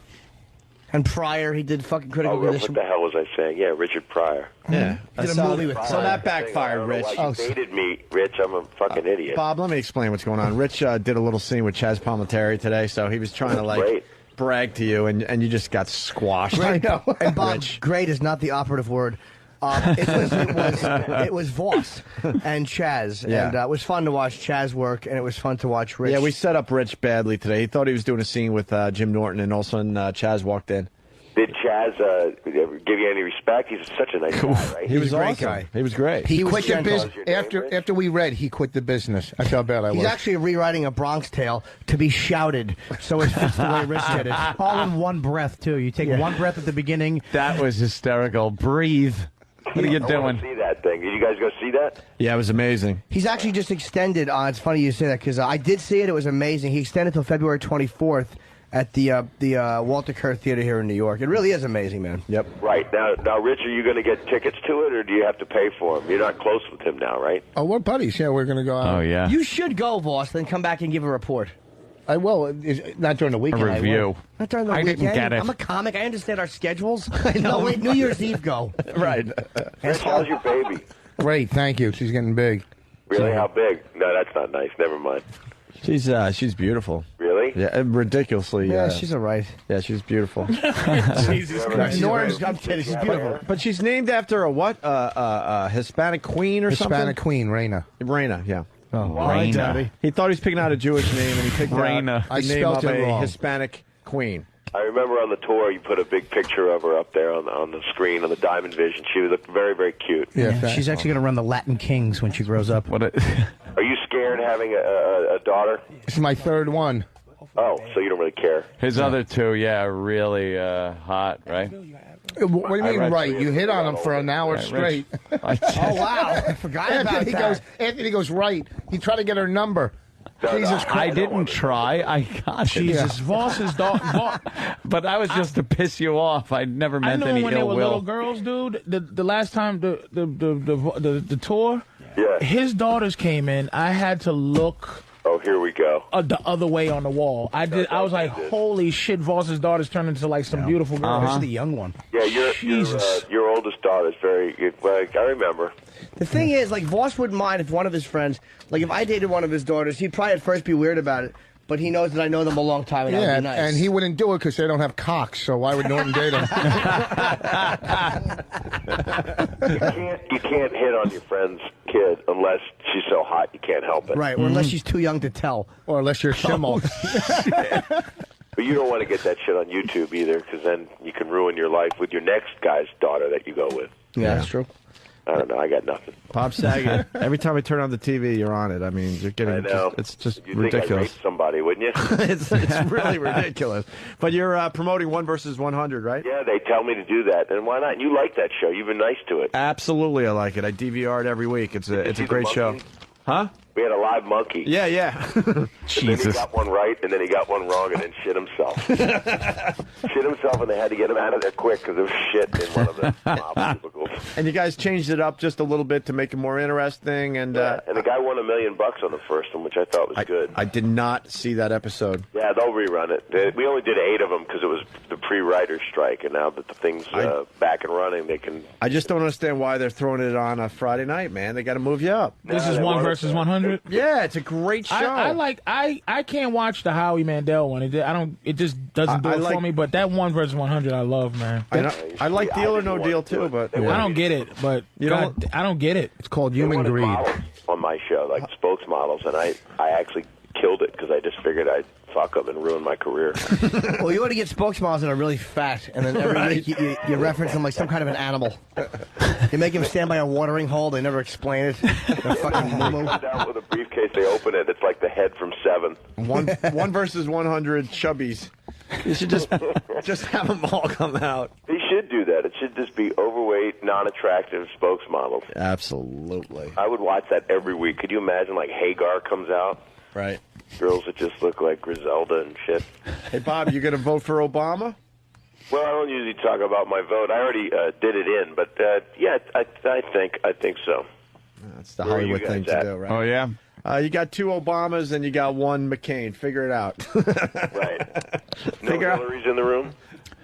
And Pryor, he did fucking Critical Condition. What the hell was I saying? Yeah, Richard Pryor. Yeah. He did a movie with So that backfired, Rich. You dated me, Rich. I'm a fucking idiot. Bob, let me explain what's going on. Rich did a little scene with Chazz Palminteri today, so he was trying to, brag to you, and you just got squashed. I know. And Bob, great is not the operative word. It was Voss and Chazz, Yeah. and it was fun to watch Chazz work, and it was fun to watch Rich. Yeah, we set up Rich badly today. He thought he was doing a scene with Jim Norton, and all of a sudden Chazz walked in. Did Chazz give you any respect? He's such a nice guy, right? He was a great awesome. guy. He was great. He quit the business after we read. He quit the business. That's how bad I was. He's actually rewriting a Bronx Tale to be shouted, so it fits the way Rich did it. All in one breath, too. You take one breath at the beginning. That was hysterical. Breathe. What are you I doing? want to see that thing. Did you guys go see that? Yeah, it was amazing. He's actually just extended. It's funny you say that because I did see it. It was amazing. He extended till February 24th at the Walter Kerr Theater here in New York. It really is amazing, man. Yep. Right. Now, Rich, are you going to get tickets to it, or do you have to pay for them? You're not close with him now, right? Oh, we're buddies. Yeah, we're going to go out. Oh, yeah. You should go, boss, then come back and give a report. I will. Not during the weekend. A review. I will. Not during the I weekend. didn't get it. I'm a comic. I understand our schedules. No, wait, New Year's Eve go. Right. Rich, how's your baby? Great, thank you. She's getting big. Really? How big? No, that's not nice. Never mind. She's beautiful. Really? Yeah, ridiculously. Yeah, she's all right. Yeah, she's beautiful. Jesus Christ. I'm kidding. She's beautiful. But she's named after a what? Hispanic queen or something? Hispanic queen, Reina. Reina, yeah. Oh, Reina. Daddy. He thought he was picking out a Jewish name, and he picked Reina. out the name spelled of it a wrong. Hispanic queen. I remember on the tour you put a big picture of her up there on the screen on the Diamond Vision. She looked very, very cute. Yeah, She's actually going to run the Latin Kings when she grows up. What? Are you scared having a daughter? This is my third one. Oh, so you don't really care. His other two, yeah, really hot, right? What do you mean, read right? three You hit on him for an hour Right, straight. Rich. Oh, wow. I forgot about that. Anthony goes right. He tried to get her number. Jesus Christ. I didn't try. I got it. Jesus, Voss's dog. But I was just to piss you off. I never meant I any know when they ill were will. little girls, dude. The last time the tour, Yeah. his daughters came in. I had to look Oh, here we go. the other way on the wall. I was like, holy shit! Voss's daughters turned into like some beautiful girls. This is the young one. Yeah, your oldest daughter's very good. Like, I remember. The thing is, like, Voss wouldn't mind if one of his friends, like, if I dated one of his daughters, he'd probably at first be weird about it. But he knows that I know them a long time, and that would be nice. and he wouldn't do it because they don't have cocks. So why would Norton date him? You can't hit on your friend's kid unless she's so hot you can't help it. Right, or unless she's too young to tell. Or unless you're Schimmel. But you don't want to get that shit on YouTube either, because then you can ruin your life with your next guy's daughter that you go with. Yeah, that's true. I don't know. I got nothing. Bob Saget. Every time I turn on the TV, you're on it. I mean, you're getting. I know. It's just You'd think I'd ridiculous. rape somebody, wouldn't you? it's really ridiculous. But you're promoting 1 versus 100, right? Yeah, they tell me to do that, and why not? You like that show. You've been nice to it. Absolutely, I like it. I DVR it every week. It's a see great the show. monkeys? Huh? We had a live monkey. Yeah, yeah. Then he Jesus. got one right, and then he got one wrong, and then shit himself. Shit himself, and they had to get him out of there quick because there was shit in one of the mob cubicles. And you guys changed it up just a little bit to make it more interesting. And And the guy won $1 million on the first one, which I thought was good. I did not see that episode. Yeah, they'll rerun it. We only did 8 of them because it was the pre-writer's strike, and now that the thing's back and running, they can... I just don't understand why they're throwing it on a Friday night, man. They got to move you up. This is 1 versus 100. Yeah, it's a great show. I can't watch the Howie Mandel one. It just doesn't do it for me. But that 1 versus 100, I love, man. I like Deal or No Deal too, but I don't get it. But I don't get it. It's called They human wanted greed. models on my show, like spokesmodels, and I actually killed it because I just figured I'd fuck them and ruin my career. Well, you ought to get spokesmodels that are really fat, and then every week you reference them like some kind of an animal. You make them stand by a watering hole. They never explain it. They're fucking moo-moo. Down with a briefcase, they open it. It's like the head from Seven. 1 versus 100 chubbies. You should just have them all come out. They should do that. It should just be overweight, non-attractive spokesmodels. Absolutely. I would watch that every week. Could you imagine, like, Hagar comes out? Right. Girls that just look like Griselda and shit. Hey, Bob, you going to vote for Obama? Well, I don't usually talk about my vote. I already did it in, but yeah, I think so. That's the Where are Hollywood you guys thing to at? do, right? Oh, yeah? You got 2 Obamas and you got 1 McCain. Figure it out. Right. No Hillary's in the room?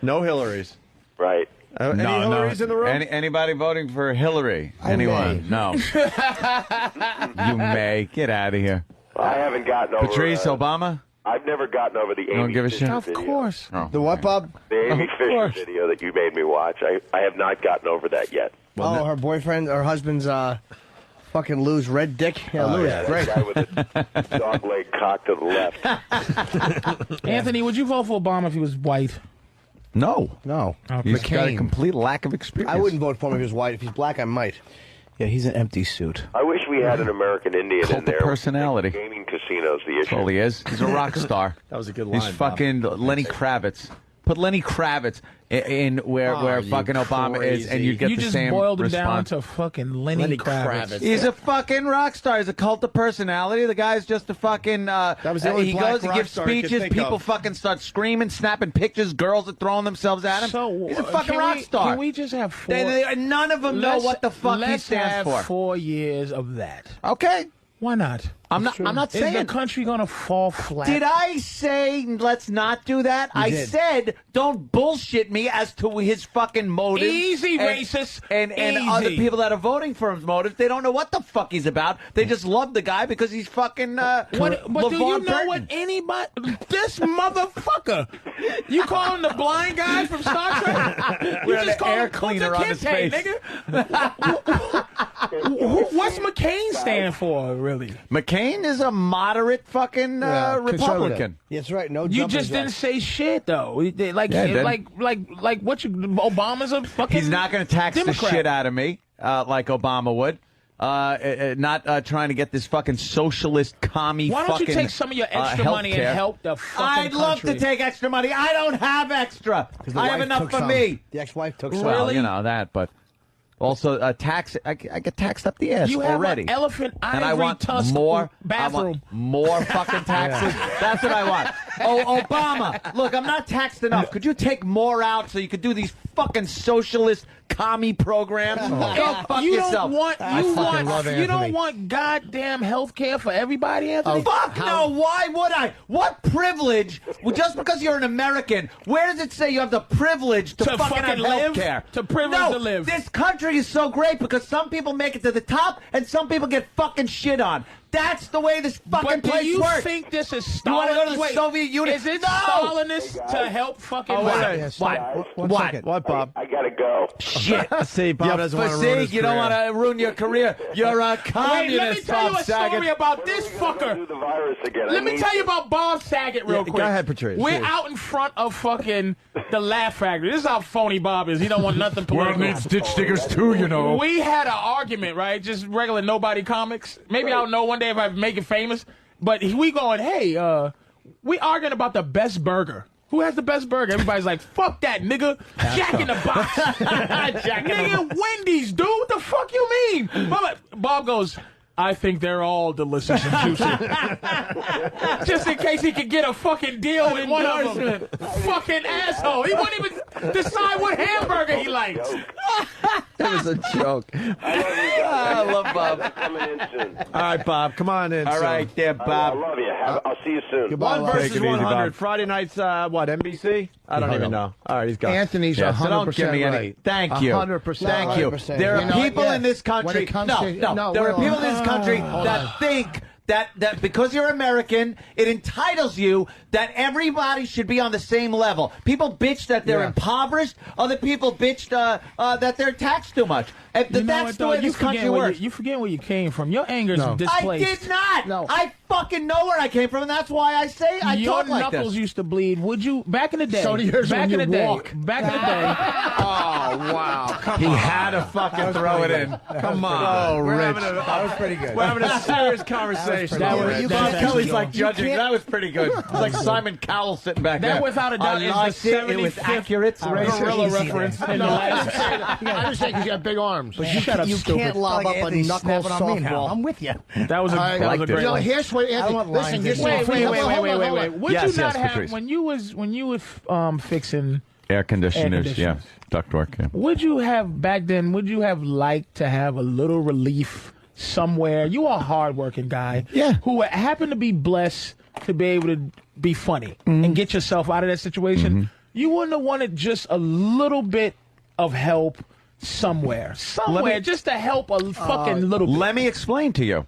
No Hillary's. Right. Any Hillary's in the room? Anybody voting for Hillary? Anyone? No. You may. Get out of here. I haven't gotten over... Patrice, Obama? I've never gotten over the Amy don't give a Fisher shit? video. Of course. Oh. The what, Bob? The Amy Fisher video that you made me watch. I have not gotten over that yet. Oh, her boyfriend, her husband's fucking Lou's red dick. Yeah, Lou's great. The guy with the dog leg cock to the left. Anthony, would you vote for Obama if he was white? No. No. He's got a McCain. complete lack of experience. I wouldn't vote for him if he was white. If he's black, I might. Yeah, he's an empty suit. I wish we had an American Indian Cult in there. of personality. Gaming casinos, the issue. All he is. He's a rock star. That was a good line, He's fucking Lenny Kravitz. Put Lenny Kravitz in where fucking Obama is, and you get you the just same boiled him response. down to fucking Lenny Kravitz. He's a fucking rock star. He's a cult of personality. The guy's just a fucking. That was the only he black goes and rock gives star I could speeches. think People of. fucking start screaming, snapping pictures. Girls are throwing themselves at him. So, he's a fucking rock star. Can we just have 4? None of them know what the fuck he let's stands have for. 4 years of that. Okay. Why not? I'm not saying Is the country gonna fall flat? Did I say let's not do that? I did. said don't bullshit me as to his fucking motives. Easy, and, racist. And Easy. other people that are voting for his motives, they don't know what the fuck he's about. They just love the guy because he's fucking But do you LeVar know what Burton. anybody? This motherfucker. You call him the blind guy from Star Trek? You With an just call air him cleaner Kunta on his Kinte, face. nigga. What's McCain stand for, really? McCain is a moderate fucking Republican. That's right. No, You jumping just jacks. didn't say shit though. Like, Yeah, like what? Obama's a fucking. He's not going to tax Democrat. the shit out of me like Obama would. Not trying to get this fucking socialist commie. Why don't you fucking, take some of your extra money and healthcare. help the fucking I'd love to country? take extra money. I don't have extra. The I have wife enough took for some. me. The ex-wife took some. Well, you know that, but also tax. I get taxed up the ass You have already. an elephant ivory And I want tusk more bathroom. I want more fucking taxes. That's what I want. Oh, Obama, look, I'm not taxed enough. Could you take more out so you could do these fucking socialist commie programs? Go fuck you yourself. You don't want goddamn health care for everybody, Anthony? Fuck no, why would I? What privilege? Well, just because you're an American, where does it say you have the privilege to fucking have live? health care? To privilege no, to live. This country is so great because some people make it to the top and some people get fucking shit on. That's the way this fucking But do place you works. think this is You want to go to Stalinist? the Wait, Soviet Union? Is it No! Stalinist to help fucking What, Bob? I gotta go. Shit. See, Bob doesn't want to See, ruin his you don't career. want to ruin your career. You're a Wait, communist, let me tell you Bob a story Saget. about this fucker. Do the virus again. Let me tell you about Bob Saget real Yeah, quick. go ahead, Patrice. We're Please. out in front of fucking the Laugh Factory. This is how phony Bob is. He don't want nothing political. ditch stickers too, you know. We had an argument, right? Just regular nobody comics. Maybe I'll know one day if I make it famous. But we going, hey, we arguing about the best burger. Who has the best burger? Everybody's like, fuck that, nigga. Jack in the Box. Nigga, Wendy's, dude. What the fuck you mean? Bob goes, I think they're all delicious and juicy. Just in case he could get a fucking deal with one of them. Fucking asshole. He wouldn't even decide what hamburger he likes. That was a joke. I love Bob. Coming in soon. All right, Bob, come on in. All right, there, Bob. I love you. I'll see you soon. Goodbye, 1 versus Take it easy, 100. Bob. Friday nights, what, NBC? I don't even know. All right, he's gone. Anthony's Yeah, 100% so don't give me any. right. Thank you. 100% Thank you. 100%. There are You know, people yeah, in this when country. it comes No, to- no. wait, There are people hold in this on. country Hold that on. think that because you're American, it entitles you that everybody should be on the same level. People bitch that they're impoverished. Other people bitch that they're taxed too much. That's the way this country works. You forget where you came from. Your anger's displaced. I did not. No. I fucking know where I came from, and that's why I say I Your talk like knuckles this. used to bleed. Would you back in the day? So do yours back when in you the walk. day. Back in the day. Oh, wow. Come He on. had to fucking throw it in. Come on. Oh, We're Rich. having a, That was pretty good. We're having a serious conversation. Bob Kelly's like judging. can't- That was pretty good. It's like Simon Cowell sitting back there. That without a doubt I is liked the it. It was 75th accurate. gorilla reference in the last. I just think he's got big arms. But Shut up, you stupid. can't lob up a knuckle softball. I'm with you. That was a great You know, one. here's what Anthony. Listen, lines this in is there. Wait. Would Yes, you not yes, have Patrice. when you was fixing? Air conditioners, Air yeah. Ductwork, yeah. Would you have back then? Would you have liked to have a little relief somewhere? You are a hardworking guy, who happened to be blessed to be able to be funny and get yourself out of that situation. You wouldn't have wanted just a little bit of help somewhere, just to help a fucking little bit. Let me explain to you.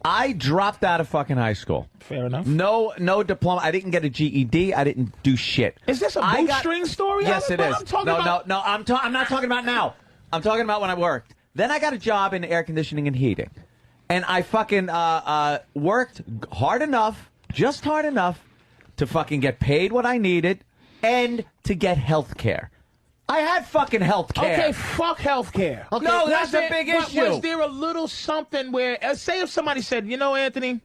I dropped out of fucking high school. Fair enough. No diploma. I didn't get a GED. I didn't do shit. Is this a bootstring story? Yes, it is. I'm talking No. I'm not talking about now. I'm talking about when I worked. Then I got a job in air conditioning and heating, and I fucking worked hard enough, just hard enough, to fucking get paid what I needed and to get health care. I had fucking health care. Okay, fuck health care. Okay. No, that's a big issue. Was there a little something where, say if somebody said, you know, Anthony,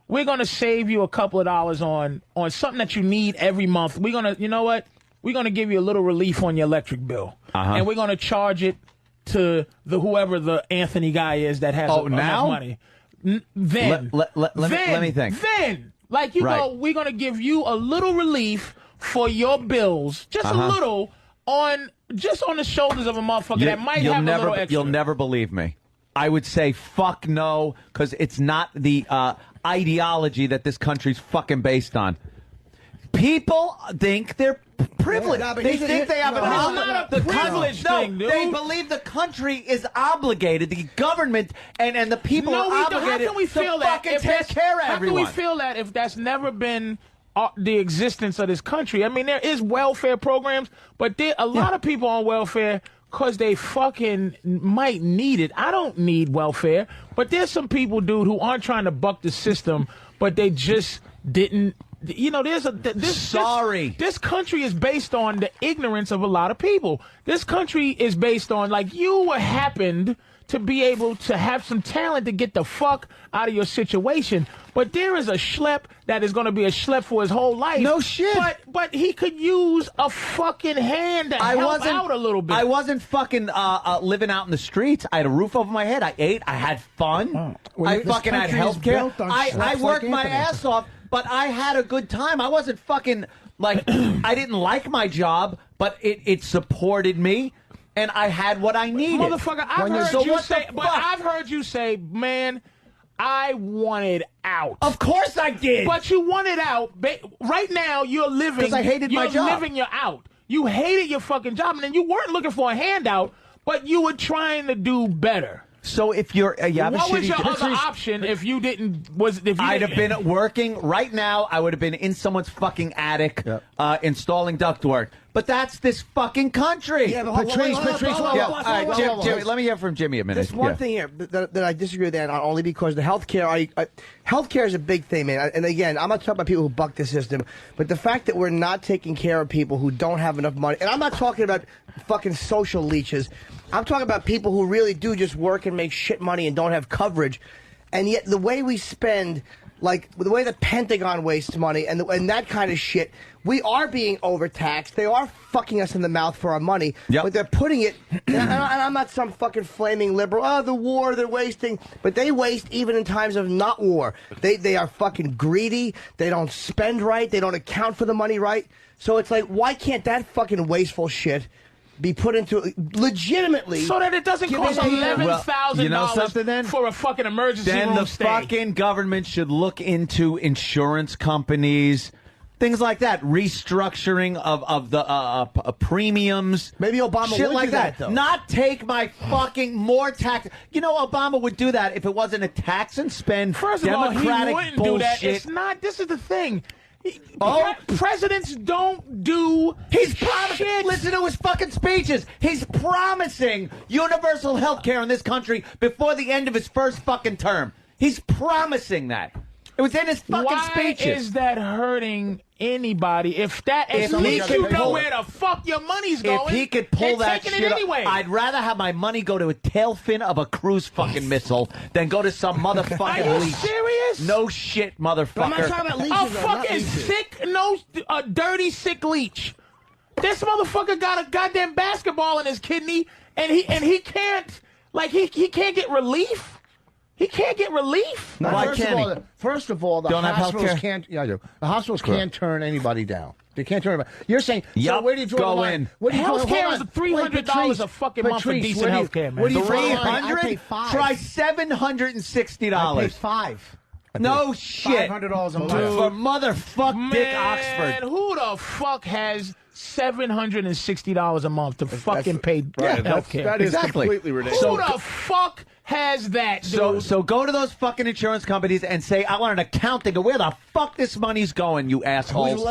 we're going to save you a couple of dollars on something that you need every month. We're going to, you know what? We're going to give you a little relief on your electric bill. And we're going to charge it to whoever the Anthony guy is that has enough money. Then. Let me think. Then, like, you know, we're going to give you a little relief for your bills, just a little, on the shoulders of a motherfucker that might have a little extra. You'll never believe me. I would say fuck no, because it's not the ideology that this country's fucking based on. People think they're privileged. Yeah, no, they think they have an But it's not a privilege thing, dude. They believe the country is obligated, the government and the people are obligated how can we feel to that fucking take care of how everyone. can we feel that if that's never been the existence of this country? I mean, there is welfare programs, but a lot of people on welfare because they fucking might need it. I don't need welfare, but there's some people, dude, who aren't trying to buck the system, but they just didn't. You know, this country is based on the ignorance of a lot of people. This country is based on, like, you happened to be able to have some talent to get the fuck out of your situation. But there is a schlep that is going to be a schlep for his whole life. No shit. But he could use a fucking hand to help out a little bit. I wasn't fucking living out in the streets. I had a roof over my head. I ate. I had fun. I fucking had health care. I worked my ass off, but I had a good time. I wasn't fucking, like, I didn't like my job, but it supported me. And I had what I needed. Motherfucker, I've heard you say, man, I wanted out. Of course I did. But you wanted out. Right now, you're living. Because I hated my job. You're living your out. You hated your fucking job, and then you weren't looking for a handout, but you were trying to do better. So if you're, what was your other option if you didn't? I'd have been working right now. I would have been in someone's fucking attic, installing ductwork. But that's this fucking country. Yeah, but Patrice, Jimmy, let me hear from Jimmy a minute. There's one thing here that I disagree with that on, only because the healthcare. Healthcare is a big thing, man. And again, I'm not talking about people who buck the system, but the fact that we're not taking care of people who don't have enough money, and I'm not talking about fucking social leeches. I'm talking about people who really do just work and make shit money and don't have coverage, and yet the way we spend like the way the Pentagon wastes money and that kind of shit, we are being overtaxed. They are fucking us in the mouth for our money, but they're putting it. And I'm not some fucking flaming liberal. Oh, the war they're wasting, but they waste even in times of not war. They are fucking greedy. They don't spend right. They don't account for the money right. So it's like, why can't that fucking wasteful shit be put into legitimately, so that it doesn't cost $11,000 for a fucking emergency room Then the stay. fucking government should look into insurance companies, things like that, restructuring of the premiums. Maybe Obama shit would like do that, though. Not take my fucking more tax. You know, Obama would do that if it wasn't a tax and spend. First of all, Democratic he wouldn't bullshit. do that. It's not. This is the thing. Presidents don't do. He's promising. Listen to his fucking speeches. He's promising universal health care in this country before the end of his first fucking term. He's promising that. It was in his fucking speeches. Why is that hurting anybody? If at least you know where the fuck your money's going. If he could pull they're that taking shit it anyway. I'd rather have my money go to a tail fin of a cruise fucking missile than go to some motherfucking Are you leech. serious? No shit, motherfucker. I'm not talking about leeches. A fucking sick, a dirty, sick leech. This motherfucker got a goddamn basketball in his kidney, and he can't, like, he can't get relief. He can't get relief. No, first of all, the Don't have hospitals healthcare? can't. Yeah, I do. The hospitals can't turn anybody down. They can't turn anybody. You're saying, so Yup, where do you draw go the line? in. Where do you draw- hold Healthcare on. is $300 a fucking month for Patrice, decent where do you- healthcare, man. Where do you draw the line? I pay $300? $5. Try $760. I pay $5. No shit. $500 a month. For motherfuck Dick Man, Oxford. who the fuck has $760 a month to fucking pay healthcare? That is Exactly. completely ridiculous. Who the fuck has that, dude? So go to those fucking insurance companies and say, I want an accounting of where the fuck this money's going, you assholes.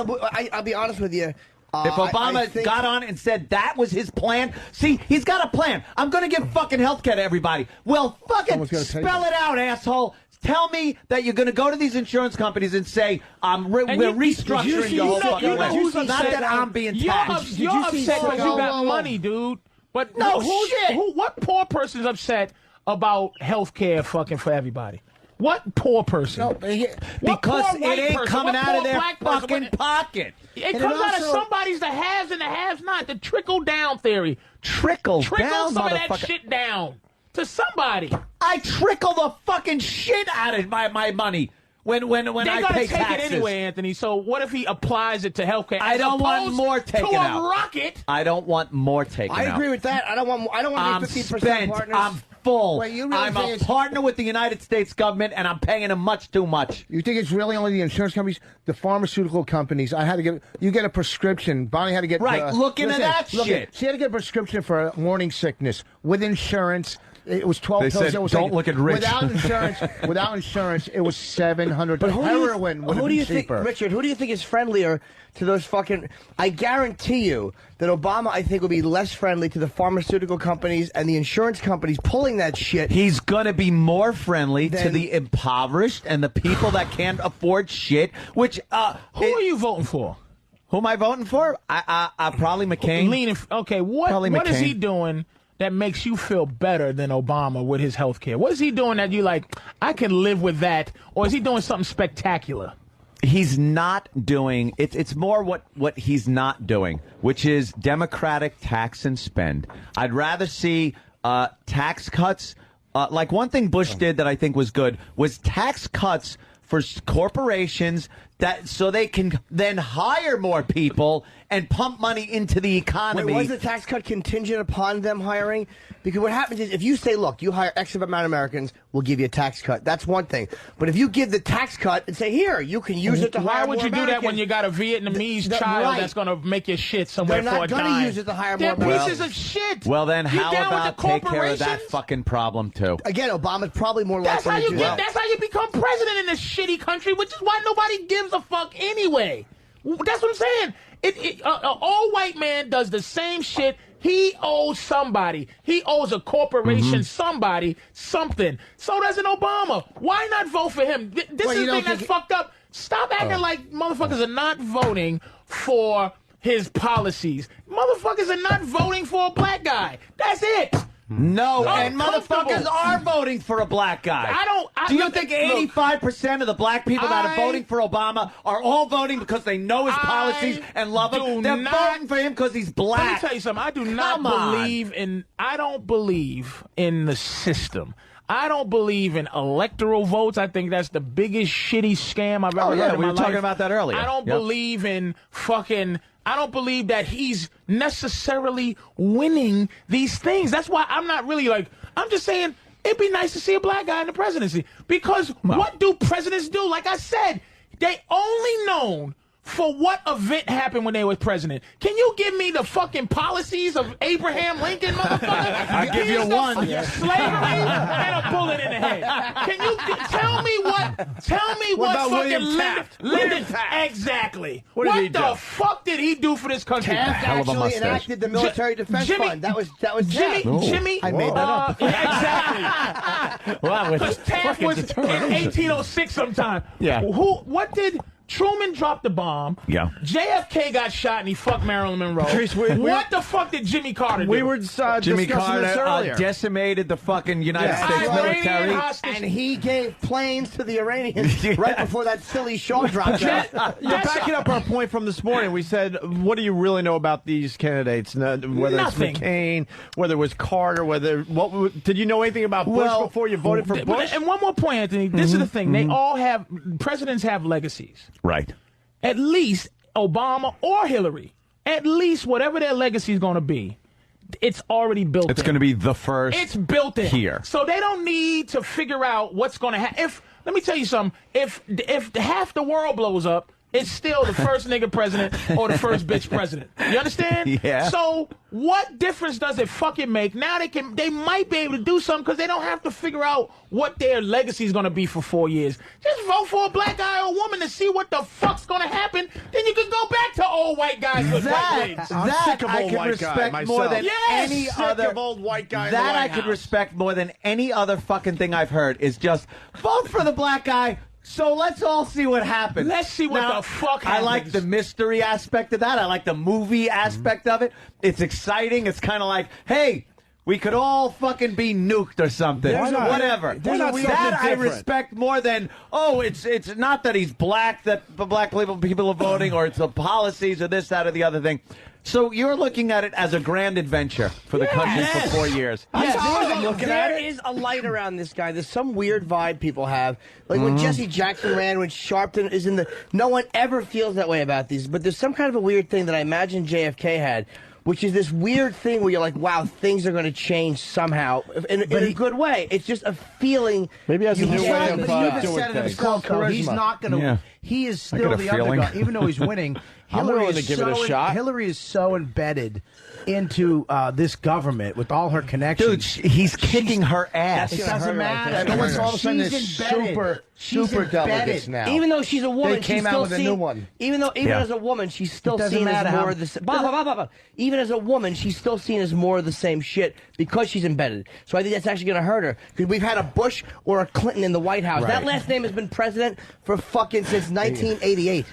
I'll be honest with you. If Obama got on and said that was his plan, see, he's got a plan. I'm going to give fucking health care to everybody. Well, fucking spell it out, asshole. Tell me that you're going to go to these insurance companies and say, we're restructuring your whole fucking way. Not that I'm being taxed. You're upset because you got money, dude. But No shit. What poor person is upset about health care fucking for everybody? What poor person? No, What Because poor it white ain't person? coming What out of poor their black person? fucking pocket. It And comes it out of also- somebody's the haves and the haves not. The trickle down theory. Trickle down, some of that motherfucker. shit down to somebody. I trickle the fucking shit out of my money when They're I gonna pay take taxes. it anyway, Anthony. So what if he applies it to healthcare? I as don't want opposed more taken to a out. rocket. I don't want more taken out. I agree with that. I don't want I'm to be 15% spent. partners. I'm full. Wait, you really I'm think a it's- partner with the United States government, and I'm paying them much too much. You think it's really only the insurance companies, the pharmaceutical companies? You get a prescription. Bonnie had to get Right, look into that shit. She had to get a prescription for morning sickness with insurance. It was 12 They pills. said, It was "Don't look at Rich." Without insurance, it was $700. But Heroin would have who do been you think, cheaper. Richard? Who do you think is friendlier to those fucking? I guarantee you that Obama, I think, will be less friendly to the pharmaceutical companies and the insurance companies pulling that shit. He's gonna be more friendly to the impoverished and the people that can't afford shit. Which Who are you voting for? Who am I voting for? I probably McCain. Leaning. Okay, what is McCain. he doing that makes you feel better than Obama with his health care? What is he doing that you like, I can live with that? Or is he doing something spectacular? He's not doing it's more what he's not doing, which is democratic tax and spend. I'd rather see tax cuts. Like one thing Bush did that I think was good was tax cuts for corporations that so they can then hire more people and pump money into the economy. Wait, was the tax cut contingent upon them hiring? Because what happens is if you say, look, you hire X amount of Americans, we'll give you a tax cut. That's one thing. But if you give the tax cut and say, here, you can use it to hire Why would more you do that Americans, when you got a Vietnamese child right. that's going to make your shit somewhere They're for not a gonna dime? use it to hire They're more pieces of shit. Well, then You how down with about the take care of that corporations? fucking problem too? Again, Obama's probably more That's likely how to you do get. that. That's how you become president in this shitty country, which is why nobody gives a fuck anyway. That's what I'm saying. An all white man does the same shit. He owes somebody. He owes a corporation, somebody, something. So does an Obama. Why not vote for him? This Well, is you the don't thing that's think- fucked up. Stop acting like motherfuckers are not voting for his policies. Motherfuckers are not voting for a black guy. That's it. No, I'm and motherfuckers comfortable. are voting for a black guy. I Do you look think at- look, 85% of the black people that are voting for Obama are all voting because they know his policies and love him? They're voting for him because he's black. Let me tell you something. I do not Come on. believe in. I don't believe in the system. I don't believe in electoral votes. I think that's the biggest shitty scam I've ever heard in we my were talking life. about that earlier. I don't Yep. believe in fucking. I don't believe that he's necessarily winning these things. That's why I'm not really like. I'm just saying it'd be nice to see a black guy in the presidency because what do presidents do? Like I said, they only known for what event happened when they was president. Can you give me the fucking policies of Abraham Lincoln, motherfucker? I'll give you Here's the one. Slavery and a bullet in the head. Can you tell me what? Tell me What about fucking William Taft? Lyndon Exactly. What did he the do? fuck did he do for this country? Taft actually enacted the military defense fund. That was Jimmy. Taft. Jimmy. I made that up. Exactly. Well, Because Taft was in 1806 sometime. Yeah. What did Truman drop the bomb? Yeah. JFK got shot and he fucked Marilyn Monroe. Patrice, what the fuck did Jimmy Carter do? We were Jimmy discussing Carter this earlier. decimated the fucking United States Iranian military. hostage. And he gave planes to the Iranians right before that silly Shaw dropped out. You're backing up our point from this morning. We said, what do you really know about these candidates? Whether Nothing. it's McCain, whether it was Carter, did you know anything about Bush before you voted for Bush? And one more point, Anthony. This is the thing. They all have, presidents have legacies. Right. At least Obama or Hillary, at least whatever their legacy is going to be, it's already built It's in. going to be the first. It's built in here. So they don't need to figure out what's going to happen. Let me tell you something. If half the world blows up, it's still the first nigga president or the first bitch president. You understand? Yeah. So what difference does it fucking make? Now they might be able to do something because they don't have to figure out what their legacy is going to be for 4 years. Just vote for a black guy or woman to see what the fuck's going to happen. Then you can go back to old white guys with white wigs. I'm sick of I old can white guy respect myself. more than Yes, any sick other of old white guy in the That White I could House. respect more than any other fucking thing I've heard is just vote for the black guy. So let's all see what happens. Let's see what the fuck I like happens. the mystery aspect of that. I like the movie aspect of it. It's exciting. It's kind of like, hey, we could all fucking be nuked or something. Why not? Whatever. There's not That something I different. respect more than, it's not that he's black, that the black people are voting, or it's the policies or this, that, or the other thing. So you're looking at it as a grand adventure for the country for 4 years. There is a light around this guy. There's some weird vibe people have. Like when Jesse Jackson ran, when Sharpton is in the... No one ever feels that way about these. But there's some kind of a weird thing that I imagine JFK had, which is this weird thing where you're like, wow, things are going to change somehow. In a good way. It's just a feeling. Maybe he has a new way of doing doing things. He's not going to... Yeah. He is I still get a the feeling. underdog, even though he's winning. I'm willing to give it a shot. Hillary is so embedded into this government with all her connections. Dude, he's kicking her ass. It doesn't matter. No one's all of a sudden She's this embedded. She's super embedded. delegates now. Even though she's a woman, They came she's out still with a seen, new one. Even as a woman, she's still It doesn't seen matter as how- more of the even as a woman, she's still seen as more of the same shit because she's embedded. So I think that's actually going to hurt her because we've had a Bush or a Clinton in the White House. Right. That last name has been president for fucking since 1988.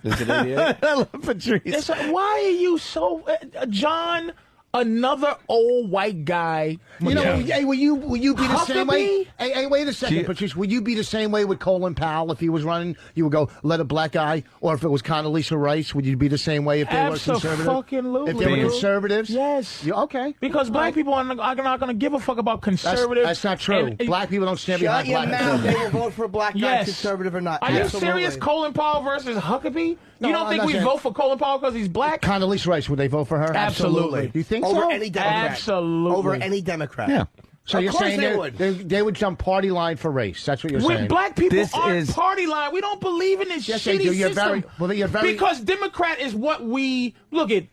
Is it 88? I love Patrice. It's like, why are you so... John, another old white guy... You know, hey, will you be the same way? Huckabee? Hey, wait a second, Patrice. Would you be the same way with Colin Powell if he was running? You would go, let a black guy, or if it was Condoleezza Rice, would you be the same way if they were conservative? Abso-fucking-lutely. If they were Beans. conservatives? Yes. Okay. Because black people are not going to give a fuck about conservatives. That's not true. Black people don't stand Shut behind your black mouth. They conservatives. will vote for a black guy, Yes. conservative or not. Are you Absolutely. serious? Colin Powell versus Huckabee? No, You don't I'm think not we saying- vote for Colin Powell because he's black? Condoleezza Rice, would they vote for her? Absolutely. You think Over so? any Democrat. Absolutely. Over any Democrat. Yeah. So Of you're course saying they would. they would jump party line for race. That's what you're saying. With black people This aren't is- party line. We don't believe in this Yes, they shitty do. You're system. you're very. Because Democrat is what we look at.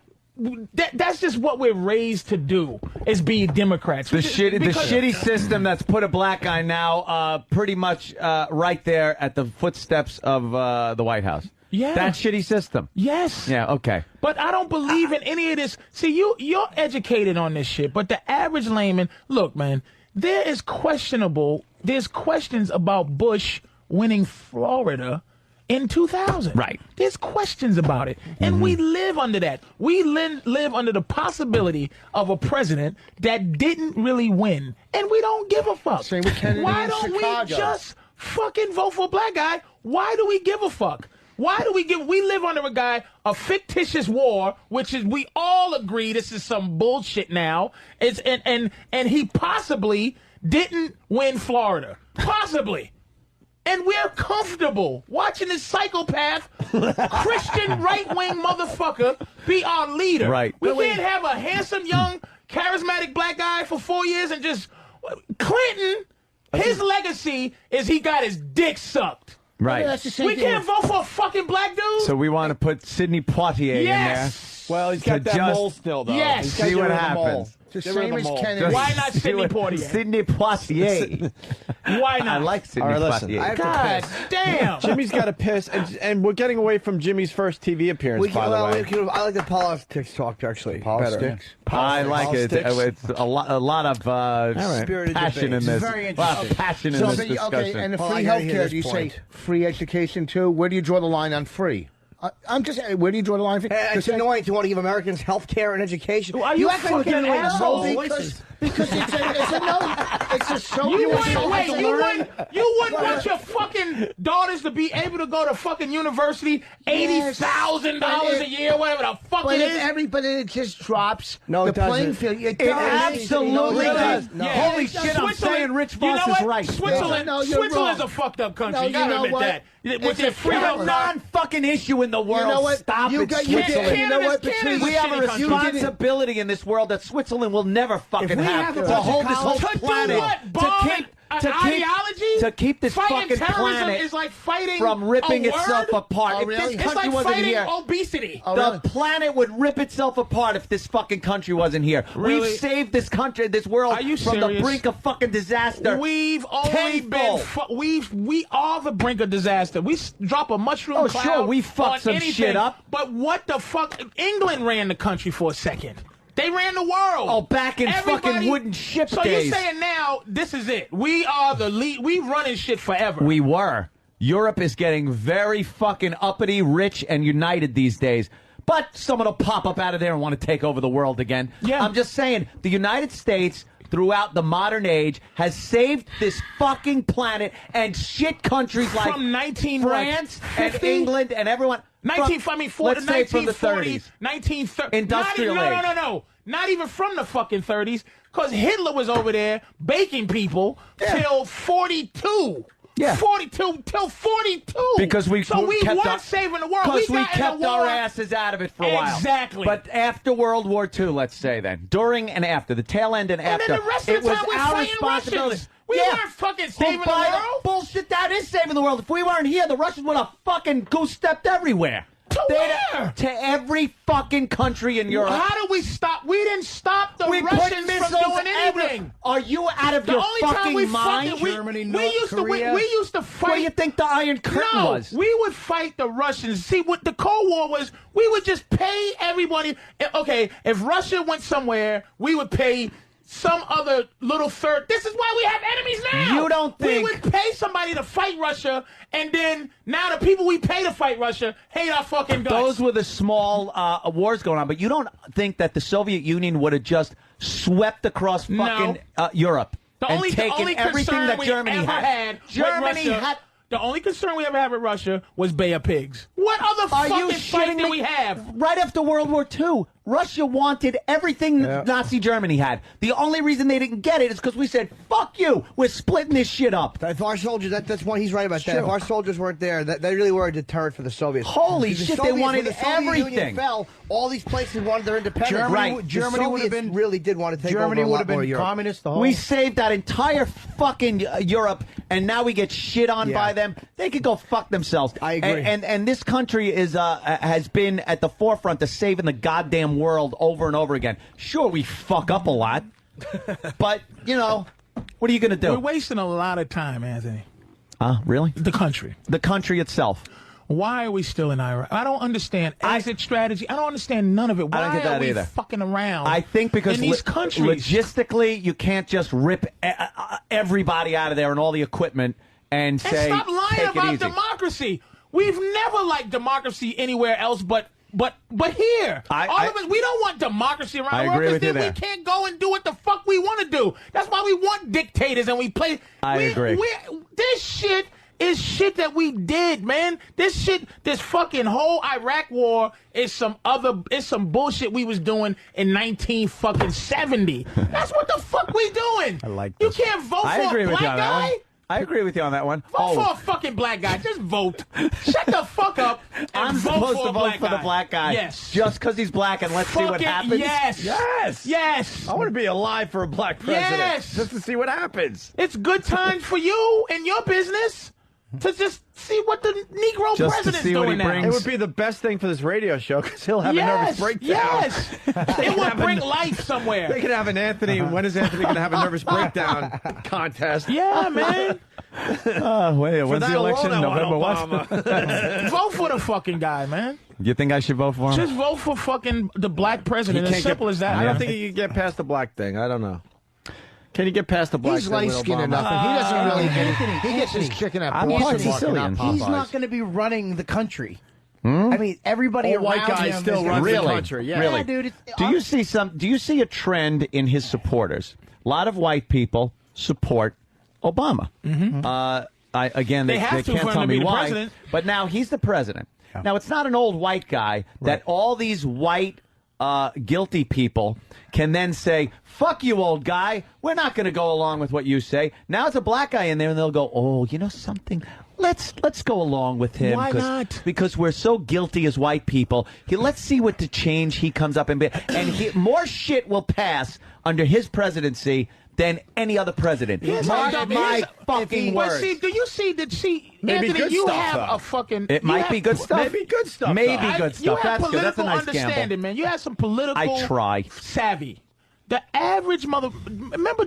That's just what we're raised to do, is be Democrats. The Because- shitty system that's put a black guy now pretty much right there at the footsteps of the White House. Yeah. That shitty system. Yes. Yeah, okay. But I don't believe in any of this. See, you're educated on this shit, but the average layman, look, man, there's questions about Bush winning Florida in 2000. Right. There's questions about it. And we live under that. We live under the possibility of a president that didn't really win. And we don't give a fuck. Same with Kennedy Why in don't Chicago. we just fucking vote for a black guy? Why do we give a fuck? Why do we live under a guy, a fictitious war, which is, we all agree this is some bullshit now. And he possibly didn't win Florida. Possibly. And we're comfortable watching this psychopath, Christian right-wing motherfucker be our leader. Right. We can't have a handsome, young, charismatic black guy for 4 years and just... Clinton, his legacy is he got his dick sucked. Right. That's the same We thing. can't vote for a fucking black dude? So we want to put Sidney Poitier Yes. Well, he's To got that just- mole still, though. Yes. He's gotta See get what rid of the mole. happens. The Get rid of same the as mole. Kennedy. Why not Sidney Poitier? Sidney Poitier. Why not? I like Sidney All right, listen, Poitier. I have to God piss. damn. Jimmy's got to piss, and we're getting away from Jimmy's first TV appearance, by the way. I like the politics talk, actually. Politics. I like it. Politics. It's a lot of Spirited passion in debate. this. It's very A lot of interesting. passion in So, this but, discussion. okay, and the Well, I free gotta hear healthcare, this do you say point. free education too? Where do you draw the line on free? I'm just where do you draw the line? It's annoying to want to give Americans health care and education. Are you act like we're fucking giving away asshole? no Because it's a no. It's a so. You want wouldn't, someone to learn? you wouldn't want your fucking daughters to be able to go to fucking university, $80,000 a year, whatever the fuck But it if is. everybody it just drops No, the it doesn't. playing field. It absolutely does. Yeah. Holy shit, I'm Switzerland- saying Rich you Voss know is what? right. Switzerland, No, you're Switzerland's wrong. a fucked up country. No, you you gotta know admit what? that. With It's their a free terrible- non-fucking issue in the world. know what? Stop You it, got- you Switzerland. you know what, Canada's Patrice? We have a shitty country. responsibility in this world that Switzerland will never fucking we have have a to bunch of hold this whole college- To do planet what? Bomb an ideology? to keep this Fighting fucking terrorism planet is like fighting from ripping a itself word? apart. Oh, If really? this It's country like wasn't fighting here, obesity. the planet would rip itself apart if this fucking country wasn't here. Really? We've saved this country, this world Are you from the serious? brink of fucking disaster. We've only been Tenfold. we are the brink of disaster. We drop a mushroom Oh, cloud sure, we fucked on some anything, shit up. But what the fuck? England ran the country for a second. They ran the world. Oh, back in fucking wooden ship so days. you're saying now this is it? We are the lead. We running shit forever. We were. Europe is getting very fucking uppity, rich, and united these days. But someone will pop up out of there and want to take over the world again. Yeah. I'm just saying, the United States, throughout the modern age, has saved this fucking planet and shit countries like From 19 France and 50? England and everyone. Let's say from the 1940s. 1930s. Industrial not even, age. No. Not even from the fucking 30s, because Hitler was over there baking people till 42. Yeah. 42 till 42. Because we so we kept weren't saving the world. Because we got in kept a war. our asses out of it for a while. Exactly. But after World War II, let's say then, during and after, the tail end and after, then the rest of it the was time we're our fighting responsibility. Russians. We weren't fucking saving the by world. Bullshit, that is saving the world. If we weren't here, the Russians would have fucking goose-stepped everywhere. To where? To every fucking country in Europe. How did we stop? We didn't stop the We put Russians from missiles doing anything. Are you out of The your only fucking time we mind? fucking, we used to fight. What do you think the Iron Curtain was? We would fight the Russians. See, what the Cold War was, we would just pay everybody. Okay, if Russia went somewhere, we would pay some other little third. This is why we have enemies now. You don't think- we would pay somebody to fight Russia, and then now the people we pay to fight Russia hate our fucking guts. Those were the small wars going on, but you don't think that the Soviet Union would have just swept across fucking Europe The and only taken everything concern that we Germany ever had with Germany Russia, had. the only concern we ever had with Russia was Bay of Pigs. What other Are you fucking fight shitting did me? we have? Right after World War II, Russia wanted everything Nazi Germany had. The only reason they didn't get it is because we said, fuck you, we're splitting this shit up. If our soldiers, that's why he's right about that. True. If our soldiers weren't there, they really were a deterrent for the Soviets. Holy Because the shit, they Soviets, wanted when the Soviet Union everything. fell, all these places wanted their independence. Germany would have been really did want to take Germany over a would lot have more been Europe. communist the whole. We saved that entire fucking Europe, and now we get shit on by them. They could go fuck themselves. I agree. And this country is has been at the forefront of saving the goddamn world over and over again. Sure, we fuck up a lot, but you know, what are you gonna do? We're wasting a lot of time, Anthony. Really? The country. The country itself. Why are we still in Iraq? I don't understand exit strategy. I don't understand none of it. Why I don't get that are we either. fucking around? I think because in these countries, logistically, you can't just rip everybody out of there and all the equipment and say, stop lying take it about easy. democracy. We've never liked democracy anywhere else but here. All of us, we don't want democracy around the world because then we can't go and do what the fuck we want to do. That's why we want dictators and we play. I agree. This shit is shit that we did, man. This fucking whole Iraq war is some bullshit we was doing in 1970. That's what the fuck we doing. I like this. this. You can't vote for a black guy. I agree with you on that one. Vote for a fucking black guy. Just vote. Shut the fuck up. And I'm vote supposed for to a vote black for the guy. black guy. Yes. Just because he's black, and let's see what happens. Yes. Yes. Yes. I want to be alive for a black president. Yes. Just to see what happens. It's good times for you and your business to just see what the Negro Just president's to see what doing he now. brings. It would be the best thing for this radio show because he'll have a nervous breakdown. Yes. It would bring life somewhere. They could have an Anthony. When is Anthony going to have a nervous breakdown contest? Yeah, man. Wait, when's the election? November what? Vote for the fucking guy, man. You think I should vote for him? Just vote for fucking the black president. As simple as that. I don't think you can get past the black thing. I don't know. Can you get past the black He's thing with light-skinned Obama? enough, and he doesn't really get it. He gets his chicken at Boston Market, not He's Popeyes. not going to be running the country. I mean, everybody Old white around guy him still is runs the Really? country. Yeah, Really? dude. Do you see a trend in his supporters? A lot of white people support Obama. They have to can't for him tell to me be the why. president. But now he's the president. Now it's not an old white guy that all these white guilty people can then say, "Fuck you, old guy. We're not going to go along with what you say." Now it's a black guy in there, and they'll go, "Oh, you know something? Let's go along with him. Why not? Because we're so guilty as white people. Let's see what the change he comes up and more shit will pass under his presidency than any other president. Mark my fucking But words. see, do you see Maybe Anthony, good you stuff, have though. a fucking... It might be good stuff. Maybe good stuff. Maybe though. good You stuff. have That's good. That's a political nice understanding, gamble. man. You have some political I try. savvy. The average remember Michael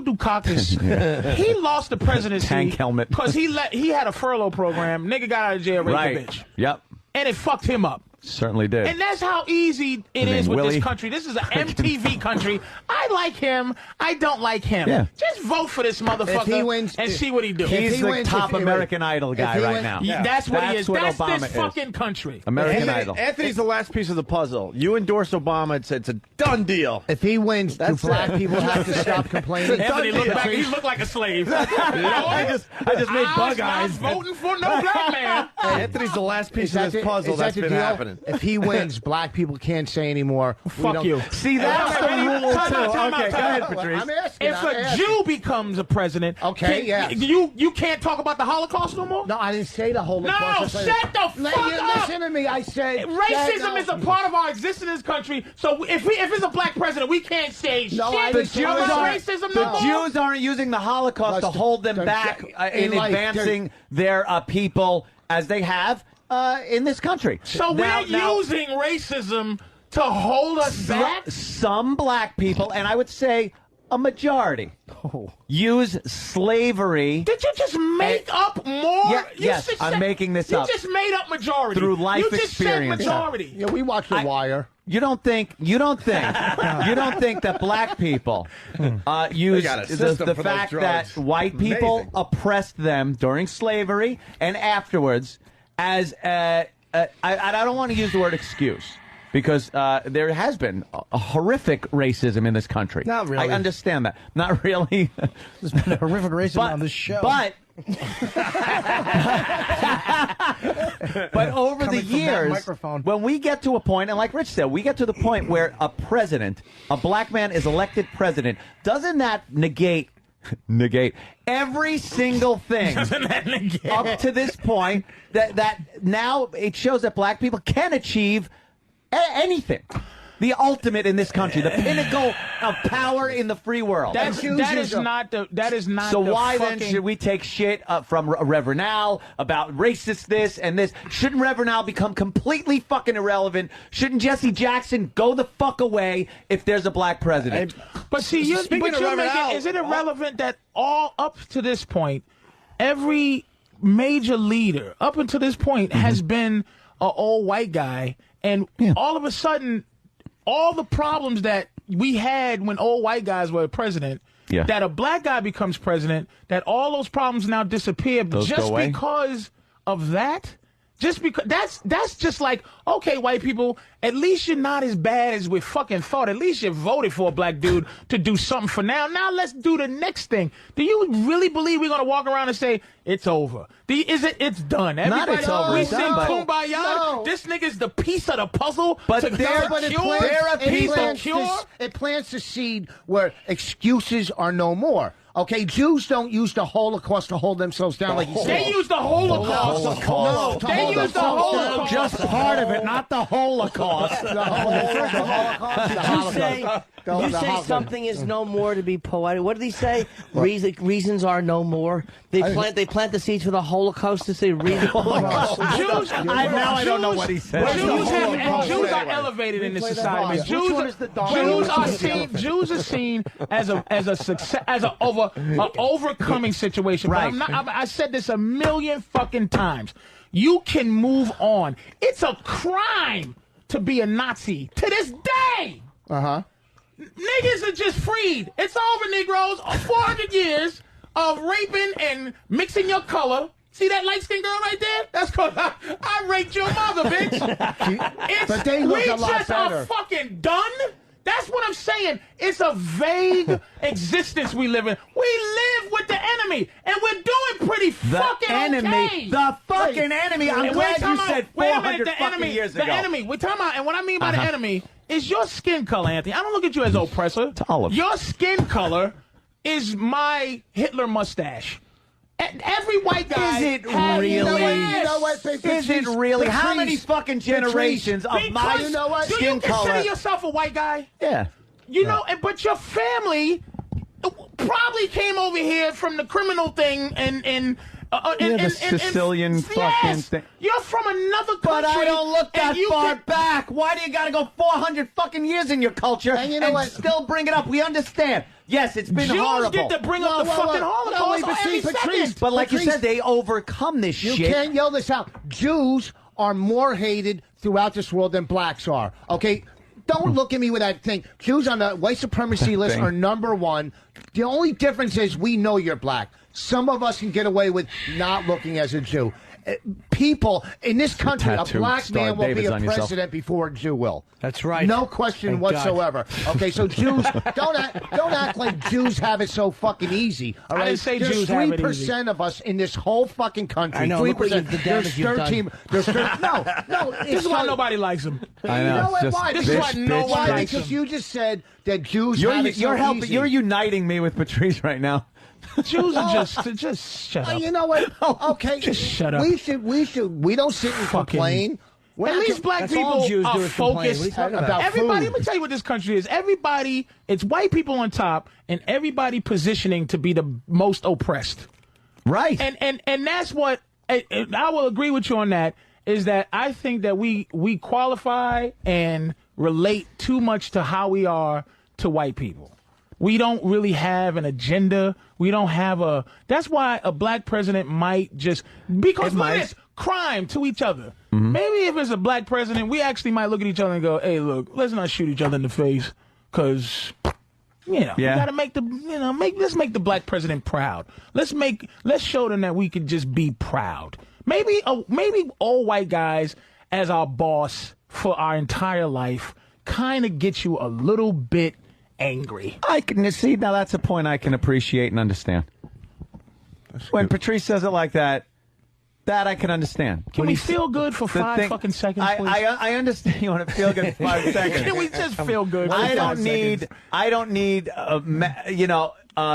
Dukakis? He lost the presidency Tank helmet. because he had a furlough program. Nigga got out of jail, raped a bitch, Yep. and it fucked him up. Certainly did. And that's how easy it His is name with Willie? this country. This is an MTV country. I like him. I don't like him. Yeah. Just vote for this motherfucker If he wins, and see what he do. He's he the wins, top if he American Idol guy he right wins- now. Yeah, that's what he is. what That's Obama this is. fucking country. American Idol. Anthony's the last piece of the puzzle. You endorse Obama. It's a done deal. If he wins, do That's black it. people have to stop complaining? Anthony looked back. He looked like a slave. I just made bug I eyes. was not voting for no black man. Anthony's the last piece of this puzzle that's the been deal? happening. If he wins, black people can't say anymore. Fuck you. See, that's the rule, too. Time out, Okay, go ahead, Patrice. I'm asking. If a Jew becomes a president, Okay, yes. you can't talk about the Holocaust no more? No, I didn't say the whole. No, shut the fuck up. Listen to me. I said Racism is a part of our existence in this country. So if it's a black president, we can't say No, I shit didn't say about that. racism no more. Jews aren't using the Holocaust to hold them back in life, advancing their people as they have in this country. So Now- we're using racism to hold us back? Some black people, and I would say a majority, use slavery. Did you just make up more? Yeah, You yes, just I'm said- making this up. You just made up majority. Through life you just experience. said majority. Yeah, we watched The Wire. You don't think that black people use got a the system for those fact that drugs. white people Amazing. oppressed them during slavery and afterwards as I don't want to use the word excuse. Because there has been a horrific racism in this country. Not really. I understand that. Not really. There's been a horrific racism on this show. But but over the Coming from that years, microphone. when we get to a point, and like Rich said, we get to the point where a president, a black man is elected president, doesn't that negate every single thing up to this point that now it shows that black people can achieve anything. The ultimate in this country, the pinnacle of power in the free world. That is not So the why fucking... then should we take shit from Reverend Al about racist this and this? Shouldn't Reverend Al become completely fucking irrelevant? Shouldn't Jesse Jackson go the fuck away if there's a black president? But see, is it irrelevant that all up to this point, every major leader up until this point has been an old white guy, and all of a sudden, all the problems that we had when old white guys were president, that a black guy becomes president, that all those problems now disappear Those go just away? because of that? Just because that's just like, okay, white people, at least you're not as bad as we fucking thought. At least you voted for a black dude to do something for now. Now let's do the next thing. Do you really believe we're gonna walk around and say it's over? It's done? Everybody, it's over. We It's sing done, Kumbaya. No. This nigga's the piece of the puzzle. But to there are people. It plants the seed where excuses are no more. Okay, Jews don't use the Holocaust to hold themselves down like you said. They use the Holocaust. No, to They hold use the themselves down. Holocaust. Just part of it, not the Holocaust. The Holocaust. Did you say something is no more to be poetic? What did he say? Reasons are no more. They plant the seeds for the Holocaust to say reasons. Jews, I don't know what he said. Jews are elevated in this society. Jews are seen as a success, as an overcoming situation. Right. But I said this a million fucking times. You can move on. It's a crime to be a Nazi to this day. Niggas are just freed. It's over, Negroes. 400 years of raping and mixing your color. See that light-skinned girl right there? That's because I raped your mother, bitch. But they look a lot we just better. are fucking done. That's what I'm saying. It's a vague existence we live in. We live with the enemy, and we're doing pretty fucking okay. The fucking enemy. I'm glad you said 400 fucking years ago. The enemy. We're talking about, and what I mean by the enemy is your skin color, Anthony. I don't look at you as oppressor. To all of your skin color is my Hitler mustache. Every white guy. Is it has, really? You know what, Is it really? How many fucking generations of my Do you consider yourself a white guy? Yeah. You know, but your family probably came over here from the criminal thing and the Sicilian fucking thing. You're from another country. But I don't look that far can, back. Why do you got to go 400 fucking years in your culture and still bring it up? We understand. Yes, it's been horrible. Jews get to bring up the fucking Holocaust every second. But like you said, they overcome this shit. You can't yell this out. Jews are more hated throughout this world than blacks are. Okay? Don't look at me with that thing. Jews on the white supremacy list are #1. The only difference is we know you're black. Some of us can get away with not looking as a Jew. People in this country, a black man will be a president before a Jew will. That's right. No question whatsoever. Okay, so Jews, don't act like Jews have it so fucking easy. All right? I didn't say There's Jews have it easy. 3% of us in this whole fucking country. I know. 3%. The damage you've done. No. This is why nobody likes him. I know. You know what? Why? This is why no one likes him. Because you just said that Jews have it so easy. You're uniting me with Patrice right now. Jews are just shut up. You know what? Okay, just shut up. We don't sit and complain. At least black people are focused. Everybody, let me tell you what this country is. Everybody, it's white people on top, and everybody positioning to be the most oppressed. Right. And that's what I will agree with you on that. Is that I think that we qualify and relate too much to how we are to white people. We don't really have an agenda. We don't have a. That's why a black president might just because it's crime to each other. Mm-hmm. Maybe if it's a black president, we actually might look at each other and go, "Hey, look, let's not shoot each other in the face, because we gotta make let's make the black president proud. Let's show them that we can just be proud. Maybe all white guys as our boss for our entire life kind of get you a little bit." Angry. I can see now. That's a point I can appreciate and understand. When Patrice says it like that, I can understand. Can we feel good for 5 fucking seconds, please? I understand you want to feel good for 5 seconds. Can we just feel good? I don't need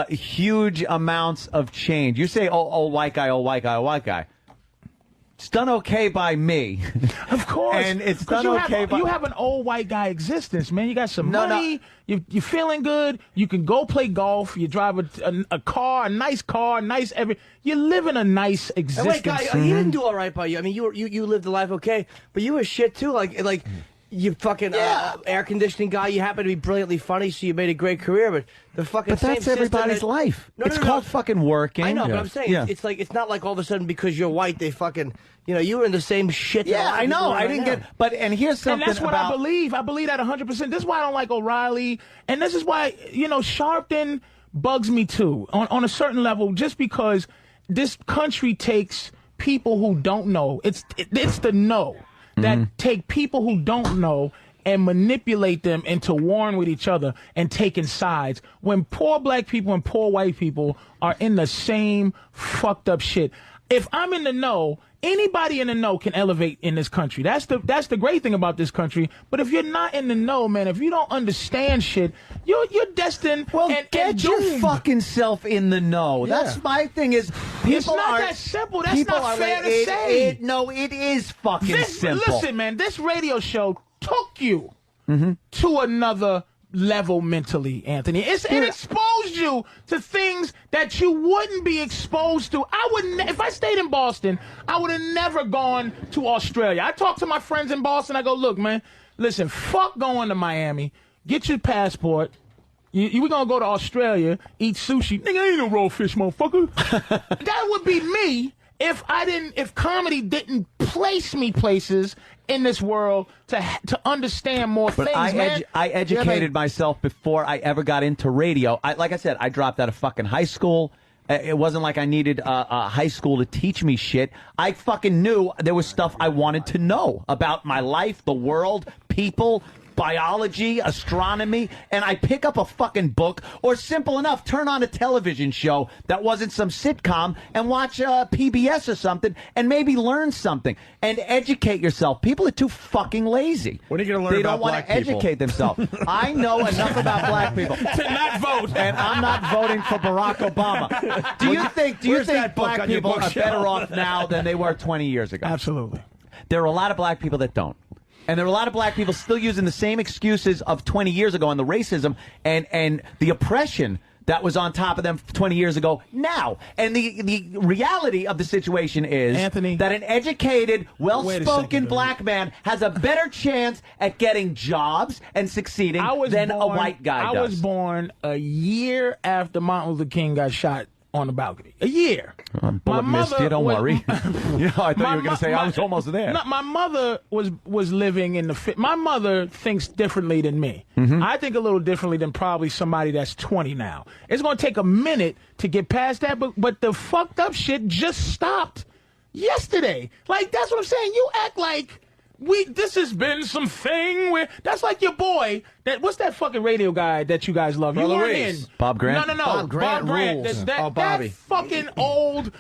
huge amounts of change. You say, oh, white guy. It's done okay by me. Of course. And it's done okay by... You have an old white guy existence, man. You got some money. No. You're feeling good. You can go play golf. You drive a car, a nice car, you live in a nice existence. Wait, guy, he didn't do all right by you. I mean, you lived a life okay, but you were shit, too. Like you fucking air conditioning guy. You happen to be brilliantly funny, so you made a great career, but the fucking But that's everybody's life. It's called fucking working. I know, but I'm saying it's not like all of a sudden because you're white they fucking you were in the same shit. Yeah, I know. I didn't get. But here's something. And that's what I believe. I believe that 100%. This is why I don't like O'Reilly, and this is why Sharpton bugs me too on a certain level, just because this country takes people who don't know. It's the know that take people who don't know and manipulate them into warring with each other and taking sides when poor black people and poor white people are in the same fucked up shit. If I'm in the know, anybody in the know can elevate in this country. That's the great thing about this country. But if you're not in the know, man, if you don't understand shit, you're destined. Well, and get your doomed. fucking self in the know. Yeah. That's my thing. Is people It's not are that simple. That's people not are fair like, to say. No, it is fucking simple. Listen, man, this radio show took you to another level mentally, Anthony. It exposed you to things that you wouldn't be exposed to. I wouldn't. If I stayed in Boston, I would have never gone to Australia. I talk to my friends in Boston. I go, look, man, listen, fuck going to Miami. Get your passport. We're going to go to Australia, eat sushi. Nigga, I ain't no raw fish, motherfucker. That would be me if comedy didn't place me places in this world to understand more things, man. I educated myself before I ever got into radio. Like I said, I dropped out of fucking high school. It wasn't like I needed high school to teach me shit. I fucking knew there was stuff I wanted to know about my life, the world, people, biology, astronomy, and I pick up a fucking book, or simple enough, turn on a television show that wasn't some sitcom and watch PBS or something and maybe learn something and educate yourself. People are too fucking lazy. What are you going to learn about black people? They don't want to educate themselves. I know enough about black people to not vote, and I'm not voting for Barack Obama. Do you think black people are better off now than they were 20 years ago? Absolutely. There are a lot of black people that don't. And there are a lot of black people still using the same excuses of 20 years ago and the racism and the oppression that was on top of them 20 years ago now. And the reality of the situation is, Anthony, that an educated, well-spoken black man has a better chance at getting jobs and succeeding than a white guy does. I was born a year after Martin Luther King got shot on the balcony. A year. Bullet missed you, don't worry. I thought you were going to say I was almost there. No, my mother was living in the... My mother thinks differently than me. I think a little differently than probably somebody that's 20 now. It's going to take a minute to get past that, but the fucked up shit just stopped yesterday. Like, that's what I'm saying. You act like... this has been something where that's like your boy. What's that fucking radio guy that you guys love? You weren't in Bob Grant. No. Bob Grant rules. That fucking old.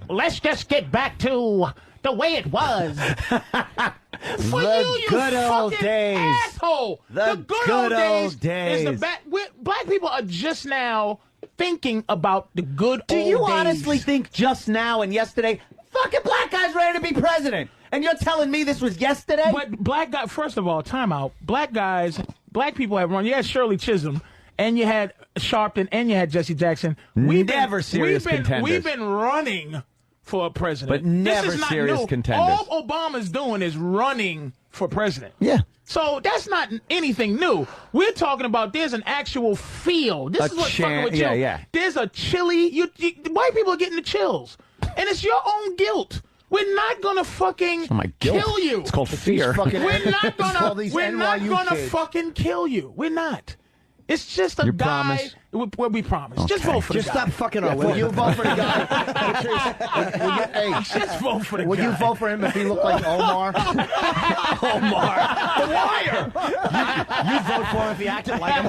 Let's just get back to the way it was. For the you good old fucking days. asshole. The good old days. Is black people are just now thinking about the good old days. Do you honestly think just now and yesterday, fucking black guys ready to be president? And you're telling me this was yesterday? But black guy, first of all, time out. Black people have run. You had Shirley Chisholm, and you had Sharpton, and you had Jesse Jackson. Never serious contenders. We've been running for a president. But never this is not serious new. contenders. All Obama's doing is running for president. Yeah. So that's not anything new. We're talking about there's an actual feel. This is what's fucking with you. Yeah. There's a chilly. White people are getting the chills. And it's your own guilt. We're not gonna fucking kill you. It's called fear. We're not gonna fucking kill you. We're not. It's just a guy. We promise. Okay. Just vote for the guy. Just stop fucking on. Will you vote for the guy? Just vote for the guy. Would you vote for him if he looked like Omar? Omar, the liar. You vote for him if he acted like him.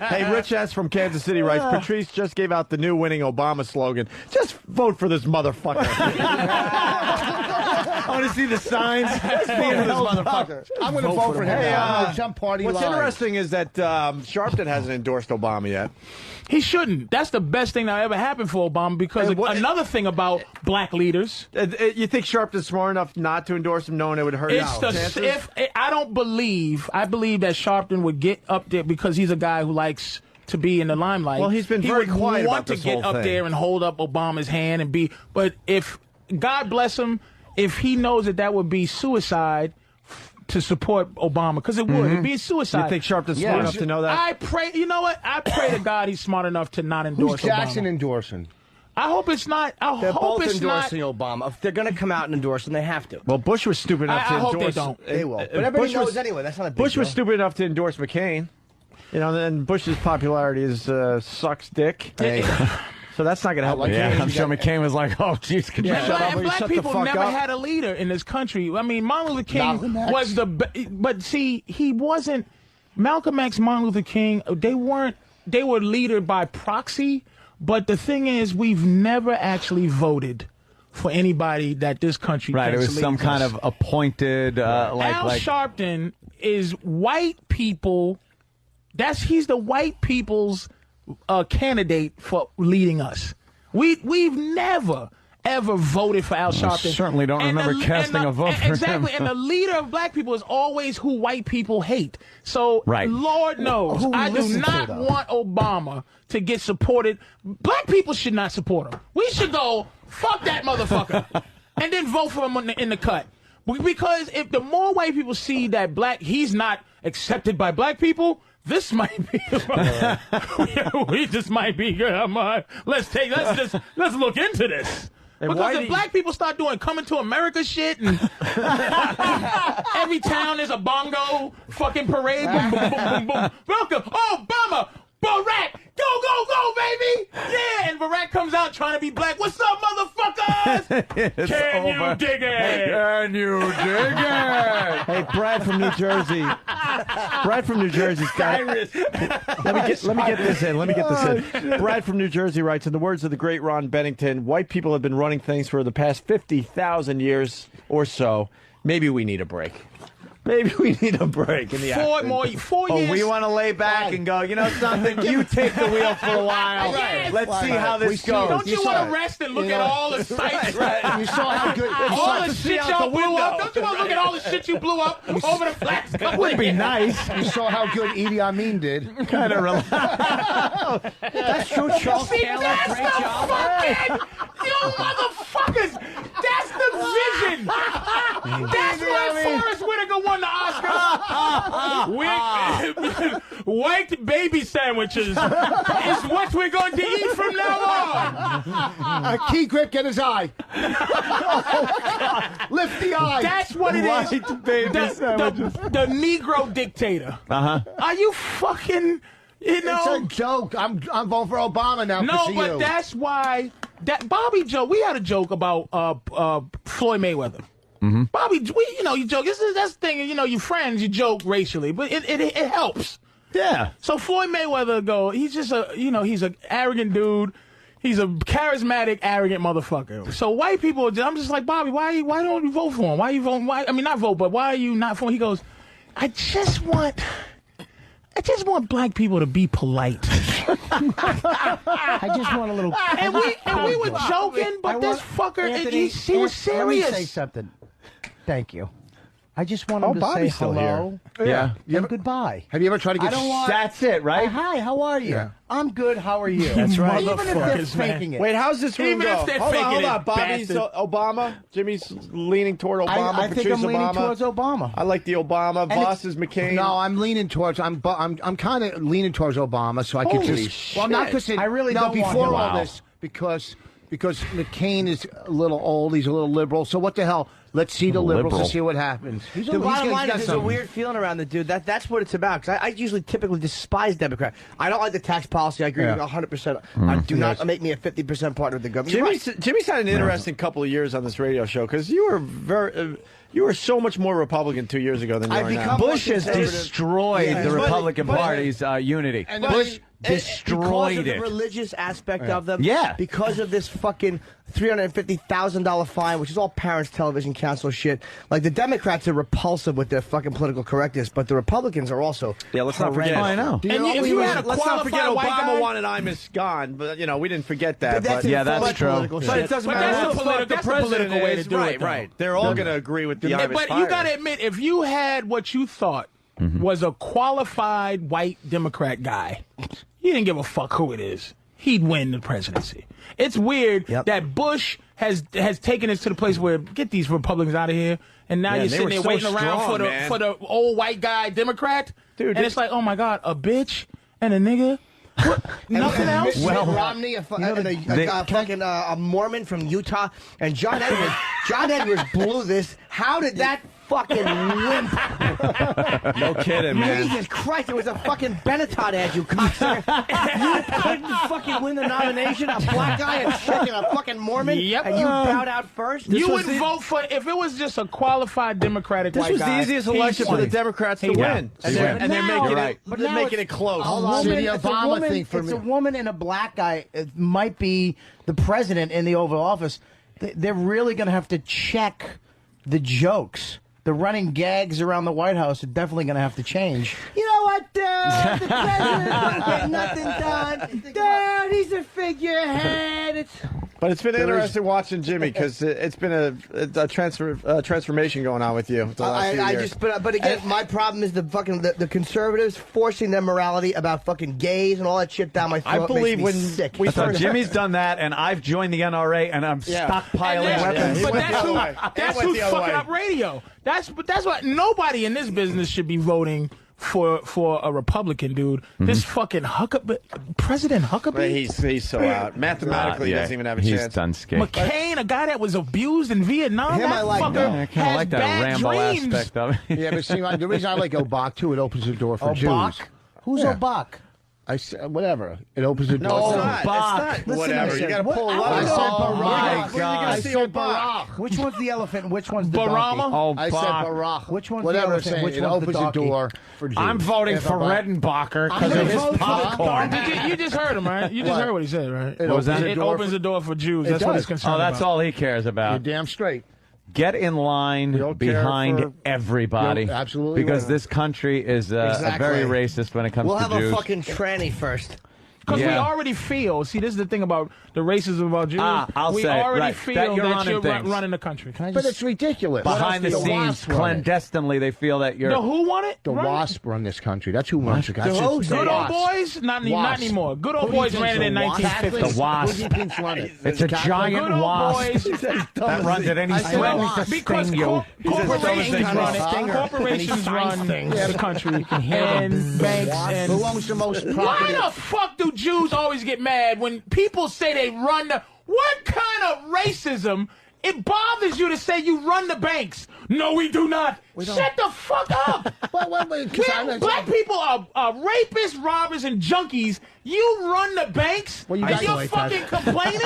Hey, Rich S. from Kansas City writes, Patrice just gave out the new winning Obama slogan. Just vote for this motherfucker. I want to see the signs. This motherfucker. I'm going to vote for him. Hey, jump party what's live. interesting is that Sharpton hasn't endorsed Obama yet. He shouldn't. That's the best thing that ever happened for Obama because another thing about black leaders. You think Sharpton's smart enough not to endorse him knowing it would hurt his chances? I believe that Sharpton would get up there because he's a guy who likes to be in the limelight. Well, he's been very quiet about this whole thing. He would want to get up there and hold up Obama's hand and be. But if, God bless him, if he knows that would be suicide to support Obama, because it would. It'd be suicide. You think Sharpton's smart enough to know that? I pray. You know what? I pray to God he's smart enough to not endorse Who's Jackson Obama. endorsing? I hope it's not. They're both endorsing Obama. If they're going to come out and endorse him, they have to. Well, Bush was stupid enough to endorse. I hope they don't. They will. But everybody knows anyway. That's not a big Bush was deal. stupid enough to endorse McCain. You know, and Bush's popularity is sucks dick. Hey. So that's not going to help. I'm sure McCain was like, "Oh, jeez, could you shut up?" And black shut people the fuck never up? had a leader in this country. I mean, Martin Luther King was but see, he wasn't. Malcolm X, Martin Luther King, they were leader by proxy. But the thing is, we've never actually voted for anybody that this country. Right, it was some kind of appointed, Al Sharpton is white people. He's the white people's candidate for leading us. We've never ever voted for Al Sharpton. I certainly don't remember casting a vote for him. Exactly, and the leader of black people is always who white people hate. So, Lord knows, I do not want Obama to get supported. Black people should not support him. We should go, fuck that motherfucker, and then vote for him in the cut. Because if the more white people see that he's not accepted by black people, this might be. We just might be good. Let's look into this. And because if black people start doing coming to America shit and every town is a bongo fucking parade, boom, boom, boom, boom, boom. Welcome, Obama, Barack, go, baby, yeah. And Barack comes out trying to be black. What's up, motherfuckers? Can you dig it? Can you dig it? Hey, Brad from New Jersey. Brad from New Jersey's got it. Let me get this in. Brad from New Jersey writes, in the words of the great Ron Bennington, white people have been running things for the past 50,000 years or so. Maybe we need a break. Maybe we need a break in the 4 years. Oh, we want to lay back and go, you know something? You take the wheel for a while. Let's see how this goes. Don't you want to rest and look at all the sights? You saw how good. All the shit y'all blew up. Don't you want to look at all the shit you blew up over the flats? That would be nice. You saw how good Idi Amin did. Kind of relaxed. That's true, Charles Taylor. Great job. You motherfuckers. That's the vision. That's why Forrest Whitaker won the Oscar. White baby sandwiches is what we're going to eat from now on. Key grip, get his eye. Oh, lift the eye. That's what it is. White baby sandwiches. The Negro dictator. Are you fucking... It's a joke. I'm voting for Obama now. No, but that's why Bobby Joe. We had a joke about Floyd Mayweather. Mm-hmm. Bobby, you joke. That's the thing. You friends, you joke racially, but it helps. Yeah. So Floyd Mayweather he's just he's an arrogant dude. He's a charismatic, arrogant motherfucker. So white people, I'm just like, Bobby, why don't you vote for him? Why are you voting? Why not vote, but why are you not for him? He goes, I just want black people to be polite. I just want a little. And we were joking, but this fucker, Anthony, he was serious. Let me say something. Thank you. I just want him to Bobby's say still hello. Here. Yeah. And goodbye. Have you ever tried to get? That's it, right? Hi, how are you? Yeah. I'm good. How are you? That's right. Even if they're faking it. Wait, how's this room Even go? if they're Hold faking on. it, Bobby's bastard. Obama. Jimmy's leaning toward Obama. I think Patrice I'm leaning Obama. towards Obama. I like the Obama. Boss is McCain. No, I'm leaning towards. I'm kind of leaning towards Obama, so I could Holy just. shit. Well, not because I really no, don't want before him. all Wow. this, because McCain is a little old. He's a little liberal. So what the hell? Let's see the liberals and see what happens. The bottom line is there's a weird feeling around the dude. That's what it's about. Because I usually typically despise Democrat. I don't like the tax policy. I agree with you 100%. Do not make me a 50% partner with the government. Jimmy's had an interesting couple of years on this radio show because you were you were so much more Republican 2 years ago than you are now. Bush has destroyed the Republican Party's unity. And Bush destroyed because of it. the religious aspect of them. Yeah. Because of this fucking $350,000 fine, which is all Parents Television Council shit. Like, the Democrats are repulsive with their fucking political correctness, but the Republicans are also let's not forget. Oh, I know. Let's not forget Obama wanted I'm gone, but we didn't forget that. That's that's true. But it doesn't matter. That's the political way to do it. Right. They're all going to agree with the Irish But you got to admit, if you had what you thought was a qualified white Democrat guy, you didn't give a fuck who it is. He'd win the presidency. It's weird that Bush has taken us to the place where get these Republicans out of here, and now you're sitting there waiting around for the old white guy Democrat, and it's like, oh my God, a bitch and a nigga. What? Nothing else? Mitt Romney, a Mormon from Utah, and John Edwards blew this. How did that fucking wimp. No kidding, man. Jesus Christ, it was a fucking Benetton ad, you cocksucker. You couldn't fucking win the nomination, a black guy, a chick, and a fucking Mormon, Yep. and you bowed out first? You would vote for, if it was just a qualified Democratic This white was guy. the easiest election for the Democrats to win. And they're making it close. It's a woman and a black guy. It might be the president in the Oval Office. They're really going to have to check the jokes. The running gags around the White House are definitely going to have to change. You know what, the president's not getting nothing done. Dad, he's a figurehead. But it's been interesting watching Jimmy because it's been a transformation going on with you the last few years. But again, my problem is the conservatives forcing their morality about fucking gays and all that shit down my throat. I believe makes me sick. So Jimmy's done that, and I've joined the NRA, and I'm stockpiling weapons. But that's who's fucking up radio. That's why nobody in this business should be voting for a Republican, dude. This fucking President Huckabee. He's so out. Mathematically, he doesn't even have a chance. He's done skate. McCain, a guy that was abused in Vietnam. Him, that I like fucker that. I kind of like that has bad ramble dreams. aspect of it. Yeah, but see, the reason I like Obach, too, it opens the door for Obach? Jews. Who's Yeah. Obach? I said, whatever. It opens the door. No, for it's not. Listen, Whatever. You got to pull a I lever. said Oh, Barack. my God. I said Barack. Which one's the elephant and which one's the Barama? donkey? I said Barack. Which one's Whatever the I'm elephant? saying, Which it one's opens the the donkey? door for Jews. I'm voting If for Barack- Redenbacher I'm because of gonna his vote for- popcorn. You just heard him, right? You just What? heard what he said, right? It opens the It door opens for- the door for Jews. It That's what does. he's concerned Oh, that's about. all he cares You're about. damn straight. Get in line don't care behind for- everybody. You're absolutely because right. this country is Exactly. very racist when it comes We'll to have Jews. a fucking tranny first. Because we Yeah. already feel, see, this is the thing about the racism about Jews. I'll we say it, already right. feel That you're running things. running the country. But it's ridiculous. Behind the scenes, clandestinely, they feel that you're. No, who won it? The WASP run this country. That's who runs the country. Good old boys? Not anymore. Good old boys ran it in 1950. The WASP. Who do you think's running? It's a giant Good old wasp boys. that runs at any strength to Because sting you. corporations run it. Corporations run the country. And banks and... Who owns the most Why property? the fuck do Jews always get mad when people say they run the... What kind of racism... It bothers you to say you run the banks. No, we do not. Shut the fuck up. Black people are rapists, robbers, and junkies. You run the banks, and you're fucking complaining?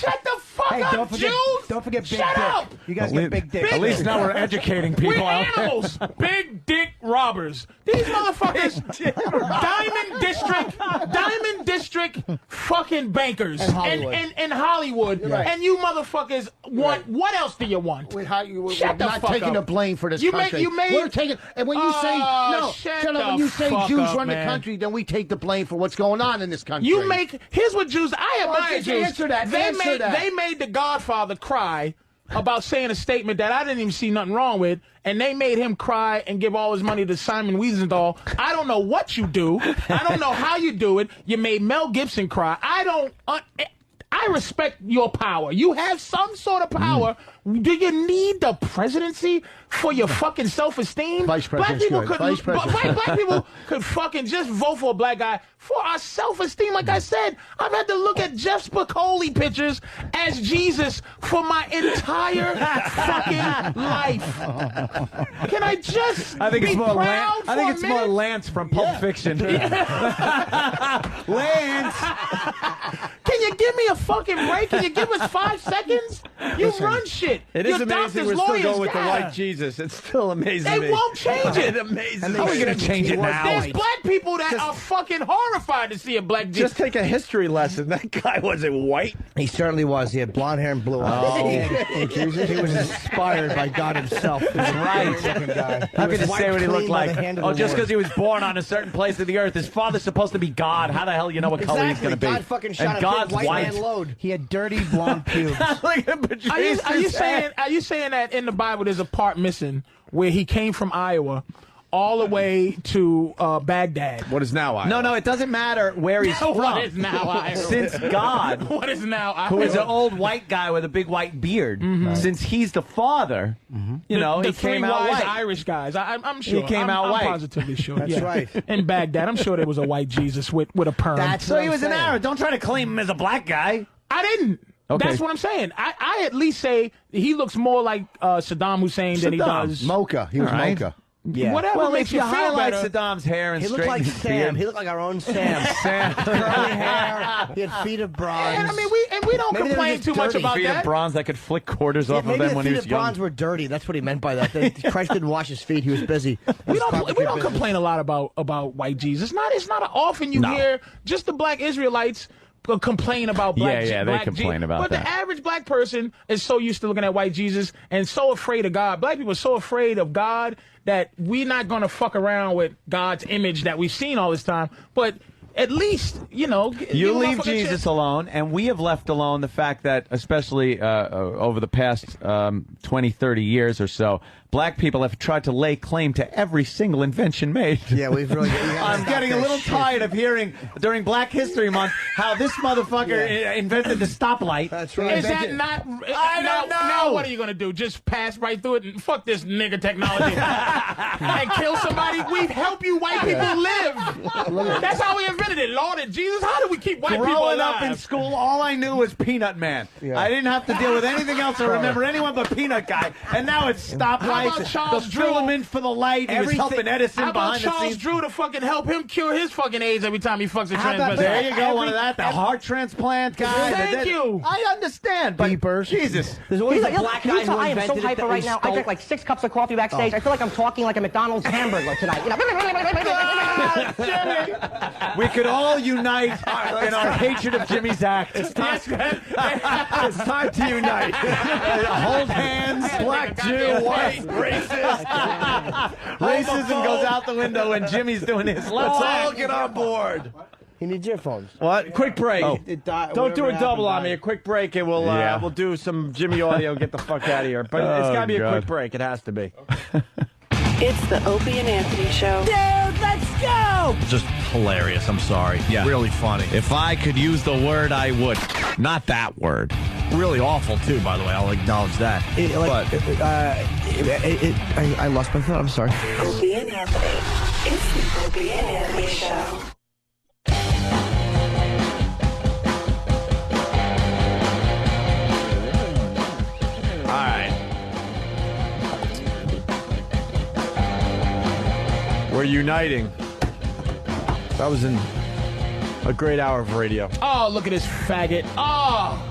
Shut the fuck up, Jews. Don't forget Big Shut Dick. up. You guys get Big Dick. At least now we're educating We're people out there. animals. Big dick robbers. These motherfuckers. Diamond District fucking bankers. And Hollywood. And Hollywood. Right. And you motherfuckers want, what else do you want? We're Shut the not fuck taking up. the blame for this You country. made- We're taking, and when you say no, shut shut up. the When you say fuck Jews up, run man. the country, then we take the blame for what's going on in this country. You make, here's what Jews, I admire Okay, Jews. answer that, They answer that. They made the Godfather cry about saying a statement that I didn't even see nothing wrong with, and they made him cry and give all his money to Simon Wiesenthal. I don't know what you do. I don't know how you do it. You made Mel Gibson cry. I respect your power. You have some sort of power. Do you need the presidency for your fucking self-esteem? Vice president's good. Vice president. Black people could fucking just vote for a black guy for our self-esteem. Like I said, I've had to look at Jeff Spicoli pictures as Jesus for my entire fucking life. Can I just I think be it's more proud I think for it's a more minute? Lance from Pulp Fiction. Lance. Can you give me a fucking break? Can you give us 5 seconds? You run shit. It Your is amazing doctors, we're still lawyers, going with the God. white Jesus. It's still amazing. They me. won't change it. Amazing. How are we going to change it now? There's black people that are fucking horrified to see a black Jesus. Just take a history lesson. That guy wasn't white. He certainly was. He had blonde hair and blue eyes. He was inspired by God himself. Right. Guy. How could you say what he looked like? Oh, just because because he was born on a certain place of the earth. His father's supposed to be God. How the hell you know what color he's going to be? God fucking shot and a God's big white white. man load. He had dirty blonde pubes. Look at Patrice. Are you saying that in the Bible there's a part missing where he came from Iowa all the way to Baghdad? What is now Iowa? No, it doesn't matter where he's from. What is now Iowa? Since God, What is now Iowa? who is an old white guy with a big white beard, since he's the father, you know, the he three came out wise white. Irish guys. I'm sure. He came I'm out white. positively sure. That's right. In Baghdad, I'm sure there was a white Jesus with a perm. That's So what he I'm was an saying. Arab. Don't try to claim him as a black guy. I didn't. Okay. That's what I'm saying. I at least say he looks more like Saddam Hussein than he does. Mocha. He was Mocha. Yeah. Whatever Well, makes if you feel highlight better. Saddam's hair and He looked like straighten his Sam. beard. He looked like our own Sam. Sam. Curly hair. He had feet of bronze. And I mean, we don't Maybe they were complain just too much dirty. about Feet of that. bronze that could flick quarters off of Maybe them the when he feet was of young. bronze were dirty. That's what he meant by that. Christ didn't wash his feet. He was busy. We don't complain a lot about white Jesus. It's not often you hear just the black Israelites complain about black Yeah, they black complain about but that. the average black person is so used to looking at white Jesus and so afraid of God. Black people are so afraid of God that we're not going to fuck around with God's image that we've seen all this time. But at least, You give leave motherfucker Jesus shit. alone, and we have left alone the fact that, especially over the past 20, 30 years or so, black people have tried to lay claim to every single invention made. Yeah, we've really. I'm getting a little tired of hearing during Black History Month how this motherfucker invented the stoplight. That's right. Is that not? I don't know. Now what are you gonna do? Just pass right through it and fuck this nigga technology and kill somebody? We help you white people live. That's how we invented it. Lord and Jesus, how do we keep white people Growing alive? up in school, all I knew was Peanut Man. Yeah. I didn't have to deal with anything else or remember anyone but Peanut Guy. And now it's How stoplights, about Charles the Drew? filament for the light. He was helping Edison How about behind the Charles scenes. Drew to fucking help him cure his fucking AIDS every time he fucks a How about, transvestite? there you go, one of that. The heart transplant guy. Thank you. I understand, but Jesus. There's always a He's black can guy you tell who I am so invented it hyper that right we now. I stole. drank like 6 cups of coffee backstage. I feel like I'm talking like a McDonald's hamburger tonight. We could all unite in our hatred of Jimmy's act. It's time, it's time to unite. Hold hands, black Jew, white, racist. Racism goes out the window when Jimmy's doing his. Let's all get on board. He needs earphones. What? Quick break. Oh. Don't do a double on me. A quick break, and we'll do some Jimmy audio and get the fuck out of here. But it's got to be a quick break. It has to be. It's the Opie and Anthony Show. Dude, let's go! Just hilarious. I'm sorry. Yeah. Really funny. If I could use the word, I would. Not that word. Really awful, too, by the way. I'll acknowledge that. I lost my thought. I'm sorry. Opie and Anthony. It's the Opie and Anthony Show. All right. We're uniting. That was a great hour of radio. Oh, look at this faggot. Oh,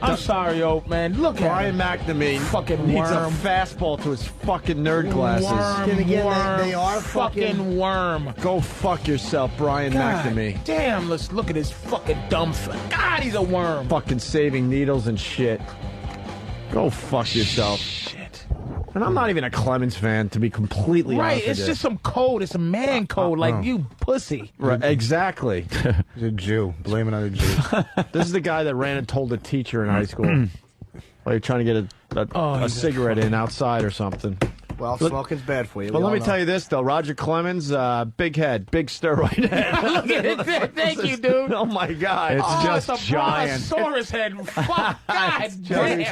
I'm sorry, Ope, man. Look at Brian him. McNamee Fucking needs a worm. fastball to his fucking nerd glasses. Worm, Again, they are fucking worm. Go fuck yourself, Brian God McNamee. damn, let's look at this fucking dumb. God, he's a worm. Fucking saving needles and shit. Go fuck yourself. Shit. And I'm not even a Clemens fan, to be completely Right, honest with it's you. just some code. It's a man code, like you pussy. Right, exactly. He's a Jew. Blame it on the Jew. This is the guy that ran and told a teacher in high school while you're trying to get a cigarette in outside or something. Well, But- smoking's bad for you. But let me tell you this, though. Roger Clemens, big head, big steroid head. Look at it. Thank you, dude. Oh, my God. It's a brontosaurus head. Fuck, God damn. He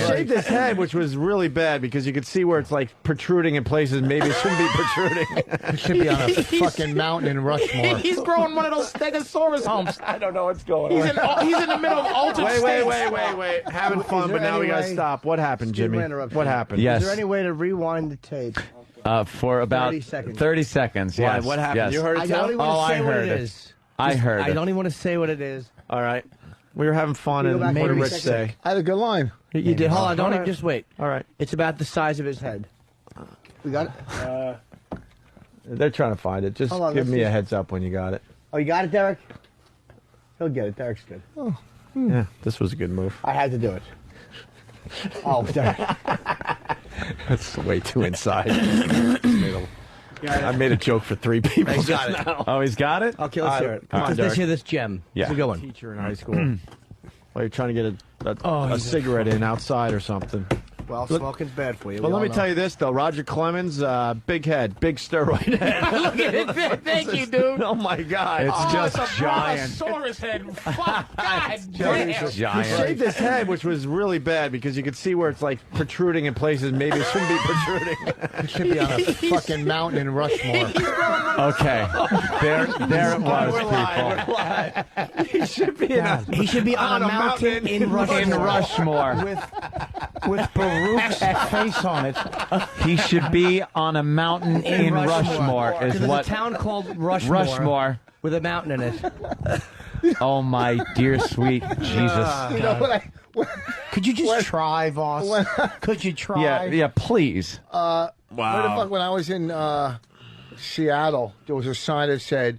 shaved his head, which was really bad because you could see where it's like protruding in places maybe it shouldn't be protruding. It should be on a fucking mountain in Rushmore. He's growing one of those stegosaurus humps. I don't know what's going on. He's in the middle of altered states. Wait. Having fun, there but now we any got to way- stop. What happened, Excuse Jimmy? my interruption. What happened? Yes. Is there any way to rewind the tape? For about 30 seconds. 30 seconds, Why? yes. What happened? Yes. You heard I it, don't too? even want to say what it is. I heard I it. don't even want to say what it is. All right. We were having fun, You and go back what did maybe Rich 6 say? I had a good line. You did. Hold on. Don't All even right. just wait. All right. It's about the size of his head. We got it? They're trying to find it. Just Hold on, give let's me a see. heads up when you got it. Oh, you got it, Derek? He'll get it. Derek's good. Yeah, this was a good move. I had to do it. Oh, Derek. That's way too inside. I made a joke for 3 people. He's got just it. now. Oh, he's got it? Okay, let's hear it. Come on, Let's Derek. hear this gem. Yeah. It's a good one. Teacher in high school. While you're trying to get a cigarette in outside or something. Well, smoking's bad for you. But let me tell you this, though. Roger Clemens, big head, big steroid head. Look at it. Thank you, dude. Oh, my God. It's just it's a giant. Brontosaurus head. Fuck, God damn. He Giant. shaved his head, which was really bad because you could see where it's like protruding in places maybe it shouldn't be protruding. It should be on a fucking mountain in Rushmore. Okay. There it was, people. He should be He should be on a mountain in Rushmore. In Rushmore. With Baruch's face on it. He should be on a mountain in Rushmore. Is There's what a town called Rushmore. With a mountain in it. Oh my dear sweet Jesus! You know what? Could you just try, Voss? Could you try? Yeah, please. Where the fuck? When I was in Seattle, there was a sign that said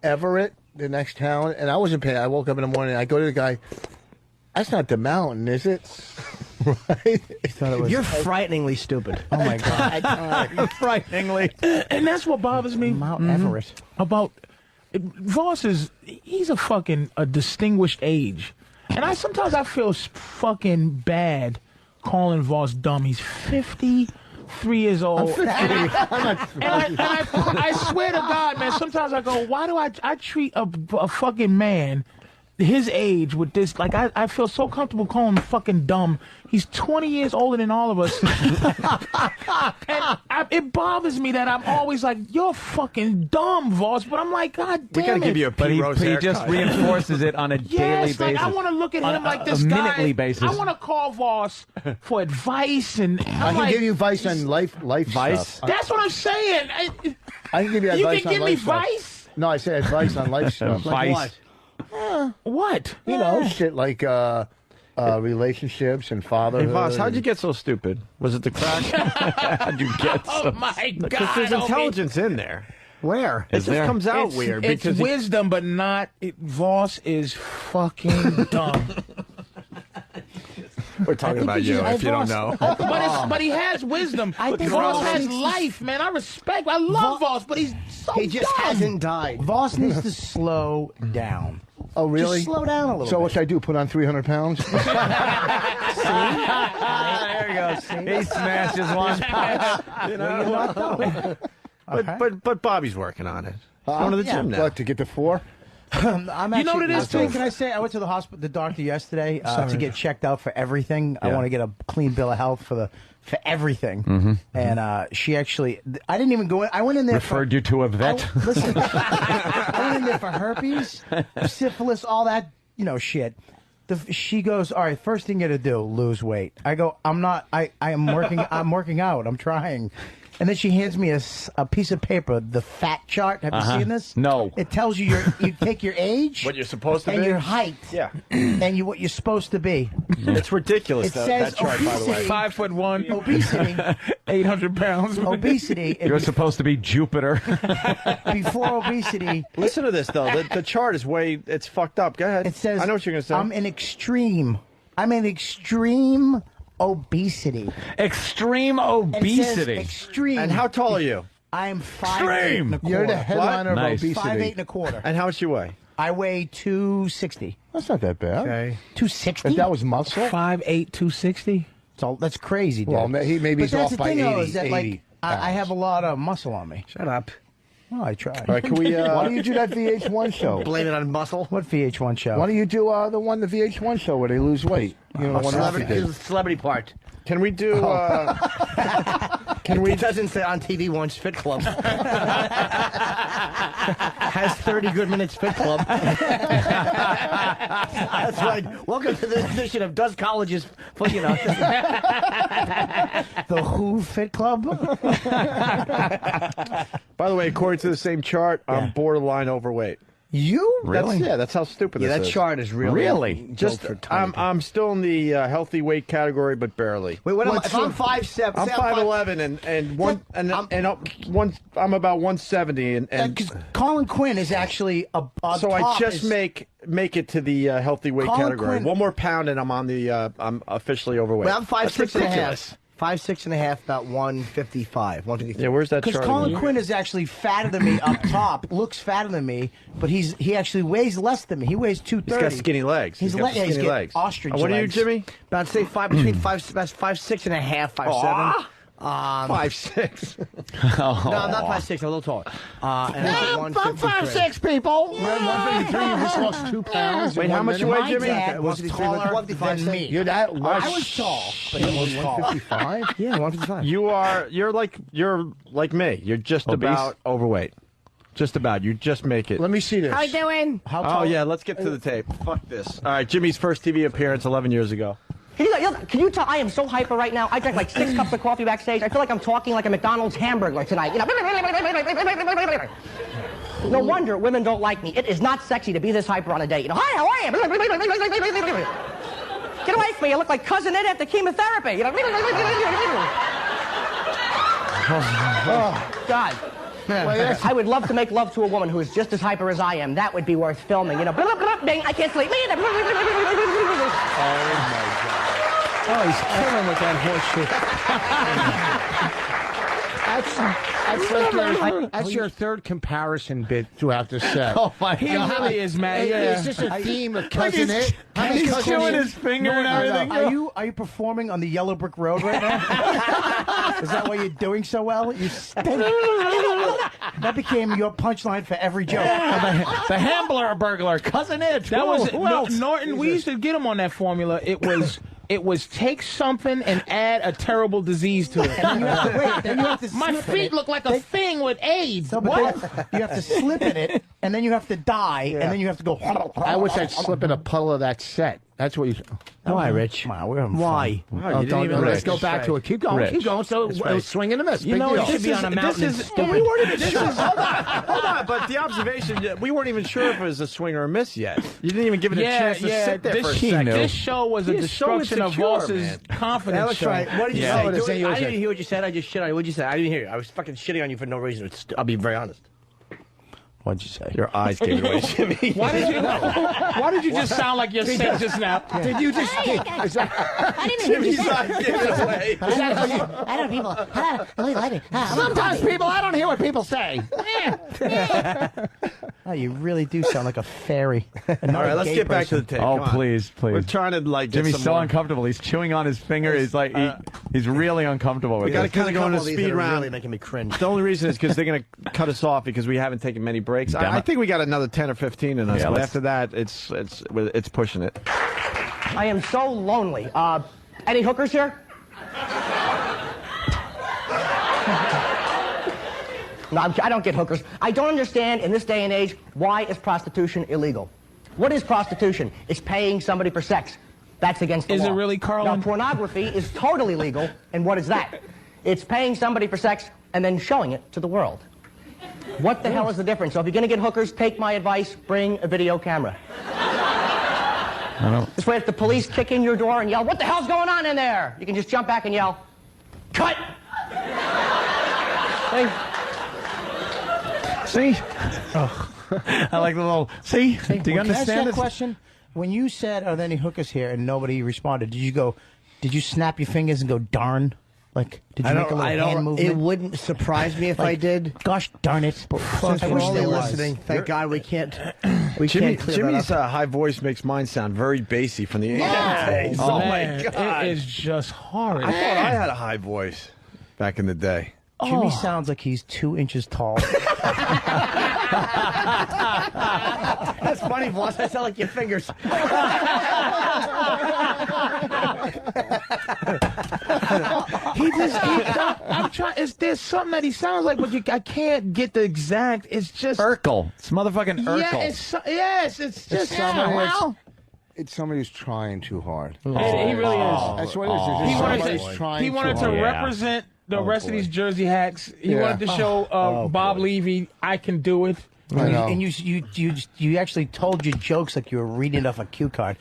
Everett, the next town, and I wasn't paying. I woke up in the morning. I go to the guy. That's not the mountain, is it? Right? You're frighteningly stupid. Oh my God! Frighteningly. And that's what bothers me. Mount Everett. About Voss he's a distinguished age. And sometimes I feel fucking bad calling Voss dumb. He's 53 years old. I swear to God, man, sometimes I go, why do I treat a fucking man his age with this? Like, I feel so comfortable calling him fucking dumb. He's 20 years older than all of us. And it bothers me that I'm always like, you're fucking dumb, Voss. But I'm like, God damn it. We gotta give you a Pete Rose he haircut. just reinforces it on a daily basis. Like, I want to look at him like this a guy. minutely basis. I want to call Voss for advice, and I can give you advice on life Vice? stuff. That's what I'm saying. I can give you advice You on can give life me stuff. vice? No, I said advice on life stuff. Vice. What? You know, shit like relationships and Hey, fatherhood. Voss, how'd you get so stupid? Was it the crack? How'd you get Oh my God! Because there's intelligence in there. Where? It just comes out weird. It's because wisdom, but not. Voss is fucking dumb. we're talking about you, if you don't know. But he has wisdom. Voss has life, man. I love Voss, but he's so He just dumb. hasn't died. Voss needs to slow down. Oh, really? Just slow down a little So bit. what should I do? Put on 300 pounds? There you go. He smashes one. You know? But Bobby's working on it. He's going to the gym now. What, to get to 4? I'm actually, You know what it is, too? Can I say I went to the hospital, the doctor yesterday to get checked out for everything. I Yeah. want to get a clean bill of health for everything. And she actually, I didn't even go in. I went in there. Referred you to a vet. Listen, I went in there for herpes, syphilis, all that, shit. She goes, all right, first thing you got to do, lose weight. I go, I'm not. I am working. I'm working out. I'm trying. And then she hands me a piece of paper, the fat chart. Have you seen this? No. It tells you you take your age, What you're supposed to and be? your height, Yeah. and what you're supposed to be. It's ridiculous, It that, says that chart, by the way. obesity. 5'1", Obesity, 800 pounds. obesity. You're supposed to be Jupiter. Before obesity, Listen to this, though. The chart is it's fucked up. Go ahead. it says I know what you're going to say. I'm in extreme obesity. Extreme It says obesity. extreme. And how tall are you? I am 5'8" Extreme. and a You're the quarter. headliner of Nice. obesity. 5'8" and a quarter. And how much you weigh? I weigh 260. That's not that bad. Okay. 260. If that was muscle, 5'8", 260. So that's crazy, dude. well, maybe but he's that's off the by thing, 80, though, is that 80 like I have a lot of muscle on me. Shut up. Well, I try. All right, can we... Why don't you do that VH1 show? Blame it on muscle. What VH1 show? Why don't you do the VH1 show where they lose weight? You know, the one Ralphie did. the celebrity part. Can we do... It doesn't say on TV once Fit Club. Has 30 good minutes Fit Club. That's right. Welcome to this edition of Does Colleges, the Who Fit Club. By the way, according to the same chart, I'm borderline overweight. You? Really? That's how stupid Yeah, this that is. chart is really Just I'm still in the healthy weight category, but barely. Wait, what am I? If I'm 5'7", I'm 5'11", I'm about 170, and because Colin Quinn is actually a so I just make it to the healthy weight Colin category. Quinn- 1 more pound, and I'm on the I'm officially overweight. Well, I'm 5'6" and a half. 5'6.5", about 155, 153. Yeah, where's that chart? Because Colin Quinn is actually fatter than me up top. Looks fatter than me, but he actually weighs less than me. He weighs 230. He's got skinny legs. He's got skinny legs. Ostrich What are you, legs. Jimmy? About say between 5'6.5", 5'7". 5'6". No, I'm not 5'6". I'm a little taller. And I'm 5'6", people. 153. You just lost 2 pounds. Wait, how much you weigh, Jimmy? My dad was taller than me. You're that. I was tall, but he was tall. 155. Yeah, 155. You're like me. You're just Obese? about overweight. Just about. You just make it. Let me see this. How you doing? How tall? Oh yeah, let's get to the tape. Fuck this. All right, Jimmy's first TV appearance 11 years ago. Can you tell I am so hyper right now? I drank like 6 cups of coffee backstage. I feel like I'm talking like a McDonald's hamburger tonight. You know. No wonder women don't like me. It is not sexy to be this hyper on a date. You know, hi, how are you? Get away from me. You look like Cousin Ed after chemotherapy. You know. Oh, God. I would love to make love to a woman who is just as hyper as I am. That would be worth filming. You know, bing, I can't sleep. Oh, he's killing with that horseshit. That's your third comparison bit throughout the set. Oh my God, he really is, man. Yeah. Is this a theme of Cousin It? He's chewing his finger and everything. Are you performing on the Yellow Brick Road right now? Is that why you're doing so well? You stink. That became your punchline for every joke. The Hambler burglar, Cousin It. That was Who else? Norton. We used to get him on that formula. It was take something and add a terrible disease to it. And then you have to My slip in feet it. look like a thing with AIDS. So, What? You have to slip in it, and then you have to die, and then you have to go. I wish I'd slip in a puddle of that set. That's what you. Why, Rich? Wow, we're having Why? fun. Wow, you didn't even Let's go back to it. Keep going. Rich. Keep going. So it was swing and a miss. You know, Big it deal. should be on a mountain. We weren't even sure. Hold on. But the observation, we weren't even sure if it was a swing or a miss yet. You didn't even give it a chance to sit there for a second. This show was a destruction of Voss's confidence. That was show. right. What did you Yeah. say? No, I didn't even hear what you said. I just shit on you. What did you say? I didn't hear you. I was fucking shitting on you for no reason. I'll be very honest. What'd you say? Your eyes gave it away, Jimmy. Why did you just sound like you're sick just now? Did you just? I didn't Jimmy's eyes gave it away. I don't people. Really like me. Sometimes people, I don't hear what people say. Oh, you really do sound like a fairy. All right, let's get back to the tape. Oh, Come on. please. We're trying to get Jimmy's some so more. uncomfortable. He's chewing on his finger. He's like, he's really uncomfortable with We got to it. kind of go into These speed are round. really making me cringe. The only reason is because they're going to cut us off because we haven't taken many breaks. I think we got another 10 or 15 in us, Yeah, but let's- after that, it's pushing it. I am so lonely. Any hookers here? No, I don't get hookers. I don't understand in this day and age, why is prostitution illegal? What is prostitution? It's paying somebody for sex. That's against the law. Is it really, Carlin? Now, pornography is totally legal, and what is that? It's paying somebody for sex and then showing it to the world. What the hell is the difference? So if you're going to get hookers, take my advice, bring a video camera. This way if the police kick in your door and yell, "What the hell's going on in there?" you can just jump back and yell, "Cut!" See? Oh. I like the little, see? Do you Can I ask understand that this? question? When you said, "Are there any hookers here?" and nobody responded, did you snap your fingers and go, "Darn"? Like, did you make a little hand movement? It wouldn't surprise me if I did. Gosh darn it. Since I we're wish only there was. listening, thank God we can't. We Jimmy, can't clear Jimmy's that up. high voice makes mine sound very bassy from the Yes. Oh, Man, my God. it is just horrid. I thought I had a high voice back in the day. Jimmy sounds like he's 2 inches tall. That's funny, boss. I sound like your fingers. I'm trying. There's something that he sounds like, but I can't get the exact. It's just Urkel. It's motherfucking Urkel. Yeah, it's just It's somebody who's trying too hard. He really is. That's what it is. He Somebody's wanted trying he wanted too to hard. represent the rest of these Jersey hacks. He Yeah. wanted to show Bob Levy, I can do it. And you actually told your jokes like you were reading off a cue card.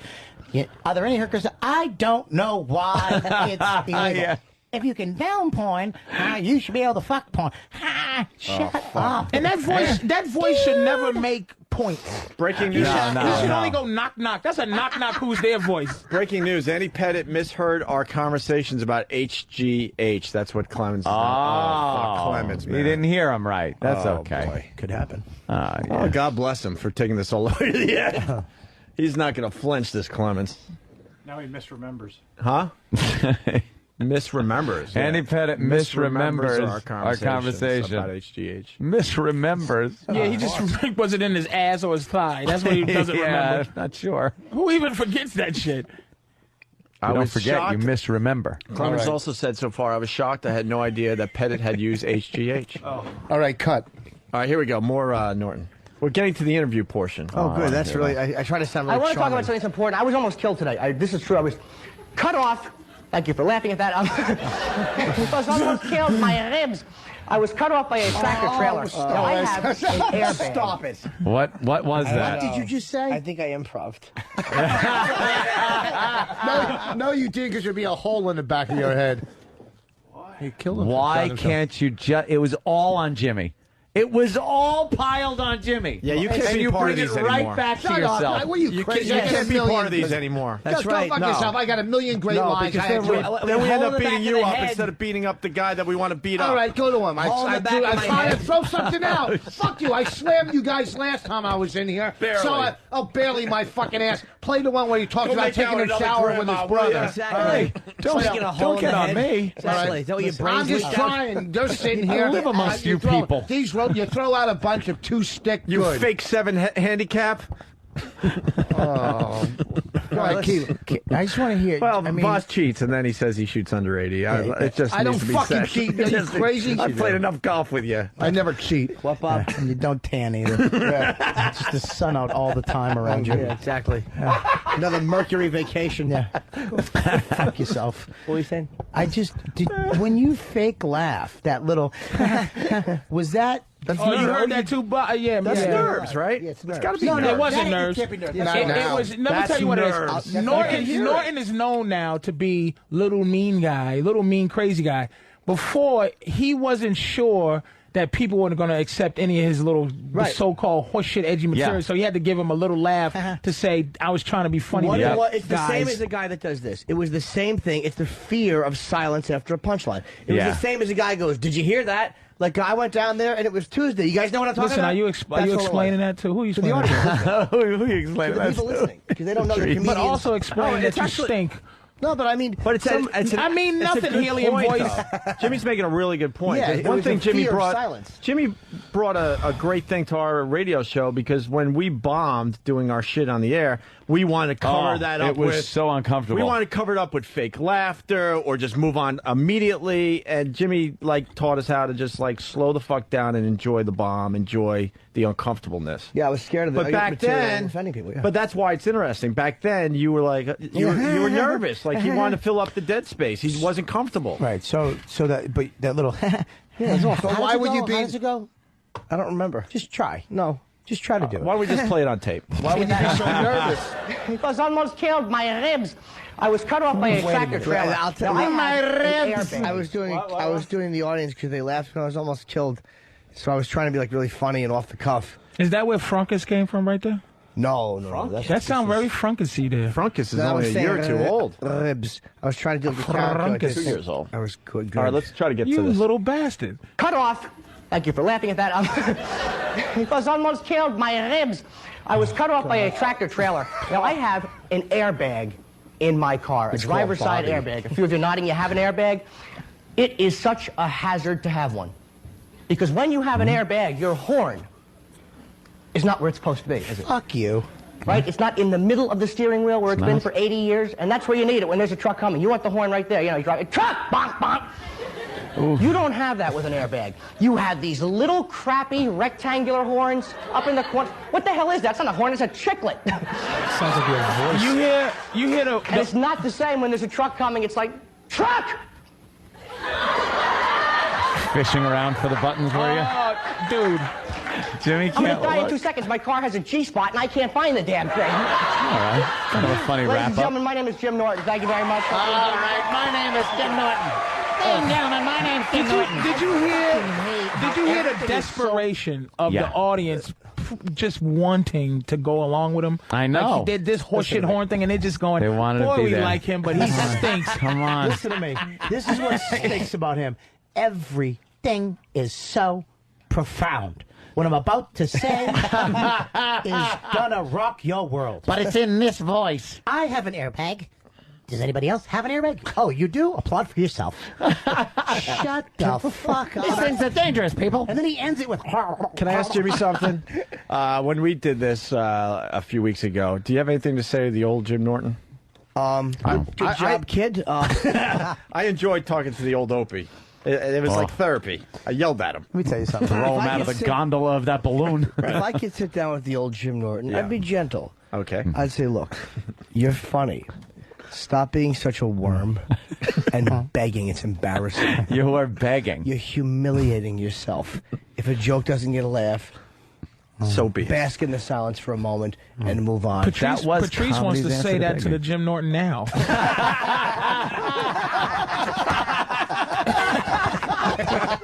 Yeah. Are there any hookers? I don't know why it's illegal. if you can down porn, you should be able to fuck porn. Shut up. And that voice should never make points. Breaking news. You should only go knock knock. That's a knock knock. Who's their voice? Breaking news. Andy Pettit misheard our conversations about HGH. That's what Clemens. Fuck Clemens, man. You didn't hear him right. That's Oh, okay. boy. Could happen. Oh, God bless him for taking this all the way to the end. He's not going to flinch, this Clemens. Now he misremembers. Huh? Misremembers. Andy Pettit misremembers our conversation about HGH. Misremembers. Yeah, he just was it in his ass or his thigh. That's what he doesn't remember. Not sure. Who even forgets that shit? I don't forget. You misremember. Clemens also said so far, I was shocked. I had no idea that Pettit had used HGH. All right, cut. All right, here we go. More Norton. We're getting to the interview portion. Oh, good. That's really. I try to sound really I want to talk charming. about something that's important. I was almost killed today. This is true. I was cut off. Thank you for laughing at that. I was almost killed. My ribs. I was cut off by a tractor trailer. Now I have an airbag. Stop it. What was that? What did you just say? I think I improv'd. No, you did, because there'd be a hole in the back of your head. You killed him. Why can't you just? It was all on Jimmy. It was all piled on Jimmy. Yeah, you can't and be you part of bring these it right anymore. back to Shut yourself. up. What are you crazy? You can't be part of these anymore. Just go fuck yourself. I got a million great lines. Because then we end up beating you up instead of beating up the guy that we want to beat up. All right, go to him. I tried to throw something out. Fuck you. I slammed you guys last time I was in here. Barely. So barely my fucking ass. Play the one where he talks Go about make taking out a another shower grandma, with his will ya? brother. Exactly. Don't get on me. Exactly. Is that what your brain's I'm just leaked out? trying. They're sitting here. I live amongst you throw- people. You throw out a bunch of two-stick You good. fake 7 handicap. Oh. Go ahead, keep. I just want to hear. Well, I mean, boss cheats, and then he says he shoots under 80. It just I don't needs to be fucking said. cheat. Are you crazy? I've played enough golf with you. I never cheat. What, Bob? And you don't tan either. Just the sun out all all around you. Yeah, exactly. Another Mercury vacation. Yeah. Fuck yourself. What were you saying? I just did. When you fake laugh, that little was that. You heard that too, but yeah, That's yeah. nerves, right? Yeah, it's nerves. got to be No, nerves. it wasn't That nerves. can't be nerves. It was. Let me tell you what nerves. it is. Norton is known now to be little mean guy, little mean crazy guy. Before he wasn't sure that people weren't going to accept any of his little so-called horseshit edgy material, so he had to give him a little laugh to say, I was trying to be funny. It's the same as the guy that does this. It was the same thing. It's the fear of silence after a punchline. It was the same as the guy goes, did you hear that? Like, I went down there, and it was Tuesday. You guys know what I'm talking Listen, about? are you explaining that to? Who are you explaining the that to? Who are you explaining To the that people to? listening, because they don't know the comedians. But also explain that you actually- stink. No, but I mean, But I mean nothing, helium voice. Jimmy's making a really good point. Yeah, it One was thing a fear Jimmy of brought. silence. Jimmy brought a great thing to our radio show, because when we bombed doing our shit on the air, we wanted to cover that up It was with. so uncomfortable. We wanted to cover it up with fake laughter or just move on immediately. And Jimmy taught us how to just slow the fuck down and enjoy the bomb, enjoy the uncomfortableness. Yeah, I was scared of the But back material then, offending people. Yeah. but that's why it's interesting. Back then, you were you were nervous, you wanted to fill up the dead space. He wasn't comfortable. Right. So that little. Yeah. So why would you be? How does it go? I don't remember. Just try. No. Just try to do it. Why don't we just play it on tape? Why would you be so nervous? He was almost killed. My ribs. I was cut off by a tractor trailer. I'll tell Now you. I have an airbag. I was doing the audience because they laughed when I was almost killed. So I was trying to be really funny and off the cuff. Is that where Frunkus came from right there? No. That sounds very Frunkus-y there. Frunkus is only a year or two old. Ribs. I was trying to do the character. Like Frunkus. 2 years old. I was good. All right, let's try to get You to this. little bastard. Cut off. Thank you for laughing at that. He was almost killed. My ribs. I was cut off by a tractor trailer. Now I have an airbag in my car, a driver's side airbag. A few of you nodding, you have an airbag. It is such a hazard to have one. Because when you have an airbag, your horn is not where it's supposed to be, is it? Fuck you. Right? It's not in the middle of the steering wheel where it's been for 80 years, and that's where you need it when there's a truck coming. You want the horn right there. You know, you drive a truck, bonk, bonk. You don't have that with an airbag. You have these little crappy rectangular horns up in the corner. What the hell is that? It's not a horn, it's a chiclet. Sounds like your voice. You hear the And it's not the same when there's a truck coming. It's like, truck! Fishing around for the buttons, were you? Dude. Jimmy I'm can't gonna die in look. 2 seconds. My car has a G-spot and I can't find the damn thing. All right. Kind of a funny Ladies and wrap-up. gentlemen, my name is Jim Norton. Thank you very much. All right, my name is Jim Norton. saying down on my name, Did you hear the desperation of the audience just wanting to go along with him? I know. Like he did this horseshit horn thing, and they're just going, They wanted boy, to be we there. like him, but he stinks. Come on. Listen to me. This is what stinks about him. Everything is so profound. What I'm about to say is gonna rock your world. But it's in this voice. I have an airbag. Does anybody else have an airbag? Oh, you do? Applaud for yourself. Shut the fuck up. These things are dangerous, people. And then he ends it with... Can I ask Jimmy something? When we did this a few weeks ago, do you have anything to say to the old Jim Norton? Good job, kid. I enjoyed talking to the old Opie. It was like therapy. I yelled at him. Let me tell you something. Throw him out of the gondola of that balloon. If I could sit down with the old Jim Norton, I'd be gentle. Okay. I'd say, look, you're funny. Stop being such a worm and begging. It's embarrassing. You are begging. You're humiliating yourself. If a joke doesn't get a laugh, so be it. Bask in the silence for a moment and move on. Patrice wants to say that to the Jim Norton now.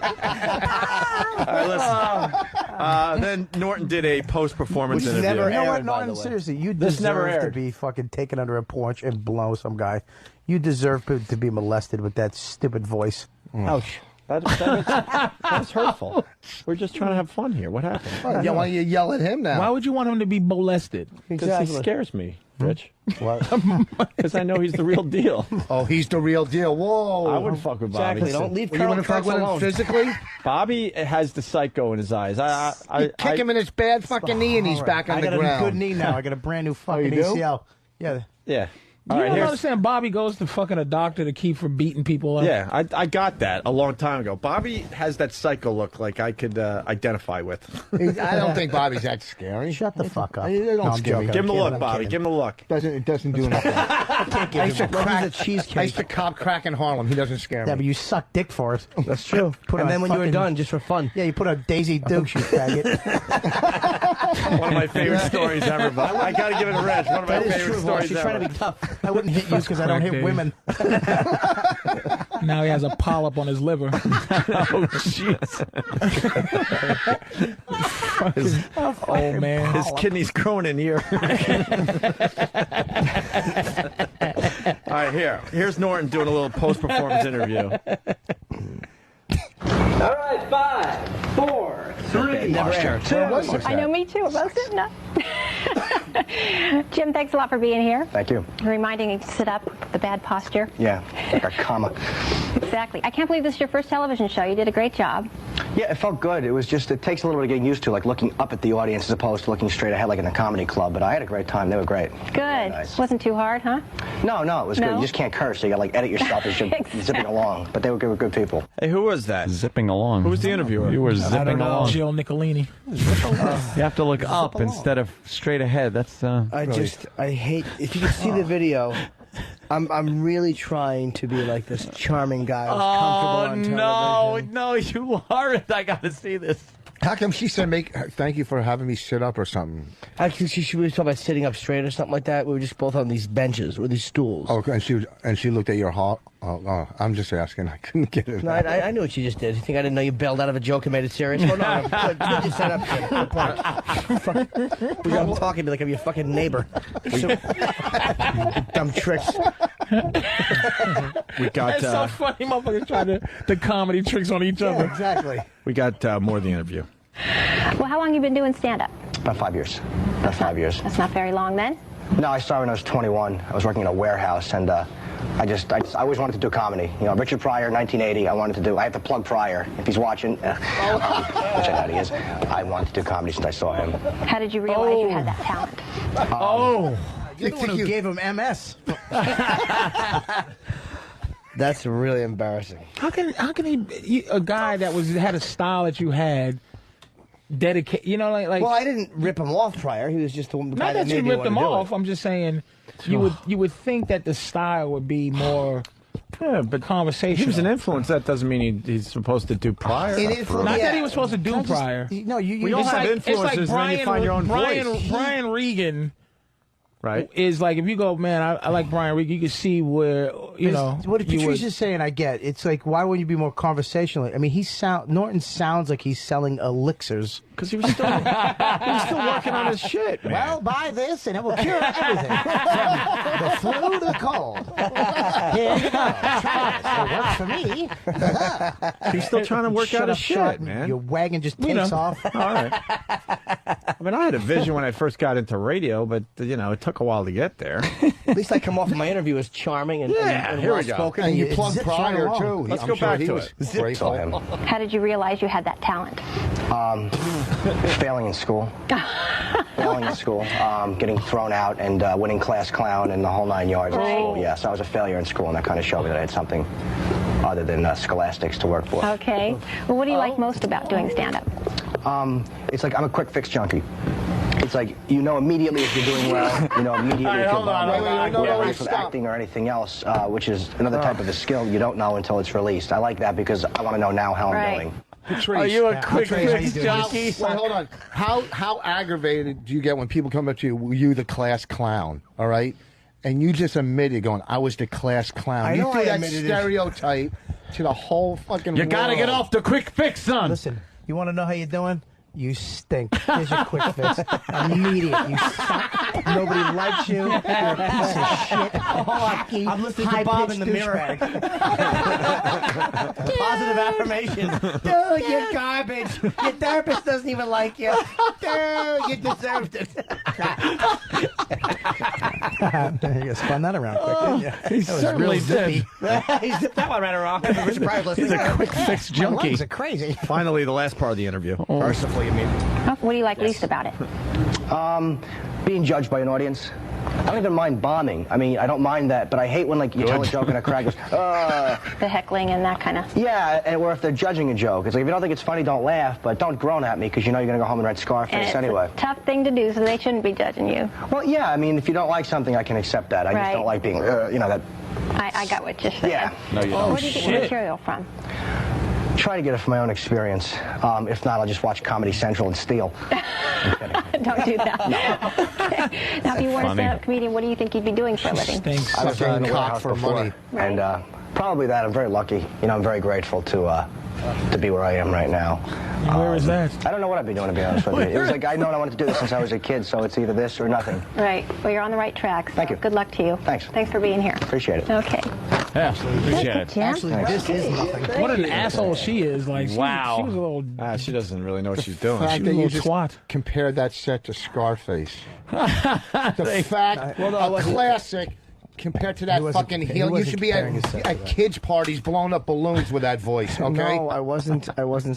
All right, listen. Then Norton did a post-performance interview. Never aired, Norton, seriously, you This never deserve to aired. be fucking taken under a porch and blow some guy. You deserve to be molested with that stupid voice. Ouch. That's hurtful. We're just trying to have fun here. What happened? Why don't you yell at him now? Why would you want him to be molested? Because he scares me, Rich. What? Because I know he's the real deal. Oh, he's the real deal. Whoa. I wouldn't fuck with Bobby. Exactly. Don't leave You Colonel want to fuck Kurtz with him alone. physically? Bobby has the psycho in his eyes. You kick him in his bad fucking knee and he's back on I the got ground. a good knee now. I got a brand new fucking you do? ACL. Yeah. Yeah. You don't understand. Bobby goes to fucking a doctor to keep from beating people up. Yeah, I got that a long time ago. Bobby has that psycho look like I could identify with. I don't think Bobby's that scary. Shut the fuck up. Don't No, I'm scare me. joking. Give him the I'm look, kidding. Bobby. Give him the look. It doesn't do nothing. I used to crack a cheesecake. I used to cop crack in Harlem. He doesn't scare Yeah, me. but you suck dick for it. That's true. Put And on then when you were fucking- done, just for fun. Yeah, you put a Daisy Dukes, you faggot. One of my favorite stories ever. But I got to give it a rest. One of my That is favorite true, boss. stories You're ever. trying to be tough. I wouldn't hit you because I don't hit Correct, women. Now he has a polyp on his liver. Oh, jeez. Oh, man. His kidney's growing in here. All right, here's Norton doing a little post-performance interview. All right, 5, 4, 3, 2. I know, me too. Both it? No. Jim, thanks a lot for being here. Thank you. Reminding me to sit up, the bad posture. Yeah, like a comma. Exactly. I can't believe this is your first television show. You did a great job. Yeah, it felt good. It was just, it takes a little bit of getting used to, like looking up at the audience as opposed to looking straight ahead like in a comedy club. But I had a great time. They were great. Good. Nice. Wasn't too hard, huh? No, it was good. No? You just can't curse, so you got to like edit yourself as you're zipping along. But they were good people. Hey, who was that? Zipping along. Who was the interviewer? You were I don't zipping know. along. Jill Nicolini. You have to look up instead of straight ahead. That's I hate, if you could see the video, I'm really trying to be like this charming guy who's comfortable on television. no, you aren't. I got to see this. How come she said, thank you for having me sit up or something? Actually, she was talking about sitting up straight or something like that. We were just both on these benches or these stools. Oh, and she looked at your heart. Oh, I'm just asking. I couldn't get it. No, I knew what you just did. You think I didn't know you bailed out of a joke and made it serious? Well, no, good you set up. Good point. I'm talking to me like I'm your fucking neighbor. So, dumb tricks. We got That's so funny. Motherfuckers trying the comedy tricks on each other. Exactly. we got more of the interview. Well, how long have you been doing stand-up? About 5 years. About 5 years. That's not very long then. No, I started when I was 21. I was working in a warehouse, and I always wanted to do comedy. You know, Richard Pryor, 1980. I have to plug Pryor if he's watching, which I doubt he is. I wanted to do comedy since I saw him. How did you realize you had that talent? You think you gave him MS? That's really embarrassing. How can he a guy that had a style that you had dedicate? You know, like. Well, I didn't rip him off prior. He was just the guy Not that that you made me ripped want him to do off. it. I'm just saying you would think that the style would be more. Yeah, but conversation. He was an influence. That doesn't mean he's supposed to do Pryor. Not that he was supposed to do Pryor. No, we all have influences, and then you find your own voice. Brian Regan Right. is like if you go, man, I like Brian Reed. You can see where what Patrice is saying. I get. It's like, why wouldn't you be more conversational? I mean, Norton sounds like he's selling elixirs because he was still working on his shit. Man. Well, buy this and it will cure everything. From the flu to the cold. Here you go. Try this. It works for me. He's still trying to work out his shit, man. Your wagon just takes off. All right. I mean, I had a vision when I first got into radio, but it took a while to get there. At least I come off of my interview as charming and here we go. well-spoken. And you plugged Pryor, too. Let's go back to it. Grateful. How did you realize you had that talent? Failing in school. Getting thrown out and winning class clown and the whole 9 yards of school. Yes, I was a failure in school, and that kind of showed me that I had something other than scholastics to work for. Okay. Well, what do you like most about doing stand-up? It's like I'm a quick fix junkie. It's like immediately if you're doing well, immediately if you're whether it's with acting or anything else, which is another type of a skill you don't know until it's released. I like that because I want to know now how I'm doing. Patrice, are you a quick fix junkie? Wait, hold on. How aggravated do you get when people come up to you, were you the class clown, all right? And you just admitted going, I was the class clown. I know you threw I that admitted stereotype to the whole fucking You gotta get off the quick fix, son. Listen, you want to know how you're doing? You stink. Here's your quick fix. Immediate. You suck. Nobody likes you. You're a piece of shit. Hockey. I'm listening to Bob in the mirror. Positive affirmations. Dude, you're garbage. Your therapist doesn't even like you. Dude, you deserved it. You spun that around quick, didn't you? He certainly did. He zipped that one right around. He's a quick fix junkie. My lungs are crazy. Finally, the last part of the interview. Mercifully, you mean. What do you like least about it? Being judged by an audience. I don't even mind bombing. I mean, I don't mind that, but I hate when you tell a joke and a crowd goes, The heckling and that kind of. Yeah, or if they're judging a joke. It's like, if you don't think it's funny, don't laugh, but don't groan at me because you know you're going to go home and write Scarface anyway. Tough thing to do, so they shouldn't be judging you. Well, yeah, I mean, if you don't like something, I can accept that. I just don't like being, that. I got what you're saying. Yeah. No, you don't. Where do you get your material from? Try to get it from my own experience. If not, I'll just watch Comedy Central and steal. Don't do that. No. Now, if you weren't a stand-up comedian, what do you think you'd be doing for a living? I was in the warehouse for money. Right. And probably that. I'm very lucky. I'm very grateful to be where I am right now. Where is that? I don't know what I'd be doing, to be honest with you. It was like I know I wanted to do this since I was a kid, so it's either this or nothing. Right. Well, you're on the right track. So Thank you. Good luck to you. Thanks. Thanks for being here. Appreciate it. Okay. Yeah, appreciate it. Actually, this is nothing. What an asshole she is. Like, Wow. She was a little. She doesn't really know what she's doing. The fact She that was a you little just twat. compared that set to Scarface. The fact, a classic, compared to that fucking heel. You should be at kids' parties blowing up balloons with that voice, okay? No, I wasn't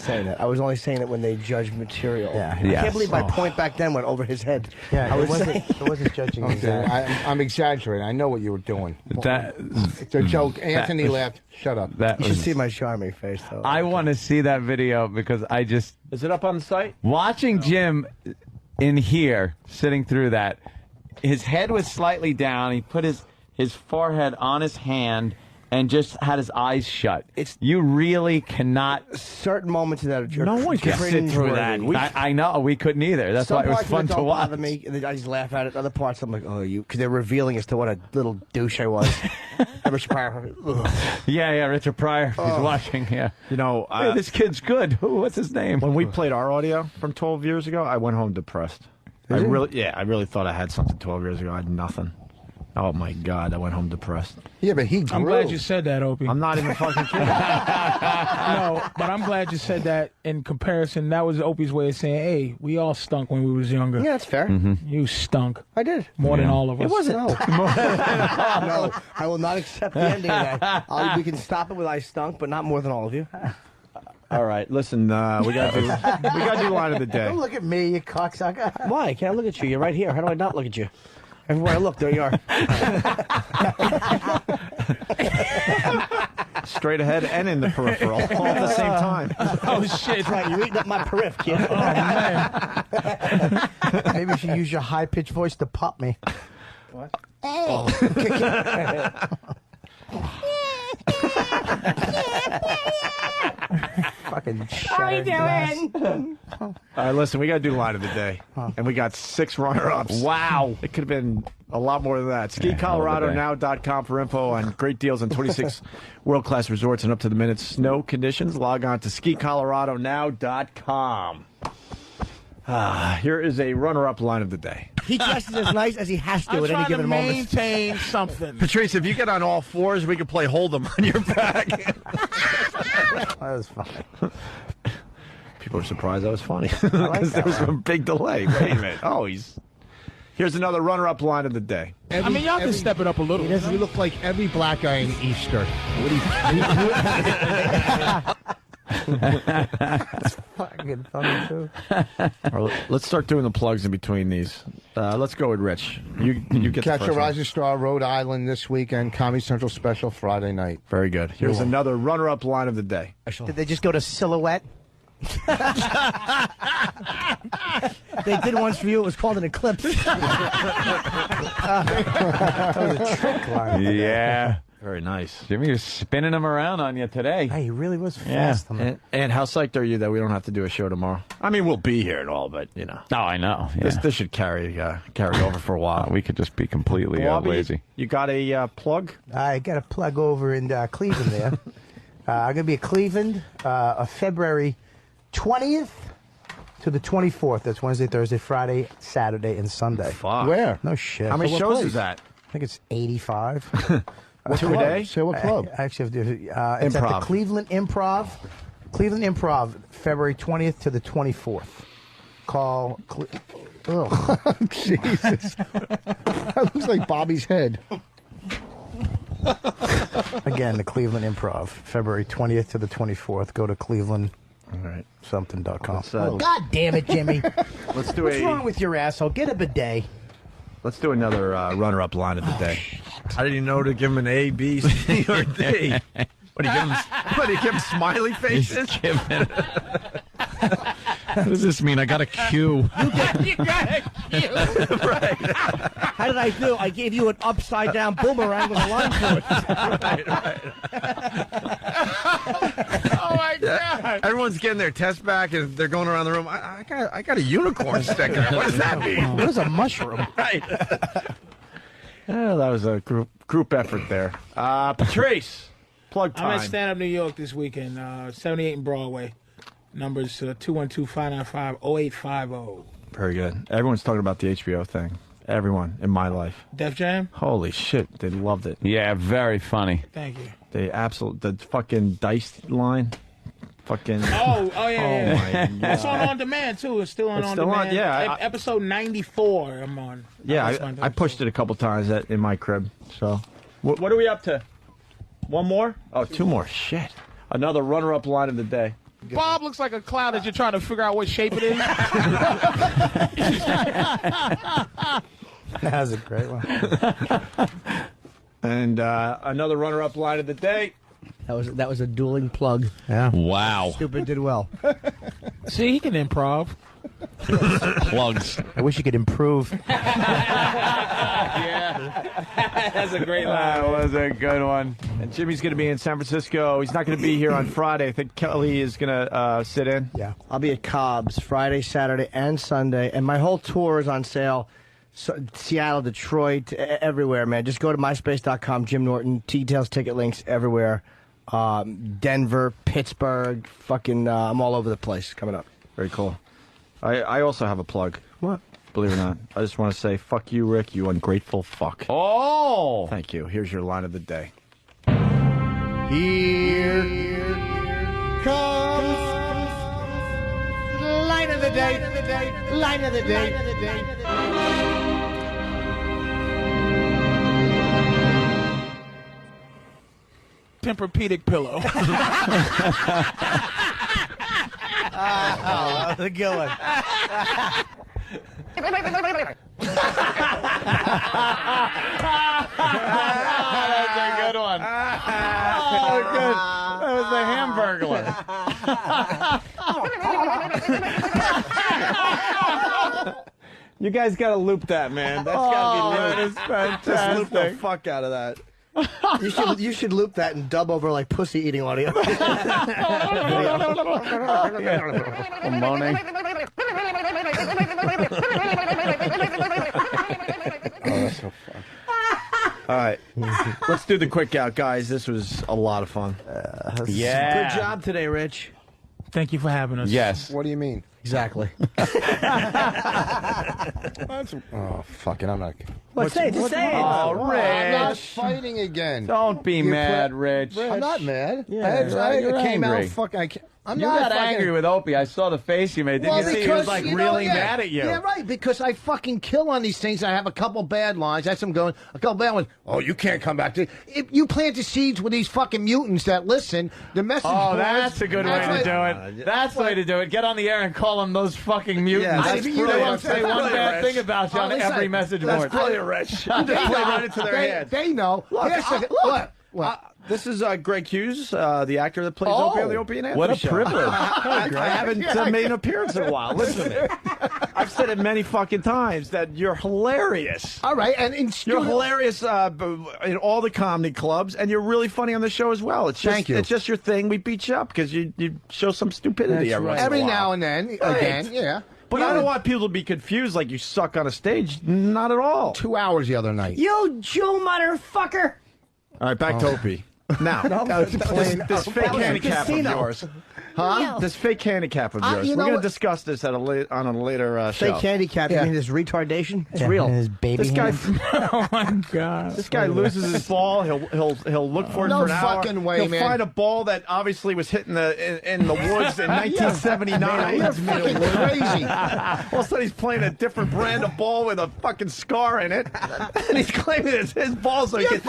saying that. I was only saying it when they judged material. Yeah. I can't believe my point back then went over his head. Yeah, I was it wasn't judging his Okay, I'm exaggerating. I know what you were doing. It's a joke. Anthony laughed. Shut up. You should see my charming face, though. I want to see that video because I just... Is it up on the site? Watching Jim in here, sitting through that, his head was slightly down. He put his forehead on his hand and just had his eyes shut. You really cannot... Certain moments of that are no one can sit through that. I know. We couldn't either. That's why it was fun to watch. Me, and I just laugh at it. Other parts, I'm like, because they're revealing as to what a little douche I was. Yeah, Richard Pryor. He's watching, yeah. Hey, this kid's good. What's his name? When we played our audio from 12 years ago, I went home depressed. I really thought I had something 12 years ago. I had nothing. Oh, my God, I went home depressed. Yeah, but he grew. I'm glad you said that, Opie. I'm not even fucking kidding. No, but I'm glad you said that in comparison. That was Opie's way of saying, hey, we all stunk when we was younger. Yeah, that's fair. You stunk. I did. More than all of us. It wasn't. No. No, I will not accept the ending of that. We can stop it with I stunk, but not more than all of you. All right, listen, we got to do line of the day. Don't look at me, you cocksucker. Why? Can't I look at you? You're right here. How do I not look at you? Everywhere I look, there you are. Straight ahead and in the peripheral all at the same time. Oh, shit. Right, you're eating up my periph, kid. Oh, man. Maybe you should use your high-pitched voice to pop me. What? Oh. Fucking How are you doing? All right, listen, we got to do line of the day. And we got 6 runner-ups. Wow. It could have been a lot more than that. SkiColoradoNow.com for info on great deals on 26 world-class resorts and up-to-the-minute snow conditions. Log on to SkiColoradoNow.com. Here is a runner-up line of the day. He dresses as nice as he has to I'm at any trying to given moment. maintain something. Patrice, if you get on all fours, we could play Hold'em on your back. That was funny. People are surprised that was funny. Because there was a big delay. Wait a minute. Oh, Here's another runner-up line of the day. I mean, y'all can step it up a little. You look like every black guy in Easter. What do That's fucking funny, too. All right, let's start doing the plugs in between these. Let's go with Rich. You get Catch the a first Rising Star, Rhode Island this weekend. Comedy Central special Friday night. Very good. Here's another runner-up line of the day. Did they just go to Silhouette? They did once for you. It was called an eclipse. That was a trick line. Yeah. Very nice. Jimmy was spinning them around on you today. Hey, he really was fast. Yeah. And how psyched are you that we don't have to do a show tomorrow? I mean, we'll be here and all, but, you know. Oh, I know. Yeah. This should carry over for a while. We could just be completely lazy. You got a plug? I got a plug over in Cleveland there. I'm going to be at Cleveland February 20th to the 24th. That's Wednesday, Thursday, Friday, Saturday, and Sunday. Fuck. Where? No shit. How many shows place? is that? I think it's 85. What Two a day? Say what club? I actually have to. It's at the Cleveland Improv. Cleveland Improv, February 20th to the 24th. Call. Oh, Jesus. That looks like Bobby's head. Again, the Cleveland Improv, February 20th to the 24th. Go to clevelandsomething.com. Oh, God damn it, Jimmy. Let's do What's wrong with your asshole? Get a bidet. Let's do another runner-up line of the day. I didn't know to give him an A, B, C, or D. What do you give him smiley faces? What does this mean? I got a Q. You got a cue. Right. How did I do? I gave you an upside-down boomerang with a line through it. Oh, my God. Everyone's getting their test back, and they're going around the room. I got a unicorn sticker. What does that mean? What is a mushroom? Right. That was a group effort there. Patrice, plug time. I'm at Stand Up New York this weekend, 78 and Broadway. Numbers 212-595-0850. Very good. Everyone's talking about the HBO thing. Everyone in my life. Def Jam? Holy shit, they loved it. Yeah, very funny. Thank you. The fucking dice line. Fucking. Oh yeah. My God. It's on demand too. It's still on still demand. on, yeah. Episode 94. I'm on. Yeah, I pushed it a couple times in my crib. So, what are we up to? One more? Oh, two more. Shit. Another runner-up line of the day. Bob looks like a cloud as you're trying to figure out what shape it is. That was a great one. And another runner-up line of the day. That was a dueling plug. Yeah. Wow. Stupid did well. See, he can improv. Plugs. I wish you could improve. Yeah. That's a great line. That was a good one. And Jimmy's going to be in San Francisco. He's not going to be here on Friday. I think Kelly is going to sit in. Yeah. I'll be at Cobb's Friday, Saturday, and Sunday. And my whole tour is on sale. So, Seattle, Detroit, everywhere, man. Just go to myspace.com, Jim Norton. Details, ticket links everywhere. Denver, Pittsburgh, fucking, I'm all over the place coming up. Very cool. I also have a plug. What? Believe it or not. I just want to say, fuck you, Rick, you ungrateful fuck. Oh! Thank you. Here's your line of the day. Here comes line of the day. Line of the day. Tempur-Pedic pillow. That's a good one. That's a good one. Oh, good. That was the Hamburglar. You guys got to loop that, man. That's got to be looped. That is fantastic. Just loop the fuck out of that. You should loop that and dub over like pussy eating audio. I'm moaning. Oh, that's so fun. All right, let's do the quick out, guys. This was a lot of fun. Good job today, Rich. Thank you for having us. Yes. What do you mean? Exactly. Oh, fucking, I'm not. What? Say it. Just say it. Oh, Rich. I'm not fighting again. Don't be mad, Rich. I'm not mad. Yeah, I came angry. out fucking. I'm You not got angry with Opie. I saw the face you made. Didn't you see? He was like really mad at you. Yeah, right. Because I fucking kill on these things. I have a couple bad lines. That's him going. A couple bad ones. Oh, you can't come back to. If you plant the seeds with these fucking mutants that listen, the message. Oh, that's a good way to do it. That's the way to do it. Get on the air and call them those fucking mutants. Yeah, that's They won't say one bad thing about you on every message board. That's brilliant, Rich. You just play right into their head. They know. Look, this is Greg Hughes, the actor that plays Opie on the Opie and Anthony what a show. privilege. I haven't made an appearance in a while. Listen, I've said it many fucking times that you're hilarious. All right, and you're hilarious in all the comedy clubs, and you're really funny on the show as well. It's just, Thank you. It's just your thing. We beat you up because you show some stupidity every now and then. Again, yeah. But I don't want people to be confused like you suck on a stage. Not at all. 2 hours the other night. You Jew motherfucker. All right, back to Opie. Now, this fake handicap of yours. Huh? This fake handicap of yours. We're going to discuss this on a later show. Fake handicap, you mean his retardation? It's real. His baby This guy, Oh my God! this guy loses his ball. He'll look for it No for an hour. fucking way, He'll man. find a ball that obviously was hit in the woods in 1979. You're fucking crazy. All of a sudden, he's playing a different brand of ball with a fucking scar in it, and he's claiming it's his ball so he can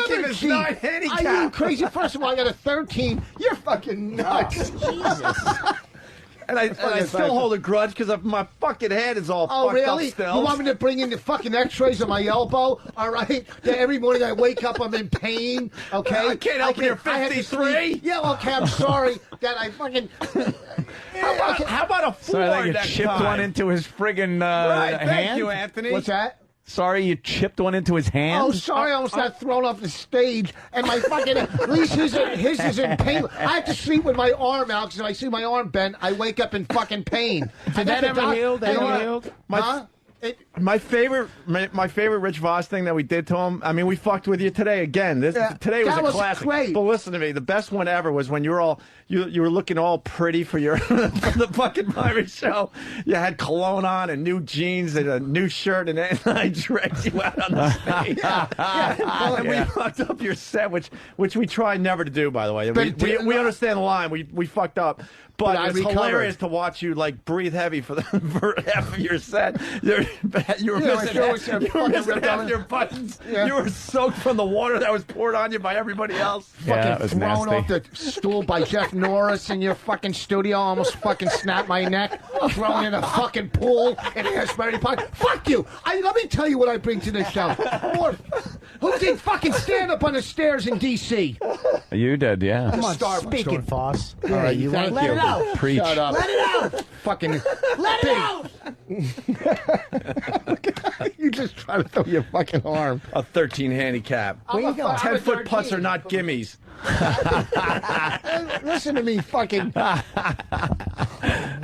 give his 9 handicap. Are you crazy? First of all, I got a 13. You're fucking nuts. Jesus. And I still hold a grudge because my fucking head is all fucked really? up still. You want me to bring in the fucking x-rays of my elbow? All right? Yeah, every morning I wake up, I'm in pain. Okay? I can't help you're 53. Yeah, okay, I'm sorry that I fucking... How about a 4 Sorry that you next chipped time? one into his friggin' Right, hand? thank you, Anthony. What's that? Sorry you chipped one into his hand? Oh, sorry, I almost got thrown off the stage, and my fucking, at least his is in pain. I have to sleep with my arm out, because if I see my arm bent, I wake up in fucking pain. Did that ever heal? That ever healed? My favorite Rich Voss thing that we did to him. I mean, we fucked with you today again. Today was that a was classic. great. But listen to me, the best one ever was when you were all you were looking all pretty for your for the fucking pirate show. You had cologne on and new jeans and a new shirt, and I dragged you out on the stage. And we fucked up your set, which we try never to do, by the way. We understand the line. We fucked up. But I it's recovered. hilarious to watch you like breathe heavy for half of your set. You were missing half your buttons. Yeah. You were soaked from the water that was poured on you by everybody else. Yeah, Fucking thrown off the stool by Jeff Norris in your fucking studio. Almost fucking snapped my neck. Thrown in a fucking pool in Asbury Park. Fuck you. Let me tell you what I bring to this show. Who did fucking stand up on the stairs in D.C.? You did, yeah. Come on, Starbucks speak store. it, boss. All right, you Let thank you. it out. Preach. Shut up. Let it out. Fucking Let it out. You just try to throw your fucking arm. A 13 handicap. I'm a 10-foot putts 13. are not gimmies. Listen to me, fucking.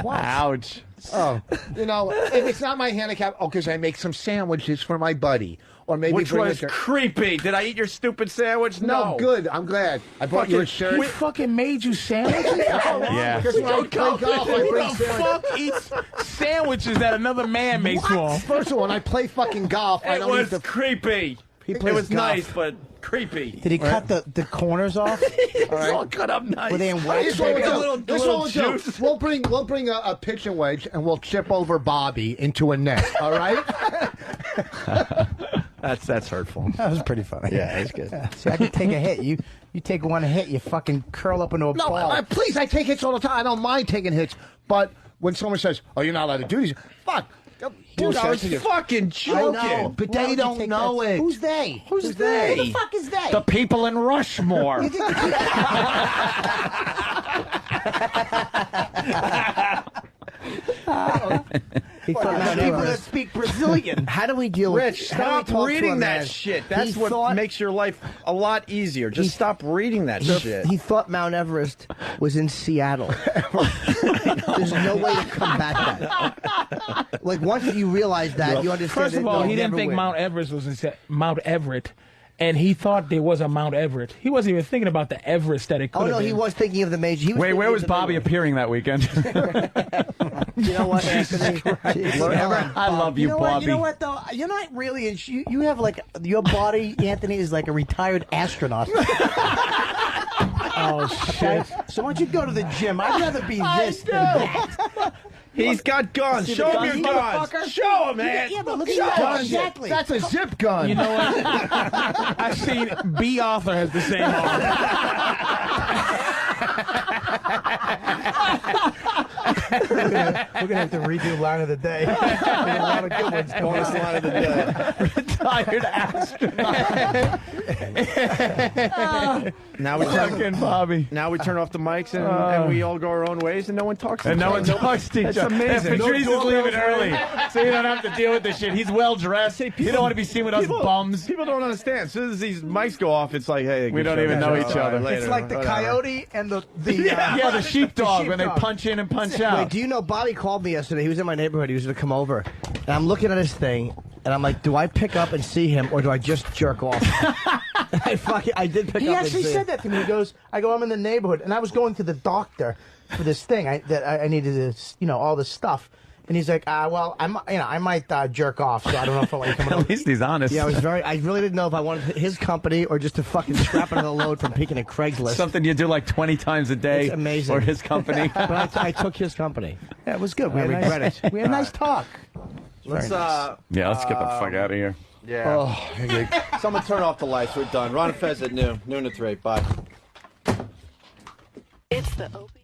Ouch. Oh, if it's not my handicap, because I make some sandwiches for my buddy. Or maybe Which bring was a creepy. Did I eat your stupid sandwich? No, good. I'm glad. I brought you a shirt. We fucking made you sandwiches? Yeah. Because when I play golf, I Who bring the sandwiches. fuck eats sandwiches that another man makes for him? First of all, when I play fucking golf, I It don't was eat the... creepy. It plays was golf. nice, but creepy. Did he cut the corners off? It's all cut up nice. Were they in This wax? is what Maybe a we'll little- do. This is what little we'll do. juice. We'll bring a pitching wedge and we'll chip over Bobby into a net. All right? That's hurtful. That was pretty funny. Yeah, it's good. See, I could take a hit. You take one hit, you fucking curl up into a No, ball. please, I take hits all the time. I don't mind taking hits. But when someone says, oh, you're not allowed to do these, fuck. Dude, I was fucking joking. I know, but they don't know it. Who's they? Who's they? Who the fuck is they? The people in Rushmore. He thought Mount people that Everest. speak Brazilian. How do we deal with Rich, how do we stop talk to reading a that man? shit. That's He what thought- makes your life a lot easier. Just stop reading that shit. He thought Mount Everest was in Seattle. There's no way to combat that. Like once you realize that, you understand. First of that all, they'll he didn't never think win. Mount Everest was in Mount Everett, and he thought there was a Mount Everett. He wasn't even thinking about the Everest that it could Oh have no, been. he was thinking of the major. He was Wait, thinking where of was the Bobby big appearing that weekend? You know what, Anthony? I love you, know what? Bobby. You know what, though? You're not really. You have like your body, Anthony, is like a retired astronaut. Oh shit! So why don't you go to the gym? I'd rather be this than that. He's got guns. See Show the him your guns, guns. Show him, man. Yeah, but look at Show your him. guns. Exactly. That's a zip gun. You know what? I've seen B. Arthur has the same We're gonna have to redo line of the day. There's a lot of good ones coming up. Line of the day. Retired astronaut. Now we Fucking Bobby. Now we turn off the mics and we all go our own ways and no one talks to And each no other. one talks to each That's other. amazing. And Patrice No is leaving doorbells, early, so you don't have to deal with this shit. He's well dressed. You don't want to be seen with us bums. People don't understand. As soon as these mics go off, it's like, hey, We good don't show, even good know show. each All other. right, later, It's like the whatever. coyote and the Yeah, the sheepdog when they sheepdog. punch in and punch out. Wait, do you know Bobby called me yesterday? He was in my neighborhood. He was going to come over, and I'm looking at his thing, and I'm like, do I pick up and see him, or do I just jerk off? I did pick He up. actually and see said him. that to me. He goes, I'm in the neighborhood, and I was going to the doctor for this thing. I needed this, all this stuff. And he's like, well, I might jerk off, so I don't know if I'll let you come At over. least he's honest. Yeah, I really didn't know if I wanted his company or just to fucking scrap another load from peeking at Craigslist. Something you do like 20 times a day. It's amazing. Or his company. But I took his company. Yeah, it was good. I regret it. We had a nice talk. Let's Yeah, let's get the fuck out of here. Yeah. Someone turn off the lights. We're done. Ron and Fez at noon to 3. Bye. It's the Opie.